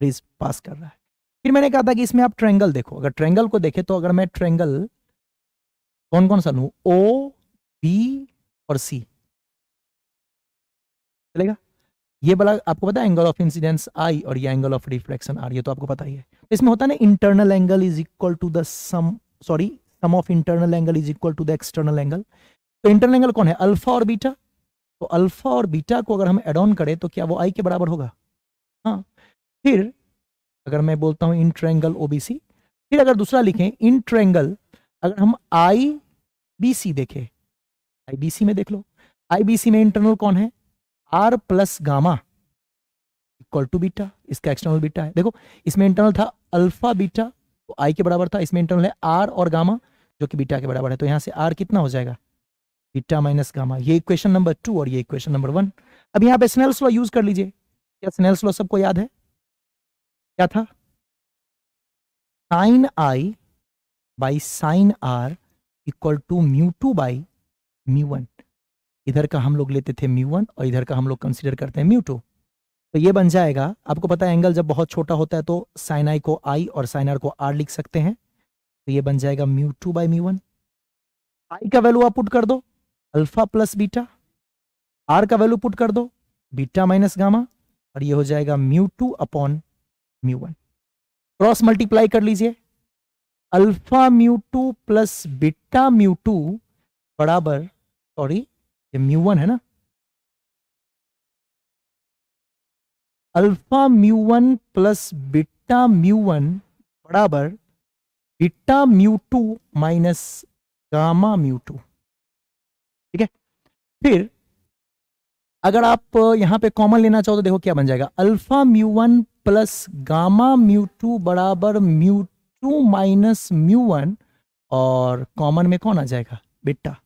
रेज पास कर रहा है। फिर मैंने कहा था कि इसमें आप ट्रायंगल देखो, अगर ट्रायंगल को देखें तो अगर मैं ट्रायंगल कौन कौन सा लूं, ओ, बी और सी, चलेगा। ये वाला आपको पता है एंगल ऑफ इंसिडेंस आई और ये एंगल ऑफ रिफ्लेक्शन आर, ये तो आपको पता ही है। तो इसमें होता है ना internal angle is equal to the sum of internal angle is equal to the external angle. तो इंटरनल एंगल कौन है, अल्फा और बीटा। तो अल्फा और बीटा को अगर हम एड ऑन करें तो क्या वो आई के बराबर होगा, हाँ। फिर अगर मैं बोलता हूं इन ट्रायंगल ओबीसी, फिर अगर दूसरा लिखें इन ट्रायंगल, अगर हम आई बी सी देखें, आई बी सी में देख लो, आई बी सी में इंटरनल कौन है, R plus gamma equal to beta, इसका एक्सटर्नल बीटा है। देखो इसमें इंटरनल था अल्फा बीटा, तो आई के बराबर था, इसमें इंटरनल है आर और गामा जो कि बीटा के बराबर है। तो यहां से आर कितना हो जाएगा, बीटा माइनस गामा। ये इक्वेशन नंबर 2 और ये इक्वेशन नंबर 1। अब यहां पे स्नेल्स लॉ यूज कर लीजिए। क्या स्नेल्स लॉ सबको याद है, क्या था, sine I by sine R equal to mu two by mu one. इधर का हम लोग लेते थे म्यू वन और इधर का हम लोग कंसीडर करते हैं म्यू टू। तो ये बन जाएगा, आपको पता है एंगल जब बहुत छोटा होता है तो साइन आई को आई और साइन आर को आर लिख सकते हैं। तो ये बन जाएगा mu two by mu one. I का वैल्यू आप पुट कर दो अल्फा प्लस बीटा, आर का वैल्यू पुट कर दो बीटा माइनस गामा, और ये हो जाएगा mu two upon mu one. Cross multiply कर लीजिए, alpha mu two plus beta mu two बराबर, सॉरी ये म्यू वन है ना, alpha mu one plus beta mu one बराबर beta mu two minus gamma mu to, ठीक है। फिर अगर आप यहां पे कॉमन लेना चाहो तो देखो क्या बन जाएगा, alpha mu one plus gamma mu two बराबर mu two minus mu one, और कॉमन में कौन आ जाएगा, बीटा।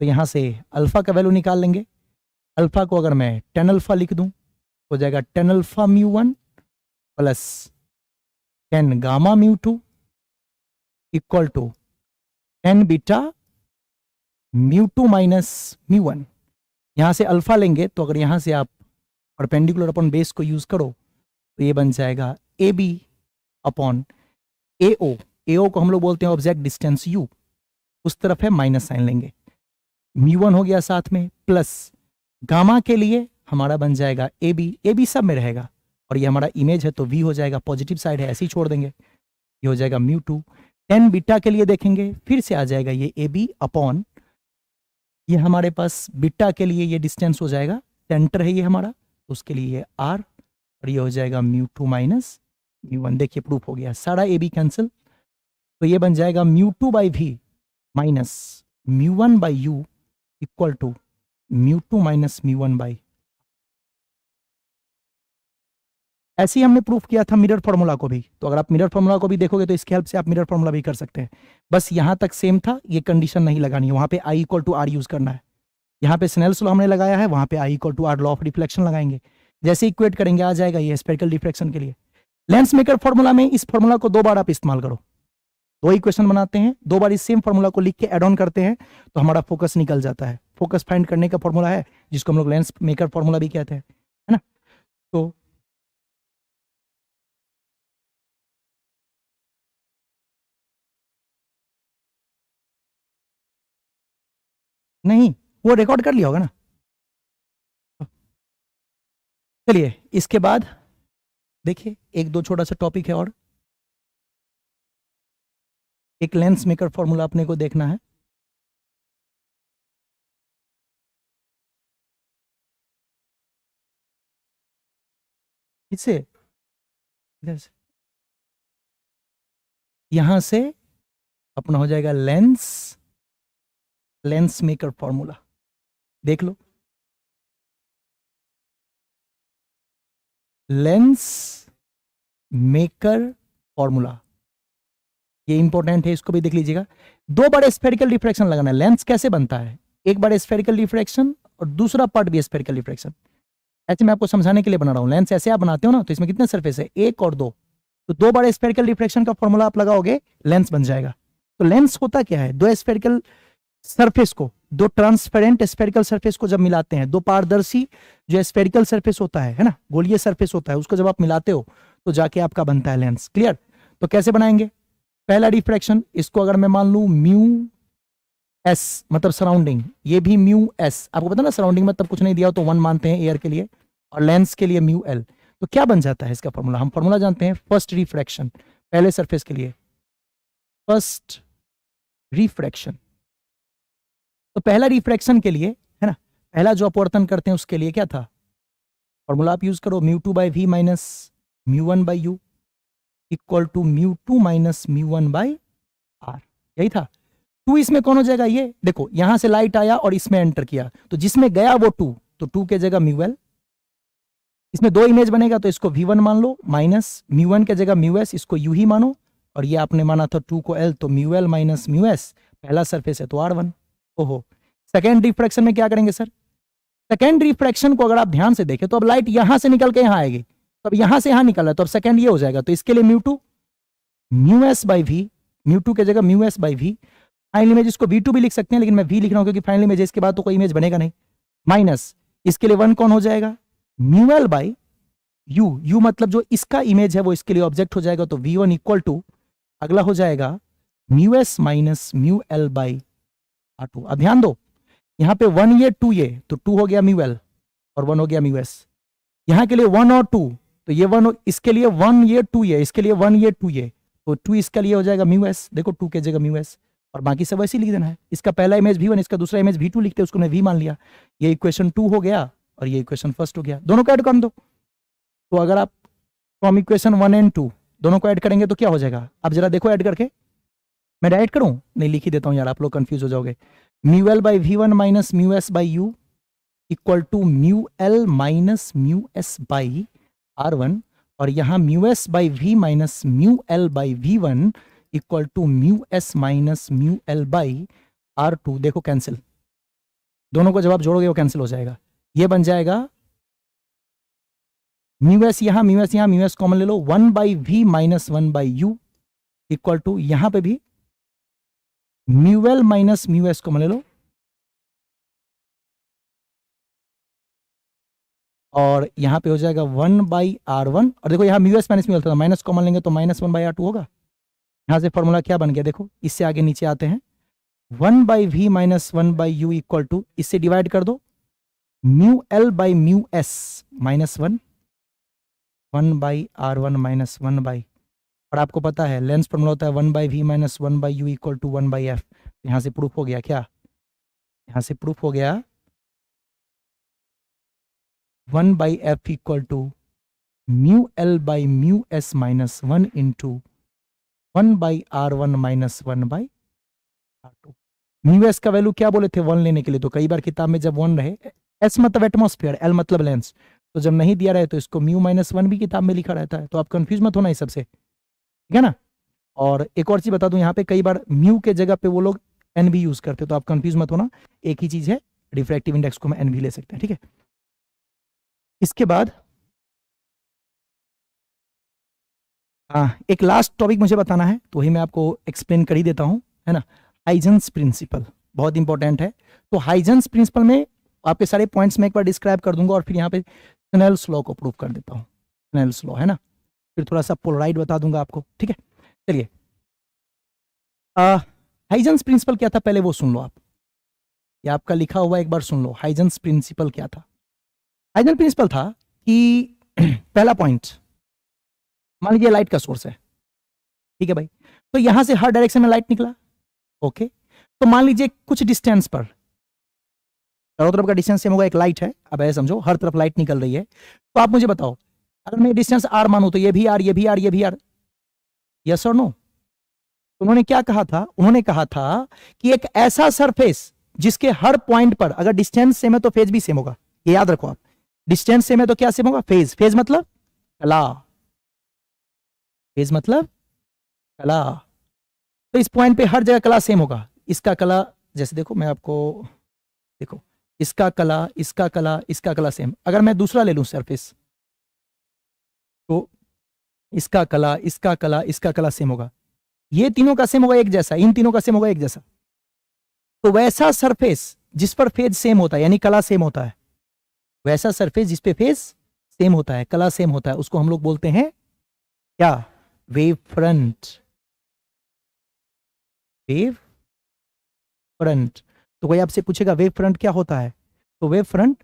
तो यहां से अल्फा का वैल्यू निकाल लेंगे। अल्फा को अगर मैं 10 अल्फा लिख दूं हो जाएगा 10 alpha mu one plus 10 gamma mu two equal to 10 beta mu two minus mu one. यहां से अल्फा लेंगे तो अगर यहां से आप परपेंडिकुलर अपॉन बेस को यूज करो तो ये बन जाएगा ए बी अपॉन ए ओ। ए ओ को हम लोग बोलते हैं ऑब्जेक्ट डिस्टेंस यू, उस तरफ है माइनस साइन लेंगे, μ1 हो गया साथ में, प्लस गामा के लिए हमारा बन जाएगा ए बी सब में रहेगा, और ये हमारा इमेज है तो v हो जाएगा, पॉजिटिव साइड है ऐसे ही छोड़ देंगे, ये हो जाएगा μ2। 10 बीटा के लिए देखेंगे फिर से आ जाएगा ये ए बी अपॉन, ये हमारे पास बीटा के लिए ये डिस्टेंस हो जाएगा, सेंटर है ये हमारा, उसके लिए ये r, और ये हो जाएगा μ2 माइनस μ1। देखिए प्रूफ हो गया, सारा ए बी कैंसिल, तो ये बन जाएगा μ2 by V minus μ1 by U equal to μ2 minus μ1 by. ऐसे ही हमने प्रूफ किया था मिरर फॉर्मूला को भी, तो अगर आप मिरर फॉर्मूला को भी देखोगे तो इसके हेल्प से आप मिरर फॉर्मूला भी कर सकते हैं। बस यहां तक सेम था, ये कंडीशन नहीं लगानी है, वहां पे I equal to are use करना है। यहाँ पे स्नेल्स लॉ हमने लगाया है, वहां पे I equal to R law of reflection लगाएंगे, जैसे इक्वेट करेंगे आ जाएगा ये स्फेरिकल डिफ्रैक्शन के लिए। लेंस मेकर फॉर्मूला में इस फॉर्मूला को 2 बार आप इस्तेमाल करो, 2 इक्वेशन बनाते हैं, 2 बार इस सेम फॉर्मूला को लिख के एड ऑन करते हैं तो हमारा फोकस निकल जाता है। फोकस फाइंड करने का फॉर्मूला है जिसको हम लोग लेंस मेकर फॉर्मूला भी कहते हैं, है ना। तो नहीं, वो रिकॉर्ड कर लिया होगा ना। चलिए इसके बाद देखिए 1-2 छोटा सा टॉपिक है और एक लेंस मेकर फॉर्मूला अपने को देखना है। इससे यहां से अपना हो जाएगा लेंस मेकर फॉर्मूला, देख लो लेंस मेकर फॉर्मूला, ये इंपॉर्टेंट है, इसको भी देख लीजिएगा। 2 बार स्फेरिकल डिफ्रैक्शन लगाना है। लेंस कैसे बनता है, एक बार स्फेरिकल डिफ्रैक्शन और दूसरा पार्ट भी स्फेरिकल डिफ्रैक्शन। ऐसे मैं आपको समझाने के लिए बना रहा हूं। लेंस ऐसे आप बनाते हो ना, तो इसमें कितने सरफेस है, 1 और 2, तो 2 बार स्फेरिकल डिफ्रैक्शन का फॉर्मूला आप लगाओगे, लेंस बन जाएगा। तो लेंस होता क्या है, 2 स्फेरिकल सरफेस को, 2 ट्रांसपेरेंट स्फेरिकल सरफेस को जब मिलाते हैं, 2 पारदर्शी जो स्फेरिकल सरफेस होता है ना, गोलीय सरफेस होता है, उसको जब आप मिलाते हो तो जाके आपका बनता है लेंस। क्लियर। तो कैसे बनाएंगे, पहला डिफ्रैक्शन, इसको अगर मैं मान लूं म्यू एस मतलब सराउंडिंग, ये भी म्यू एस, आपको पता ना सराउंडिंग मतलब कुछ नहीं दिया हो तो 1 मानते हैं एयर के लिए, और लेंस के लिए म्यू एल। तो क्या बन जाता है इसका फॉर्मूला, हम फॉर्मूला जानते हैं, फर्स्ट रिफ्रैक्शन, पहले सरफेस के लिए फर्स्ट रिफ्रैक्शन। तो पहला रिफ्रैक्शन के लिए है ना, पहला जो अपवर्तन करते हैं उसके लिए क्या था, फॉर्मूला आप यूज करो, μ2 by V minus μ1 by U equal to μ2 minus μ1 by R, यही था। 2 इसमें कौन हो जाएगा, ये देखो यहां से लाइट आया और इसमें एंटर किया, तो जिसमें गया वो 2, तो 2 के जगह μl, इसमें 2 इमेज बनेगा तो इसको v1 मान लो, माइनस μ1 के जगह μs, इसको u ही मानो, और ये आपने माना था 2 को l, तो μl माइनस μs, पहला सरफेस है तो r1। ओहो, सेकेंड रिफ्रैक्शन में क्या करेंगे सर, सेकेंड रिफ्रैक्शन को अगर आप ध्यान से देखें तो अब लाइट यहां से निकल के यहां आएगी, तो अब यहां से यहां निकल रहा है, तो अब सेकेंड ये हो जाएगा, तो इसके लिए μ2 μs बाई वी, μ2 के जगह μs by we, final image इसको v2 भी लिख सकते हैं, लेकिन मैं v लिख रहा हूं क्योंकि फाइनल इमेज इसके बाद तो कोई इमेज बनेगा नहीं, माइनस इसके लिए 1 कौन हो जाएगा, μl बाई u मतलब जो इसका इमेज है वो इसके लिए ऑब्जेक्ट हो जाएगा, तो v1 इक्वल टू अगला हो जाएगा μs minus μl by r2। अब ध्यान दो, यहां पे 1 ये 2 ये, तो 2 हो गया μl और 1 हो गया μs, यहां के लिए 1 और 2, तो ये 1 इसके लिए 1 ये 2 ये, इसके लिए 1 ये 2 ये, तो 2 इसके लिए हो जाएगा μs, देखो 2 के जगह μs, और बाकी सब वैसे ही लिख देना है। इसका पहला इमेज v1, इसका दूसरा इमेज v2 लिखते हैं, उसको मैं v मान लिया, ये इक्वेशन 2 हो गया और ये इक्वेशन फर्स्ट हो गया, दोनों को ऐड कर दो। तो अगर आप फ्रॉम इक्वेशन 1 एंड 2 दोनों को ऐड करेंगे तो क्या हो जाएगा, अब जरा देखो ऐड करके, मैं डायरेक्ट करूं, नहीं लिख ही देता हूं यार, आप लोग कंफ्यूज हो जाओगे। μl by v1 minus μs by u equal to μl minus μs by r1, और यहां μs by v minus μl by v1 equal to μs minus μl by r2। देखो कैंसिल, दोनों को जब आप जोड़ोगे वो कैंसिल हो जाएगा, ये बन जाएगा μs यहां μs कॉमन ले लो, 1 by v minus 1 by u equal to यहां पे भी μl माइनस μs कॉमन ले लो, और यहाँ पे हो जाएगा 1/r1, और देखो यहाँ mu S minus mu L था, माइनस कॉमन लेंगे तो -1/r2 होगा। यहाँ से फॉर्मूला क्या बन गया देखो, इससे आगे नीचे आते हैं, 1/v minus 1/u equal to, इससे डिवाइड कर दो, mu L by mu S minus 1/r1 minus 1/, और आपको पता है लेंस फॉर्मूला होता है 1/v minus 1/u equal to 1/f। यहाँ से प्रूफ हो गया क्या, यहाँ से प्रूफ हो गया 1/f equal to mu L by mu S minus 1 into 1/r1 minus 1/r2। Mu S का वैल्यू क्या बोले थे 1 लेने के लिए, तो कई बार किताब में जब 1 रहे, एस मतलब एटमॉस्फेयर, एल मतलब लेंस, तो जब नहीं दिया रहे तो इसको म्यू माइनस 1 भी किताब में लिखा रहता है, तो आप कंफ्यूज मत होना इस सबसे, ठीक है ना। और एक और चीज बता दूं, यहाँ पे कई बार म्यू के जगह पे वो लोग एन भी यूज करते, तो आप कंफ्यूज मत होना, एक ही चीज है, रिफ्रैक्टिव इंडेक्स को हम एन भी ले सकते हैं, ठीक है। इसके बाद एक लास्ट टॉपिक मुझे बताना है, तो वही मैं आपको एक्सप्लेन कर ही देता हूं, है ना। हाइजेंस प्रिंसिपल बहुत इंपॉर्टेंट है। तो हाइजेंस प्रिंसिपल में आपके सारे पॉइंट्स में एक बार डिस्क्राइब कर दूंगा, और फिर यहाँ पे स्नेल्स लॉ को प्रूव कर देता हूँ, स्नेल्स लॉ, है ना। फिर थोड़ा सा पोलराइड बता दूंगा आपको, ठीक है। चलिए, हाइजेंस प्रिंसिपल क्या था पहले वो सुन लो आप, ये आपका लिखा हुआ एक बार सुन लो। हाइजेंस प्रिंसिपल क्या था, हाइजेंस प्रिंसिपल था कि पहला पॉइंट, मान लीजिए लाइट का सोर्स है, ठीक है भाई, तो यहां से हर डायरेक्शन में लाइट निकला, ओके। तो मान लीजिए कुछ डिस्टेंस पर, चारों तरफ का डिस्टेंस सेम होगा, एक लाइट है, अब ऐसे समझो हर तरफ लाइट निकल रही है, तो आप मुझे बताओ, अगर मैं डिस्टेंस आर मानूं तो ये भी आर, ये भी आर, ये भी आर, यस और नो। उन्होंने क्या कहा था, उन्होंने कहा था कि एक ऐसा सरफेस जिसके हर पॉइंट पर अगर डिस्टेंस सेम है तो फेज भी सेम होगा, ये याद रखो आप, डिस्टेंस सेम है तो क्या सेम होगा, फेज, फेज मतलब कला, फेज मतलब कला, तो इस पॉइंट पे हर जगह कला सेम होगा, इसका कला, जैसे देखो मैं आपको, देखो इसका कला, इसका कला, इसका कला सेम। अगर मैं दूसरा ले लूं सरफेस, तो इसका कला, इसका कला, इसका कला सेम होगा, ये तीनों का सेम होगा एक जैसा, इन तीनों का सेम होगा एक जैसा। तो वैसा सरफेस जिस पर फेज सेम होता है, यानी कला सेम होता है, वैसा सरफेस जिस पे फेज सेम होता है, कला सेम होता है, उसको हम लोग बोलते हैं क्या, वेव फ्रंट, वेव फ्रंट। तो कोई आपसे पूछेगा वेव फ्रंट क्या होता है, तो wave front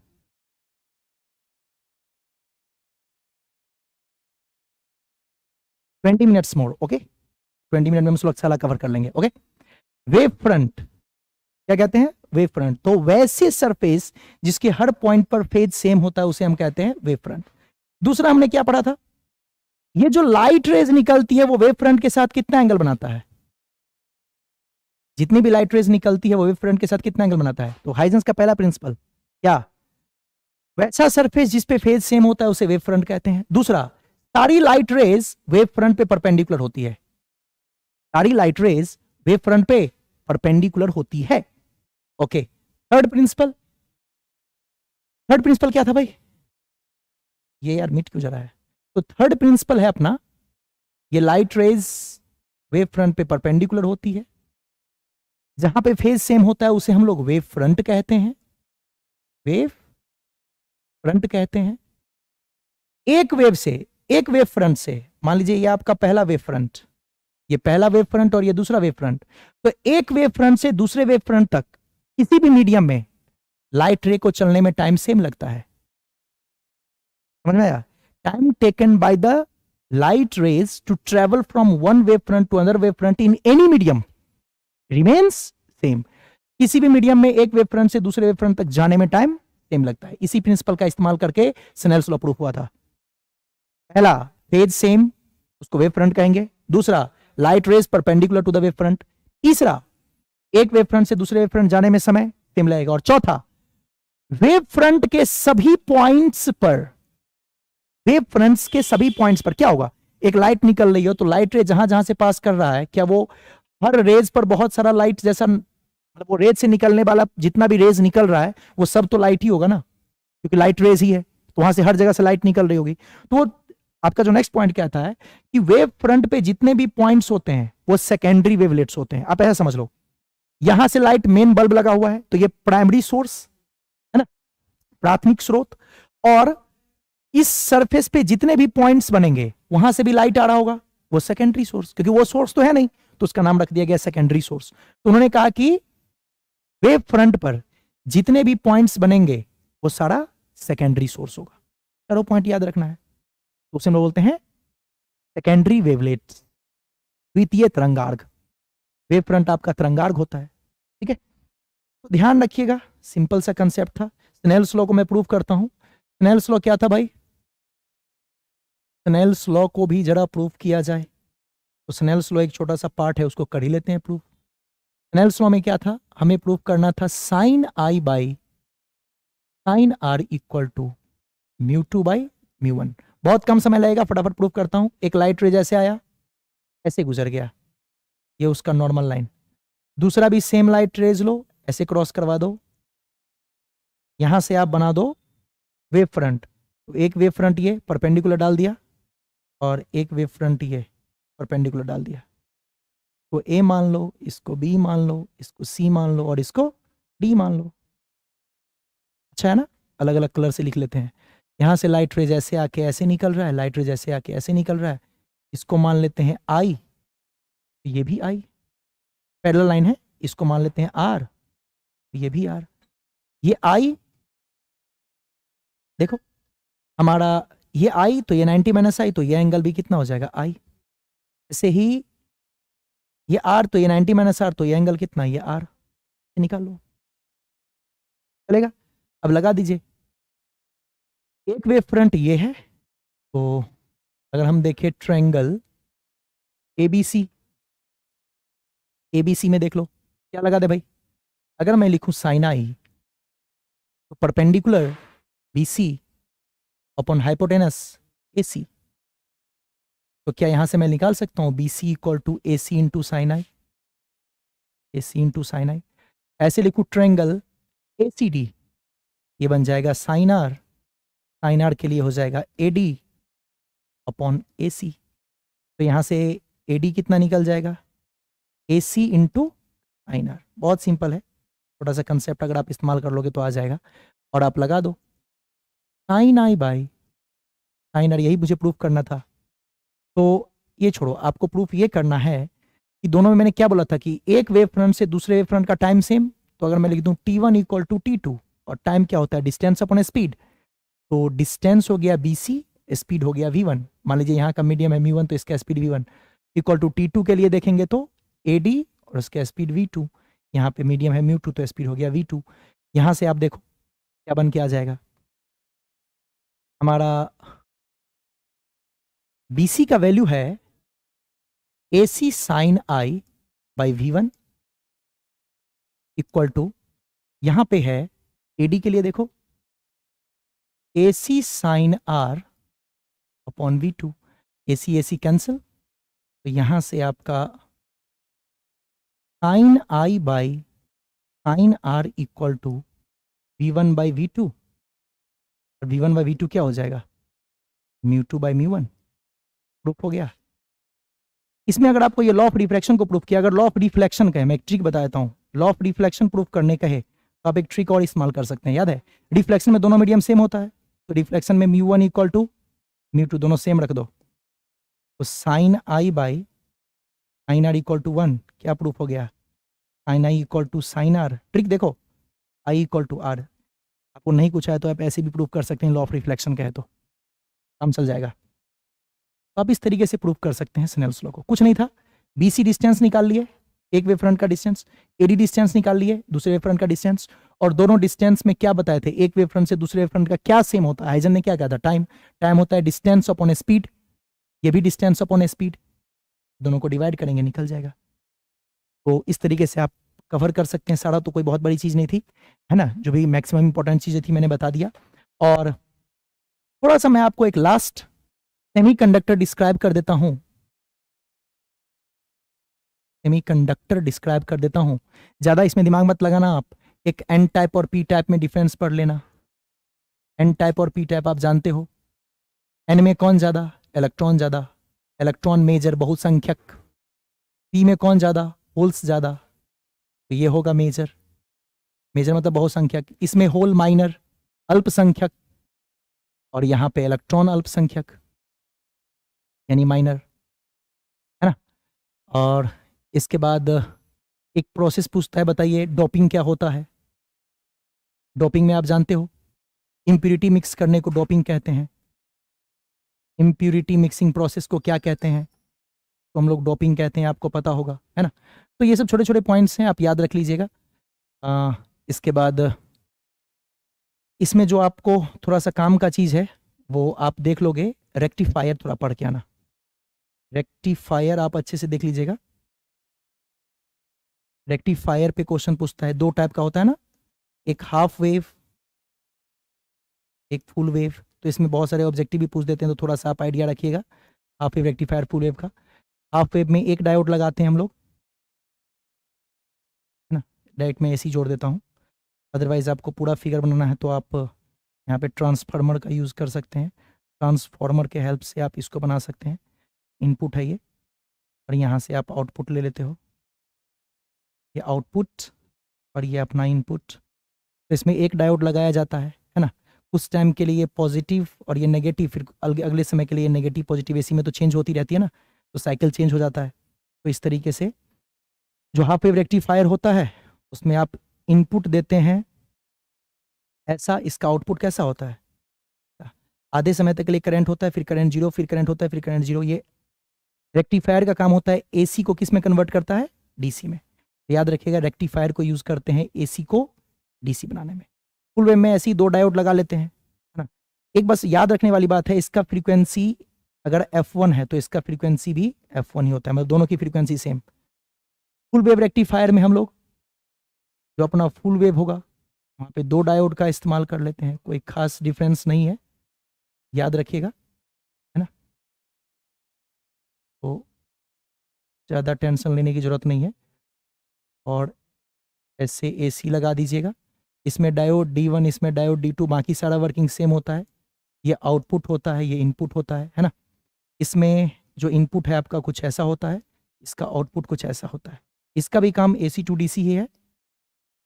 20 minutes more, okay, 20 minute में हम सुलक्षाला कवर कर लेंगे, ओके। वेव फ्रंट क्या कहते हैं, वेव फ्रंट, तो वैसे सरफेस जिसके हर पॉइंट पर फेज सेम होता है उसे हम कहते हैं वेव फ्रंट। दूसरा हमने क्या पढ़ा था, ये जो लाइट रेज निकलती है वो वेव फ्रंट के साथ कितना एंगल बनाता है, जितनी भी लाइट रेज निकलती है वो वेव फ्रंट के साथ कितना एंगल बनाता है। तो हाइजेंस का पहला प्रिंसिपल क्या, वैसा सरफेस जिस पे फेज सेम होता है उसे वेव फ्रंट कहते हैं। दूसरा, सारी लाइट रेज वेव फ्रंट पे परपेंडिकुलर होती है, सारी लाइट रेज वेव फ्रंट पे परपेंडिकुलर होती है, okay. Third principal, third principal क्या था भाई, ये यार मिट क्यों जा रहा है, तो थर्ड प्रिंसिपल है अपना, ये लाइट रेज वेव फ्रंट पे परपेंडिकुलर होती है, जहां पे फेज सेम होता है उसे हम लोग वेव फ्रंट कहते हैं, वेव फ्रंट कहते हैं। एक वेव से, एक वेव फ्रंट से, मान लीजिए ये आपका पहला वेव फ्रंट, ये पहला वेव फ्रंट और ये दूसरा वेव फ्रंट, तो एक वेव फ्रंट से दूसरे वेव फ्रंट तक किसी भी मीडियम में लाइट रे को चलने में टाइम सेम लगता है, समझ में आया, time taken by the light rays to travel from one wave front to other wave front in any medium remains same. किसी भी मीडियम में एक वेव फ्रंट से दूसरे वेव फ्रंट तक जाने में टाइम सेम लगता है। इसी प्रिंसिपल का इस्तेमाल करके स्नेल्स लॉ प्रूफ हुआ था। पहला, फेज सेम, उसको वेव फ्रंट कहेंगे। दूसरा, light rays perpendicular to the wave front. तीसरा, एक वेव फ्रंट से दूसरे वेव फ्रंट जाने में समय सेम लगेगा। और चौथा, वेव फ्रंट के सभी पॉइंट्स पर, वेव फ्रंट्स के सभी पॉइंट्स पर क्या होगा, एक लाइट निकल रही हो तो लाइट रे जहां जहां से पास कर रहा है, क्या वो हर रेज पर बहुत सारा लाइट जैसा, मतलब वो रेज से निकलने वाला जितना भी रेज निकल रहा है वो सब तो लाइट ही होगा ना, क्योंकि लाइट रेज ही है, तो वहां से हर जगह से लाइट निकल रही होगी। तो आपका जो नेक्स्ट पॉइंट कहता है कि वेव फ्रंट पे जितने भी पॉइंट्स होते हैं वो सेकेंडरी वेवलेट्स होते हैं। आप ऐसा समझ लो, यहां से लाइट मेन बल्ब लगा हुआ है तो ये प्राइमरी सोर्स है ना, प्राथमिक स्रोत, और इस सरफेस पे जितने भी पॉइंट्स बनेंगे वहां से भी लाइट आ रहा होगा, वो सेकेंडरी सोर्स, क्योंकि वो सोर्स तो है नहीं, तो उसका नाम रख दिया गया सेकेंडरी सोर्स। तो उन्होंने कहा कि वेव फ्रंट पर जितने भी पॉइंट्स बनेंगे वो सारा सेकेंडरी सोर्स होगा। चारों पॉइंट याद रखना है। तो उसे हम लोग बोलते हैं सेकेंडरी वेवलेट्स, द्वितीय तरंगार्घ। वेव फ्रंट आपका तरंगार्घ होता है, ठीक है। तो ध्यान रखिएगा, सिंपल सा कंसेप्ट था। स्नेल्स लॉ को मैं प्रूव करता हूं। स्नेल्स लॉ क्या था भाई? स्नेल्स लॉ को भी जरा प्रूव किया जाए। तो स्नेल्स लॉ एक छोटा सा पार्ट है, उसको कर ही लेते हैं प्रूफ। स्नेल्स लॉ में क्या था? हमें प्रूव करना था sine I by sine R equal to mu two by mu one. बहुत कम समय लगेगा, फटाफट प्रूव करता हूं। एक लाइट रे जैसे आया, ऐसे गुजर गया, ये उसका नॉर्मल लाइन। दूसरा भी सेम लाइट रेज लो, ऐसे क्रॉस करवा दो, यहां से आप बना दो वेव फ्रंट। तो एक वेव फ्रंट ये परपेंडिकुलर डाल दिया और एक वेव फ्रंट ये परपेंडिकुलर डाल दिया। तो ए मान लो, इसको बी मान लो, इसको सी मान लो और इसको डी मान लो। अच्छा है ना? अलग अलग कलर से लिख लेते हैं। यहां से लाइट रेज ऐसे आके ऐसे निकल रहा है, लाइट रेज ऐसे आके ऐसे निकल रहा है। इसको मान लेते हैं आई, ये भी आई पैरेलल लाइन है। इसको मान लेते हैं आर, ये भी आर। ये आई देखो हमारा, ये आई तो ये 90 माइनस आई, तो ये एंगल भी कितना हो जाएगा? आई। ऐसे ही ये आर तो ये 90 माइनस आर, तो ये एंगल कितना? ये आर। निकाल लो, चलेगा? अब लगा दीजिए। एक वेव फ्रंट ये है, तो अगर हम देखें ट्रायंगल एबीसी, एबीसी में देख लो क्या लगा दे भाई। अगर मैं लिखूं साइन आई, तो perpendicular BC upon hypotenuse AC, तो क्या यहां से मैं निकाल सकता हूं BC equal to AC into sine I, AC into sine I. ऐसे लिखूं ट्रायंगल एसीडी, ये बन जाएगा साइन आर, साइन आर के लिए हो जाएगा एडी अपॉन एसी। तो यहां से एडी कितना निकल जाएगा? AC into sine R. बहुत सिंपल है, छोटा सा कंसेप्ट अगर आप इस्तेमाल कर लोगे तो आ जाएगा। और आप लगा दो sine I by sine R, यही मुझे प्रूफ करना था। तो ये छोड़ो, आपको प्रूफ ये करना है कि दोनों में मैंने क्या बोला था कि एक वेव फ्रंट से दूसरे वेव फ्रंट का टाइम सेम। तो अगर मैं लिख दूं T1 इक्वल टू T2, और टाइम क्या होता है? Distance upon speed. तो डिस्टेंस हो गया BC, स्पीड हो गया V1। मान लीजिए यहाँ का मीडियम है म्यू1, तो इसका speed V1 equal to T2 के लिए देखेंगे तो AD और उसका स्पीड V2। यहाँ पे मीडियम है म्यू2, तो स्पीड हो गया V2। यहाँ से आप देखो क्या बन के आ जाएगा हमारा। BC का वैल्यू है AC sine I by V1 equal to, यहां पे है AD के लिए देखो AC sine R upon V2। AC AC cancel, तो यहां से आपका sine I by sine R equal to V1 by V2, और V1 बाई V2 क्या हो जाएगा? म्यू2 बाई म्यू1। प्रूफ हो गया। इसमें अगर आपको ये लॉ ऑफ रिफ्लेक्शन को प्रूफ किया, अगर लॉ ऑफ रिफ्लेक्शन कहे, मैं एक ट्रिक बता देता हूं, लॉ ऑफ रिफ्लेक्शन प्रूफ करने कहे तो आप एक ट्रिक और इस्तेमाल कर सकते हैं। याद है, रिफ्लेक्शन में दोनों मीडियम सेम होता है, तो रिफ्लेक्शन में म्यू1 इक्वल टू म्यू2 दोनों सेम रख दो। तो sine I by sine R equal to 1, क्या प्रूफ हो गया? Sine I equal to sine R. Trick देखो, आई इक्वल टू आर। आपको नहीं पूछा है तो आप ऐसे भी प्रूफ कर सकते हैं, लॉ ऑफ रिफ्लेक्शन कहे तो काम चल जाएगा। तो आप इस तरीके से प्रूफ कर सकते हैं स्नेल्स लॉ को। कुछ नहीं था, BC डिस्टेंस निकाल लिए, एक वेव फ्रंट का डिस्टेंस, AD डिस्टेंस निकाल लिए, दूसरे वेव फ्रंट का डिस्टेंस। और दोनों डिस्टेंस में क्या बताए थे? एक वेव फ्रंट से दूसरे वेव फ्रंट का क्या सेम होता है? हाइजन ने क्या कहा था? टाइम। टाइम होता है डिस्टेंस अपॉन स्पीड, ये भी डिस्टेंस अपॉन स्पीड, दोनों को डिवाइड करेंगे निकल जाएगा। तो इस तरीके से आप कवर कर सकते हैं सारा, तो कोई बहुत बड़ी चीज नहीं थी, है ना? जो भी मैक्सिमम इंपॉर्टेंट चीजें थी मैंने बता दिया। और थोड़ा सा मैं आपको एक लास्ट सेमीकंडक्टर डिस्क्राइब कर देता हूं, सेमीकंडक्टर डिस्क्राइब कर देता हूं। ज्यादा इसमें दिमाग मत लगाना आप, एक एन टाइप और पी टाइप में डिफरेंस पढ़ लेना। एन टाइप और पी टाइप आप जानते हो, एन में कौन ज्यादा? इलेक्ट्रॉन ज्यादा, इलेक्ट्रॉन मेजर बहुसंख्यक। पी में कौन ज्यादा? होल्स ज्यादा, तो ये होगा मेजर, मेजर मतलब बहुसंख्यक। इसमें होल माइनर, अल्पसंख्यक। और यहाँ पे इलेक्ट्रॉन अल्पसंख्यक यानी माइनर, है ना। और इसके बाद एक प्रोसेस पूछता है, बताइए डोपिंग क्या होता है। डोपिंग में आप जानते हो इम्प्यूरिटी मिक्स करने को डोपिंग कहते हैं। इम्प्यूरिटी मिक्सिंग प्रोसेस को क्या कहते हैं, तो हम लोग डोपिंग कहते हैं, आपको पता होगा, है ना। तो ये सब छोटे छोटे पॉइंट्स हैं, आप याद रख लीजिएगा। इसके बाद इसमें जो आपको थोड़ा सा काम का चीज़ है वो आप देख लोगे, रेक्टिफायर थोड़ा पढ़ के आना। रेक्टिफायर आप अच्छे से देख लीजिएगा। रेक्टिफायर पे क्वेश्चन पूछता है, दो टाइप का होता है ना, एक हाफ वेव, एक फुल वेव। तो इसमें बहुत सारे ऑब्जेक्टिव भी पूछ देते हैं, तो थोड़ा सा आप आइडिया रखिएगा half wave, rectifier, full wave का। हाफ वेव में एक डायोड लगाते हैं हम लोग, है ना। डायरेक्ट में ऐसे ही जोड़ देता हूँ, अदरवाइज आपको पूरा फिगर बनाना है तो आप यहाँ पे ट्रांसफार्मर का यूज़ कर सकते हैं। ट्रांसफार्मर के हेल्प से आप इसको बना सकते हैं। इनपुट है ये, और यहाँ से आप आउटपुट ले लेते हो, ये आउटपुट और ये अपना इनपुट। तो इसमें एक डायोड लगाया जाता है ना। उस टाइम के लिए पॉजिटिव और ये नेगेटिव, फिर अगले समय के लिए नेगेटिव पॉजिटिव, इसी में तो चेंज होती रहती है ना, तो साइकिल चेंज हो जाता है। तो इस तरीके से जो हाफ वेव रेक्टिफायर होता है उसमें आप इनपुट देते हैं ऐसा, इसका आउटपुट कैसा होता है, आधे समय तक के लिए करंट होता है, फिर करंट जीरो, फिर करंट होता है, फिर करंट जीरो। ये रेक्टिफायर का काम होता है, एसी को किस में कन्वर्ट करता है, डीसी में। याद रखिएगा रेक्टिफायर को यूज करते हैं एसी को डीसी बनाने में। फुल वेव में ऐसी दो डायोड लगा लेते हैं, है ना। एक बस याद रखने वाली बात है, इसका फ्रीक्वेंसी अगर F1 है तो इसका फ्रीक्वेंसी भी F1 ही होता है, मतलब दोनों की frequency same. Full wave rectifier में हम लोग जो अपना फुल वेव होगा वहाँ पे दो डायोड का इस्तेमाल कर लेते हैं, कोई खास डिफरेंस नहीं है, याद रखिएगा, है ना। तो ज़्यादा टेंशन लेने की ज़रूरत नहीं है। और ऐसे एसी लगा दीजिएगा, इसमें डायोड D1, इसमें डायोड D2, बाकी सारा वर्किंग सेम होता है। ये आउटपुट होता है, ये इनपुट होता है ना। इसमें जो इनपुट है आपका कुछ ऐसा होता है, इसका आउटपुट कुछ ऐसा होता है। इसका भी काम AC to DC ही है,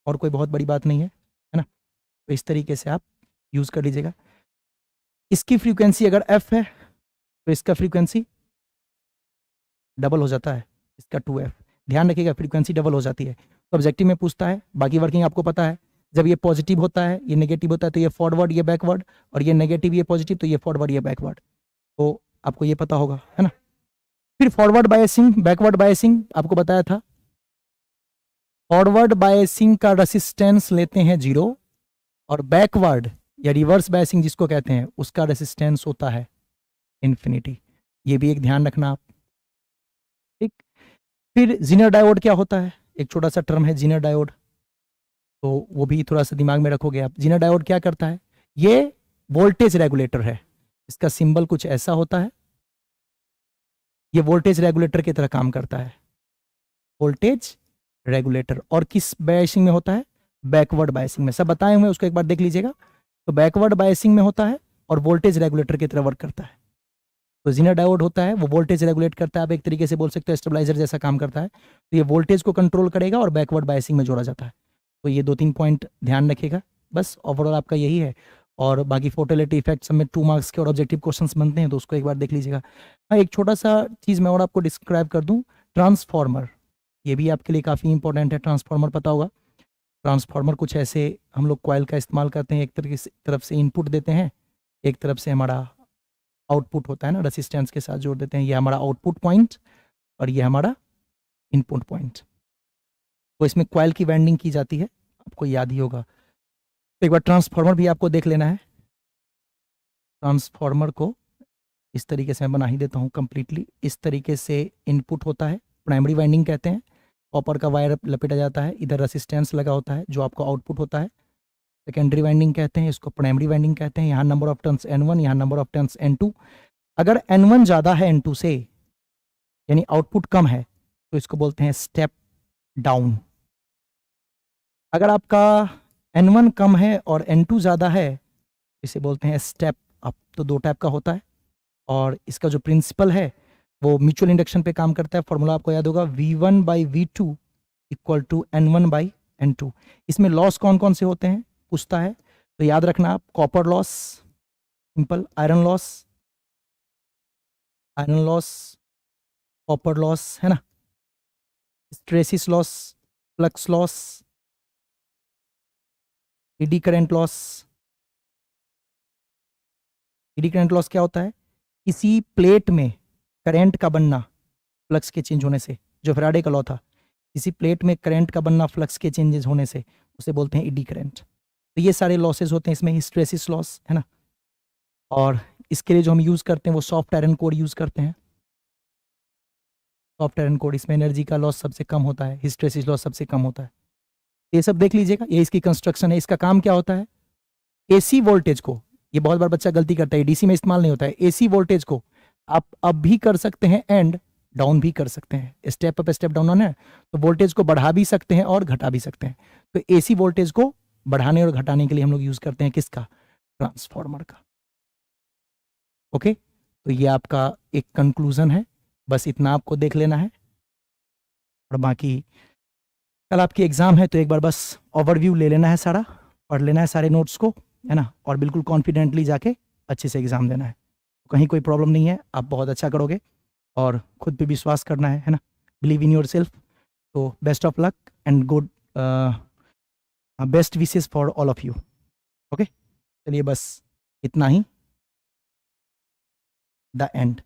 और कोई बहुत बड़ी बात नहीं है ना। तो इस तरीके से आप यूज़ कर लीजिएगा। इसकी फ्रीक्वेंसी अगर F है तो इसका फ्रीक्वेंसी डबल हो जाता है, इसका 2F। ध्यान रखिएगा फ्रीक्वेंसी डबल हो जाती है। तो ऑब्जेक्टिव में पूछता है, बाकी वर्किंग आपको पता है, जब ये पॉजिटिव होता है, ये नेगेटिव होता है, तो ये फॉरवर्ड, ये बैकवर्ड, और ये नेगेटिव, ये पॉजिटिव, तो ये फॉरवर्ड, ये बैकवर्ड। तो आपको ये पता होगा, है ना। फिर फॉरवर्ड बायसिंग, बैकवर्ड बायसिंग आपको बताया था। फॉरवर्ड बायसिंग का रेसिस्टेंस लेते हैं 0, और बैकवर्ड या रिवर्स बायसिंग जिसको कहते हैं उसका रेसिस्टेंस होता है इन्फिनिटी। ये भी एक ध्यान रखना आप, ठीक। फिर जीनर डायोड क्या होता है, एक छोटा सा टर्म है जीनर डायोड, तो वो भी थोड़ा सा दिमाग में रखोगे आप। जीनर डायोड क्या करता है, ये वोल्टेज रेगुलेटर है, इसका सिंबल कुछ ऐसा होता है, ये वोल्टेज रेगुलेटर की तरह काम करता है, वोल्टेज रेगुलेटर। और किस बायसिंग में होता है, बैकवर्ड बायसिंग में। सब बताए हुए उसको एक बार देख लीजिएगा। तो बैकवर्ड बायसिंग में होता है और वोल्टेज रेगुलेटर की तरह वर्क करता है। तो जीनर डायोड होता है वो वोल्टेज रेगुलेट करता है, आप एक तरीके से बोल सकते हो स्टेबलाइजर जैसा काम करता है। तो ये वोल्टेज को कंट्रोल करेगा और बैकवर्ड बायसिंग में जोड़ा जाता है। तो ये 2-3 पॉइंट ध्यान रखिएगा, बस ओवरऑल आपका यही है। और बाकी फोटोलिटी इफेक्ट सब में 2 मार्क्स के और ऑब्जेक्टिव क्वेश्चंस बनते हैं, तो उसको एक बार देख लीजिएगा। हाँ, एक छोटा सा चीज़ मैं और आपको डिस्क्राइब कर दूँ, ट्रांसफार्मर, ये भी आपके लिए काफ़ी इंपॉर्टेंट है। ट्रांसफार्मर पता होगा, ट्रांसफार्मर कुछ ऐसे हम लोग कॉइल का इस्तेमाल करते हैं, एक तरफ से इनपुट देते हैं, एक तरफ से हमारा आउटपुट होता है ना, रेसिस्टेंस के साथ जोड़ देते हैं। ये हमारा आउटपुट पॉइंट और ये हमारा इनपुट पॉइंट। तो इसमें कॉइल की वाइंडिंग की जाती है, आपको याद ही होगा। तो एक बार ट्रांसफार्मर भी आपको देख लेना है। ट्रांसफार्मर को इस तरीके से मैं बना ही देता हूँ कंप्लीटली। इस तरीके से इनपुट होता है, प्राइमरी वाइंडिंग कहते हैं, कॉपर का वायर लपेटा जाता है, इधर रेसिस्टेंस लगा होता है जो आपका आउटपुट होता है। सेकेंडरी वाइंडिंग कहते हैं, इसको प्राइमरी वाइंडिंग कहते हैं। यहाँ नंबर ऑफ टर्न्स N1, यहाँ नंबर ऑफ टर्न्स N2। अगर N1 ज़्यादा है N2 से, यानी आउटपुट कम है, तो इसको बोलते हैं स्टेप डाउन। अगर आपका N1 कम है और N2 ज़्यादा है, इसे बोलते हैं स्टेप अप। तो 2 टाइप का होता है, और इसका जो प्रिंसिपल है वो म्यूचुअल इंडक्शन पे काम करता है। फॉर्मूला आपको याद होगा, V1/V2 इक्वल टू N1/N2। इसमें लॉस कौन कौन से होते हैं पूछता है, तो याद रखना आप, copper loss, simple, iron loss, copper loss, है ना, stresses loss, flux loss, eddy current loss. Eddy current loss क्या होता है? किसी प्लेट में करंट का बनना फ्लक्स के चेंज होने से, जो फैराडे का लॉ था, किसी प्लेट में करंट का बनना फ्लक्स के चेंजेस होने से, उसे बोलते हैं एडी करंट। तो ये सारे लॉसेस होते हैं इसमें, हिस्ट्रेसिस लॉस, है ना। और इसके लिए जो हम यूज़ करते हैं वो सॉफ्ट आयरन कोर यूज़ करते हैं। सॉफ्ट आयरन कोर, इसमें एनर्जी का लॉस सबसे कम होता है, हिस्ट्रेसिस लॉस सबसे कम होता है। ये सब देख लीजिएगा, ये इसकी कंस्ट्रक्शन है। इसका काम क्या होता है? एसी वोल्टेज को, ये बहुत बार बच्चा गलती करता है, डीसी में इस्तेमाल नहीं होता है। एसी वोल्टेज को आप अप भी कर सकते हैं एंड डाउन भी कर सकते हैं। Step up step down on है, तो वोल्टेज को बढ़ा भी सकते हैं और घटा भी सकते हैं। तो एसी वोल्टेज को बढ़ाने और घटाने के लिए हम लोग यूज करते हैं किसका? ट्रांसफार्मर का। ओके, तो ये आपका एक कंक्लूजन है, बस इतना आपको देख लेना है। और बाकी कल आपकी एग्जाम है तो एक बार बस ओवरव्यू ले लेना है, सारा पढ़ लेना है सारे नोट्स को, है ना, और बिल्कुल कॉन्फिडेंटली जाके अच्छे से एग्जाम देना है। कहीं कोई प्रॉब्लम नहीं है, आप बहुत अच्छा करोगे और खुद पे विश्वास करना है ना, बिलीव इन योर सेल्फ। तो best of luck and good, best wishes for all of you. Okay, चलिए बस इतना ही, द एंड।